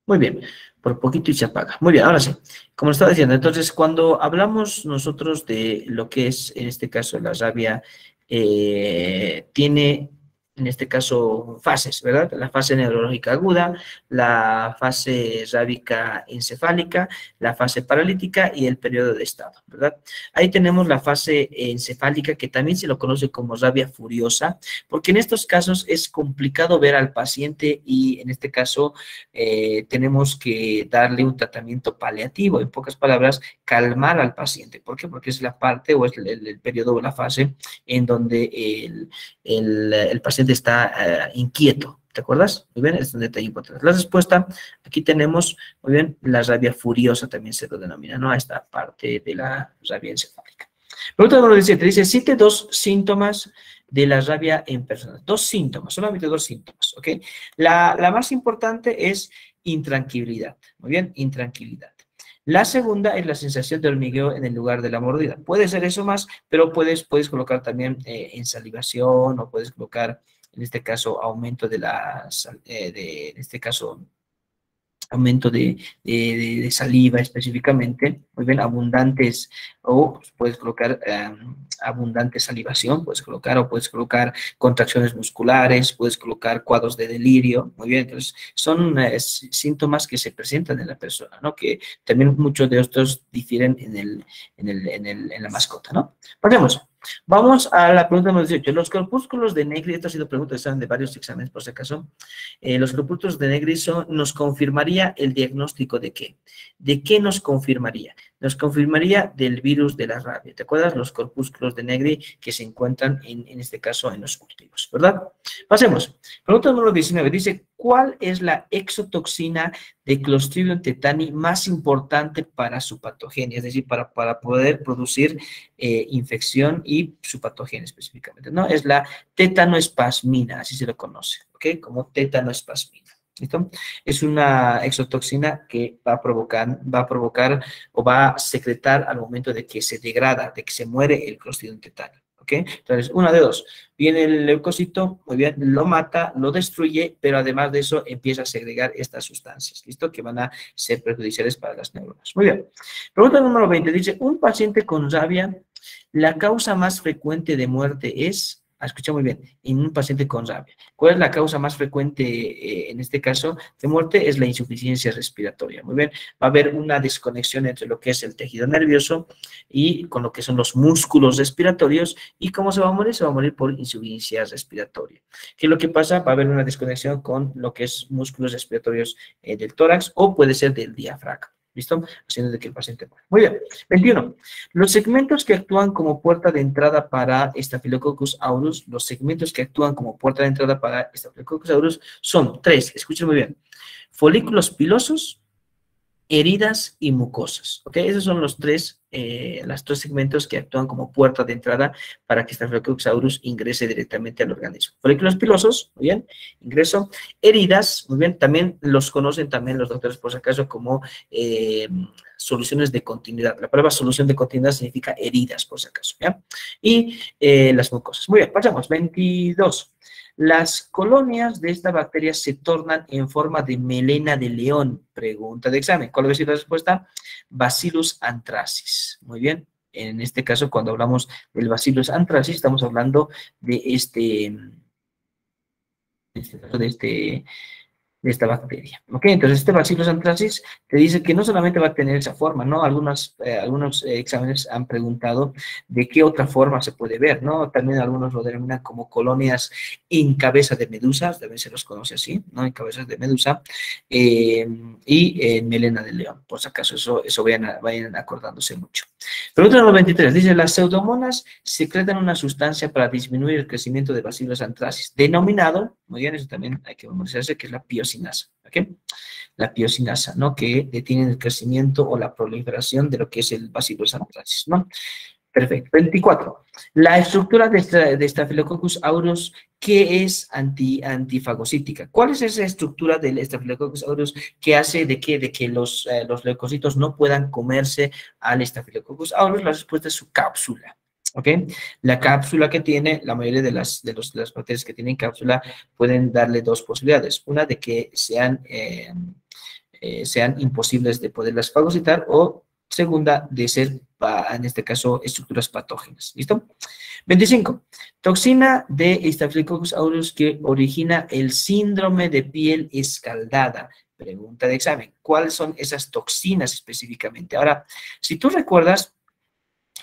Muy bien, por poquito y se apaga. Muy bien, ahora sí. Como estaba diciendo, entonces, cuando hablamos nosotros de lo que es, en este caso, la rabia, tiene, en este caso, fases, ¿verdad? La fase neurológica aguda, la fase rábica encefálica, la fase paralítica y el periodo de estado, ¿verdad? Ahí tenemos la fase encefálica, que también se lo conoce como rabia furiosa, porque en estos casos es complicado ver al paciente y, en este caso, tenemos que darle un tratamiento paliativo, en pocas palabras, calmar al paciente. ¿Por qué? Porque es la parte o es el periodo o la fase en donde el paciente está inquieto. ¿Te acuerdas? Muy bien, es un detalle importante. La respuesta, aquí tenemos, muy bien, la rabia furiosa también se lo denomina, ¿no? A esta parte de la rabia encefálica. Pregunta número 17, dice, cite 2 síntomas de la rabia en personas. 2 síntomas, solamente 2 síntomas, ¿ok? La más importante es intranquilidad, muy bien, intranquilidad. La segunda es la sensación de hormigueo en el lugar de la mordida. Puede ser eso más, pero puedes colocar también ensalivación o puedes colocar, en este caso, aumento de en este caso, aumento de saliva específicamente, muy bien, abundantes, o puedes colocar abundante salivación, puedes colocar, o puedes colocar contracciones musculares, puedes colocar cuadros de delirio, muy bien, entonces son síntomas que se presentan en la persona, ¿no? Que también muchos de estos difieren en la mascota, ¿no? Pasemos. Vamos a la pregunta número 18. Los corpúsculos de Negri, esto ha sido pregunta que están de varios exámenes, por si acaso. Los corpúsculos de Negri nos confirmaría el diagnóstico de qué. ¿De qué nos confirmaría? Nos confirmaría del virus de la rabia. ¿Te acuerdas? Los corpúsculos de Negri que se encuentran en este caso en los cultivos, ¿verdad? Pasemos. Pregunta número 19. Dice, ¿cuál es la exotoxina de Clostridium tetani más importante para su patogenia? Es decir, para poder producir infección y su patogenia específicamente, ¿no? Es la tetanoespasmina, así se lo conoce, ¿ok? Como tetanoespasmina. ¿Listo? Es una exotoxina que va a provocar o va a secretar al momento de que se degrada, de que se muere el Clostridium tetani. ¿Ok? Entonces, una de dos. Viene el leucocito, muy bien, lo mata, lo destruye, pero además de eso empieza a segregar estas sustancias, ¿listo? Que van a ser perjudiciales para las neuronas. Muy bien. Pregunta número 20. Dice, un paciente con rabia, la causa más frecuente de muerte es... Escucha muy bien, en un paciente con rabia. ¿Cuál es la causa más frecuente en este caso de muerte? Es la insuficiencia respiratoria. Muy bien, va a haber una desconexión entre lo que es el tejido nervioso y con lo que son los músculos respiratorios. ¿Y cómo se va a morir? Se va a morir por insuficiencia respiratoria. ¿Qué es lo que pasa? Va a haber una desconexión con lo que es músculos respiratorios del tórax o puede ser del diafragma. ¿Listo? Haciendo de que el paciente muera. Muy bien. 21. Los segmentos que actúan como puerta de entrada para Staphylococcus aureus, los segmentos que actúan como puerta de entrada para Staphylococcus aureus son tres, escuchen muy bien, folículos pilosos, heridas y mucosas, ¿ok? Esos son los tres segmentos que actúan como puerta de entrada para que Staphylococcus aureus ingrese directamente al organismo. Folículos pilosos, muy bien, ingreso. Heridas, muy bien, también los conocen también los doctores por si acaso como soluciones de continuidad. La palabra solución de continuidad significa heridas por si acaso, ¿ya? Y las mucosas. Muy bien, pasamos. 22. Las colonias de esta bacteria se tornan en forma de melena de león. Pregunta de examen. ¿Cuál va a ser la respuesta? Bacillus anthracis. Muy bien. En este caso, cuando hablamos del Bacillus anthracis, estamos hablando de de esta bacteria. ¿Ok? Entonces, este Bacillus anthracis te dice que no solamente va a tener esa forma, ¿no? Algunos exámenes han preguntado de qué otra forma se puede ver, ¿no? También algunos lo denominan como colonias en cabeza de medusa, también se los conoce así, ¿no? En cabezas de medusa, y en melena de león, por si acaso, eso vayan acordándose mucho. Pregunta número 23, dice, las pseudomonas secretan una sustancia para disminuir el crecimiento de Bacillus anthracis, denominado, muy bien, eso también hay que memorizarse, que es la piocinasa, ¿ok? La piocinasa, ¿no? Que detiene el crecimiento o la proliferación de lo que es el Bacillus anthracis, ¿no? Perfecto. 24. La estructura de Staphylococcus aureus, ¿qué es antifagocítica? ¿Cuál es esa estructura del Staphylococcus aureus que hace de que los leucocitos no puedan comerse al Staphylococcus aureus? La respuesta es su cápsula. ¿Ok? La cápsula que tiene, la mayoría de las bacterias que tienen cápsula pueden darle dos posibilidades. Una de que sean imposibles de poderlas fagocitar o segunda de ser, en este caso, estructuras patógenas. ¿Listo? 25. Toxina de Staphylococcus aureus que origina el síndrome de piel escaldada. Pregunta de examen. ¿Cuáles son esas toxinas específicamente? Ahora, si tú recuerdas,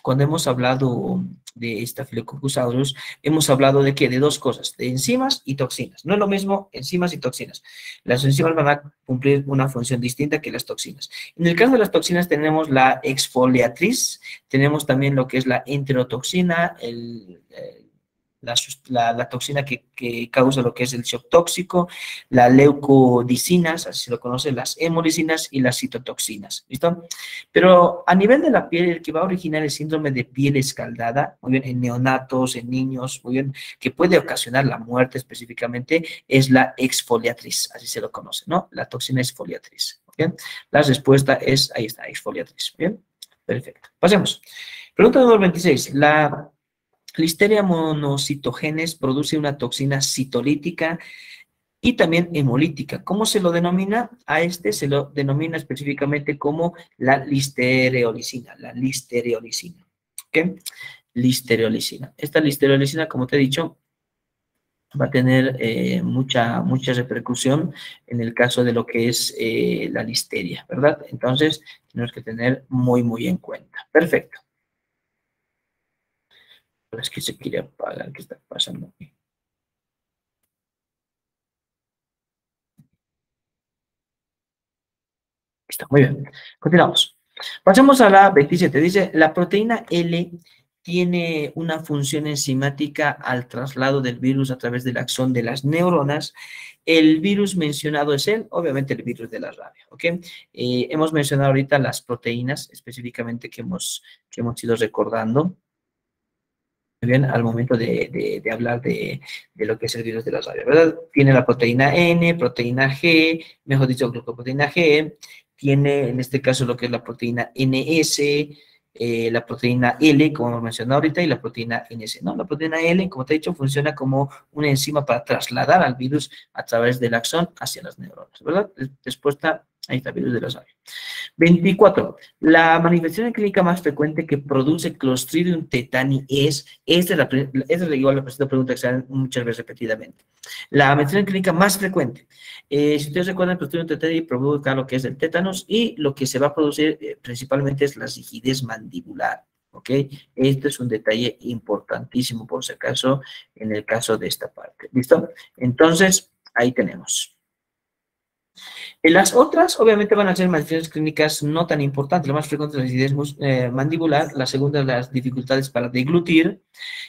cuando hemos hablado de Staphylococcus aureus, hemos hablado de qué, de dos cosas, de enzimas y toxinas. No es lo mismo enzimas y toxinas. Las enzimas van a cumplir una función distinta que las toxinas. En el caso de las toxinas tenemos la exfoliatriz, tenemos también lo que es la enterotoxina, la toxina que causa lo que es el shock tóxico, la leucodicinas, así se lo conocen, las hemolicinas y las citotoxinas, ¿listo? Pero a nivel de la piel, el que va a originar el síndrome de piel escaldada, muy bien, en neonatos, en niños, muy bien, que puede ocasionar la muerte específicamente, es la exfoliatriz, así se lo conoce, ¿no? La toxina exfoliatriz. ¿Bien? La respuesta es, ahí está, exfoliatriz. Bien, perfecto. Pasemos. Pregunta número 26. La Listeria monocitogenes produce una toxina citolítica y también hemolítica. ¿Cómo se lo denomina? A este se lo denomina específicamente como la listereolicina, ¿ok? Listereolicina. Esta listereolicina, como te he dicho, va a tener mucha repercusión en el caso de lo que es la listeria, ¿verdad? Entonces, tenemos que tener muy en cuenta. Perfecto. Pero es que se quiere apagar, ¿qué está pasando aquí? Listo, muy bien. Continuamos. Pasemos a la 27. Dice, la proteína L tiene una función enzimática al traslado del virus a través del axón de las neuronas. El virus mencionado es obviamente el virus de la rabia, ¿ok? Hemos mencionado ahorita las proteínas específicamente que hemos ido recordando. Muy bien, al momento de hablar de lo que es el virus de la rabia, ¿verdad? Tiene la proteína N, proteína G, mejor dicho, glucoproteína G, tiene en este caso lo que es la proteína NS, la proteína L, como hemos mencionado ahorita, y la proteína NS, ¿no? La proteína L, como te he dicho, funciona como una enzima para trasladar al virus a través del axón hacia las neuronas, ¿verdad? Respuesta, ahí está, virus de la rabia. 24. La manifestación clínica más frecuente que produce Clostridium tetani esta es igual la pregunta que se dan muchas veces repetidamente. La manifestación clínica más frecuente. Si ustedes recuerdan, Clostridium tetani provoca lo que es el tétanos y lo que se va a producir principalmente es la rigidez mandibular. ¿Ok? Este es un detalle importantísimo, por si acaso, en el caso de esta parte. ¿Listo? Entonces, ahí tenemos. Las otras, obviamente, van a ser manifestaciones clínicas no tan importantes. La más frecuente es la rigidez mandibular, la segunda, las dificultades para deglutir,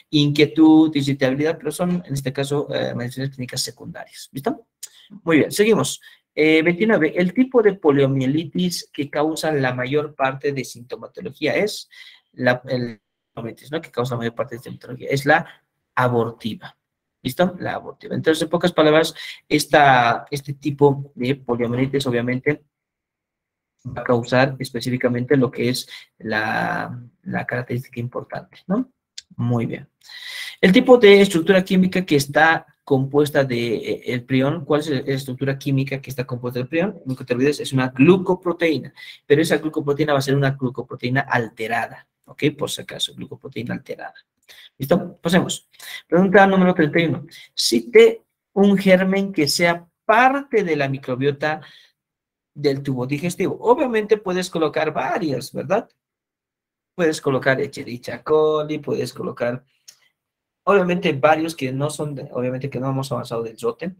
inquietud, irritabilidad, pero son, en este caso, manifestaciones clínicas secundarias. ¿Listo? Muy bien, seguimos. 29. El tipo de poliomielitis que causa la mayor parte de sintomatología es el ¿no? Que causa la mayor parte de sintomatología es la abortiva. ¿Listo? La abortiva. Entonces, en pocas palabras, este tipo de poliomielitis, obviamente, va a causar específicamente lo que es la característica importante, ¿no? Muy bien. El tipo de estructura química que está compuesta de el prión, ¿cuál es la estructura química que está compuesta del prión? Nunca te olvides, es una glucoproteína, pero esa glucoproteína va a ser una glucoproteína alterada, ¿ok? Por si acaso, glucoproteína alterada. ¿Listo? Pasemos. Pregunta número 31. Cite un germen que sea parte de la microbiota del tubo digestivo. Obviamente puedes colocar varias, ¿verdad? Puedes colocar Escherichia coli, puedes colocar, obviamente, varios que no son, obviamente que no hemos avanzado del rote,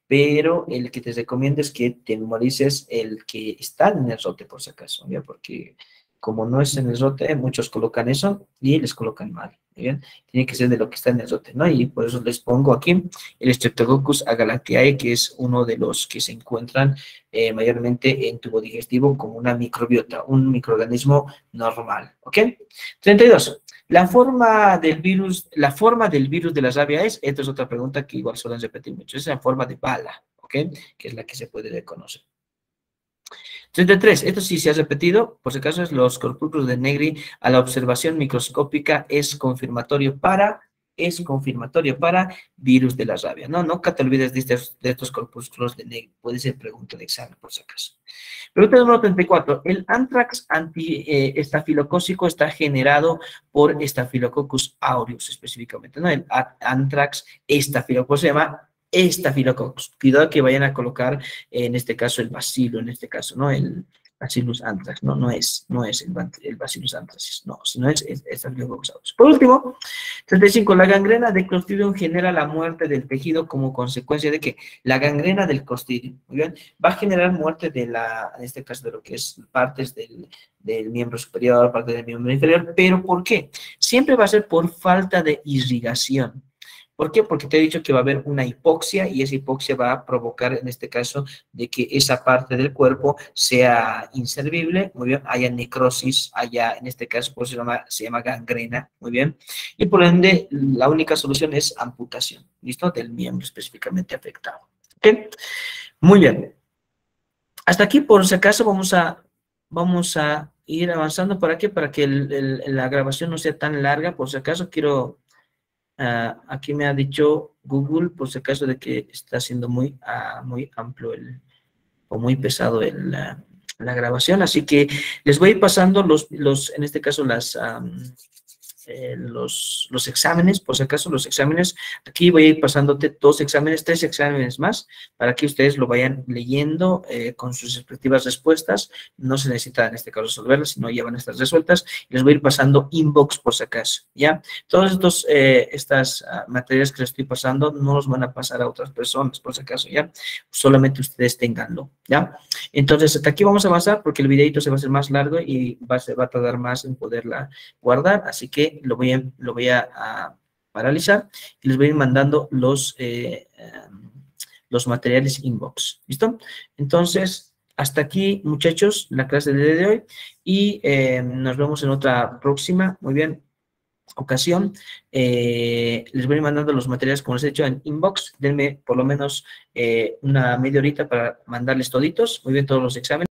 pero el que te recomiendo es que te memorices el que está en el rote, por si acaso, ¿ya? Porque como no es en el rote, muchos colocan eso y les colocan mal, ¿bien? Tiene que ser de lo que está en el rote, ¿no? Y por eso les pongo aquí el Streptococcus agalactiae, que es uno de los que se encuentran mayormente en tubo digestivo como una microbiota, un microorganismo normal, ¿ok? 32. La forma del virus de la rabia esta es otra pregunta que igual suelen repetir mucho, es la forma de bala, ¿ok? Que es la que se puede reconocer. 33, esto sí se ha repetido, por si acaso es los corpúsculos de Negri a la observación microscópica es confirmatorio para virus de la rabia. No, nunca te olvides de estos corpúsculos de Negri, puede ser pregunta de examen por si acaso. Pregunta número 34. El anthrax antiestafilocócico está generado por Staphylococcus aureus específicamente, ¿no? El anthrax estafilocócico se llama Staphylococcus. Cuidado que vayan a colocar en este caso el bacilo, en este caso, ¿no? El Bacillus anthrax, no es el Bacillus anthracis, no, sino es Staphylococcus aureus. Por último, 35. La gangrena de Clostridium genera la muerte del tejido como consecuencia de que la gangrena del Clostridium, muy bien, va a generar muerte en este caso de lo que es partes del miembro superior, parte del miembro inferior, pero ¿por qué? Siempre va a ser por falta de irrigación. ¿Por qué? Porque te he dicho que va a haber una hipoxia y esa hipoxia va a provocar, en este caso, de que esa parte del cuerpo sea inservible, muy bien, haya necrosis, haya, en este caso, pues se llama gangrena, muy bien, y por ende, la única solución es amputación, ¿listo? Del miembro específicamente afectado. ¿Ok? Muy bien. Hasta aquí, por si acaso, vamos a ir avanzando. ¿Para qué? Para que la grabación no sea tan larga. Por si acaso, quiero, aquí me ha dicho Google, por si acaso, de que está siendo muy amplio o muy pesado la grabación. Así que les voy a ir pasando en este caso, los exámenes, por si acaso los exámenes, aquí voy a ir pasándote 2 exámenes, 3 exámenes más, para que ustedes lo vayan leyendo con sus respectivas respuestas. No se necesita en este caso resolverlas, sino ya van a estar resueltas. Les voy a ir pasando inbox por si acaso, ¿ya? Todos estas materias que les estoy pasando no los van a pasar a otras personas, por si acaso, ¿ya? Solamente ustedes tenganlo, ¿ya? Entonces, hasta aquí vamos a avanzar porque el videito se va a hacer más largo y se va a tardar más en poderla guardar, así que lo voy a paralizar y les voy a ir mandando los materiales inbox, ¿listo? Entonces, hasta aquí, muchachos, la clase del día de hoy y nos vemos en otra próxima, muy bien, ocasión. Les voy a ir mandando los materiales, como les he dicho, en inbox. Denme por lo menos una media horita para mandarles toditos, muy bien, todos los exámenes.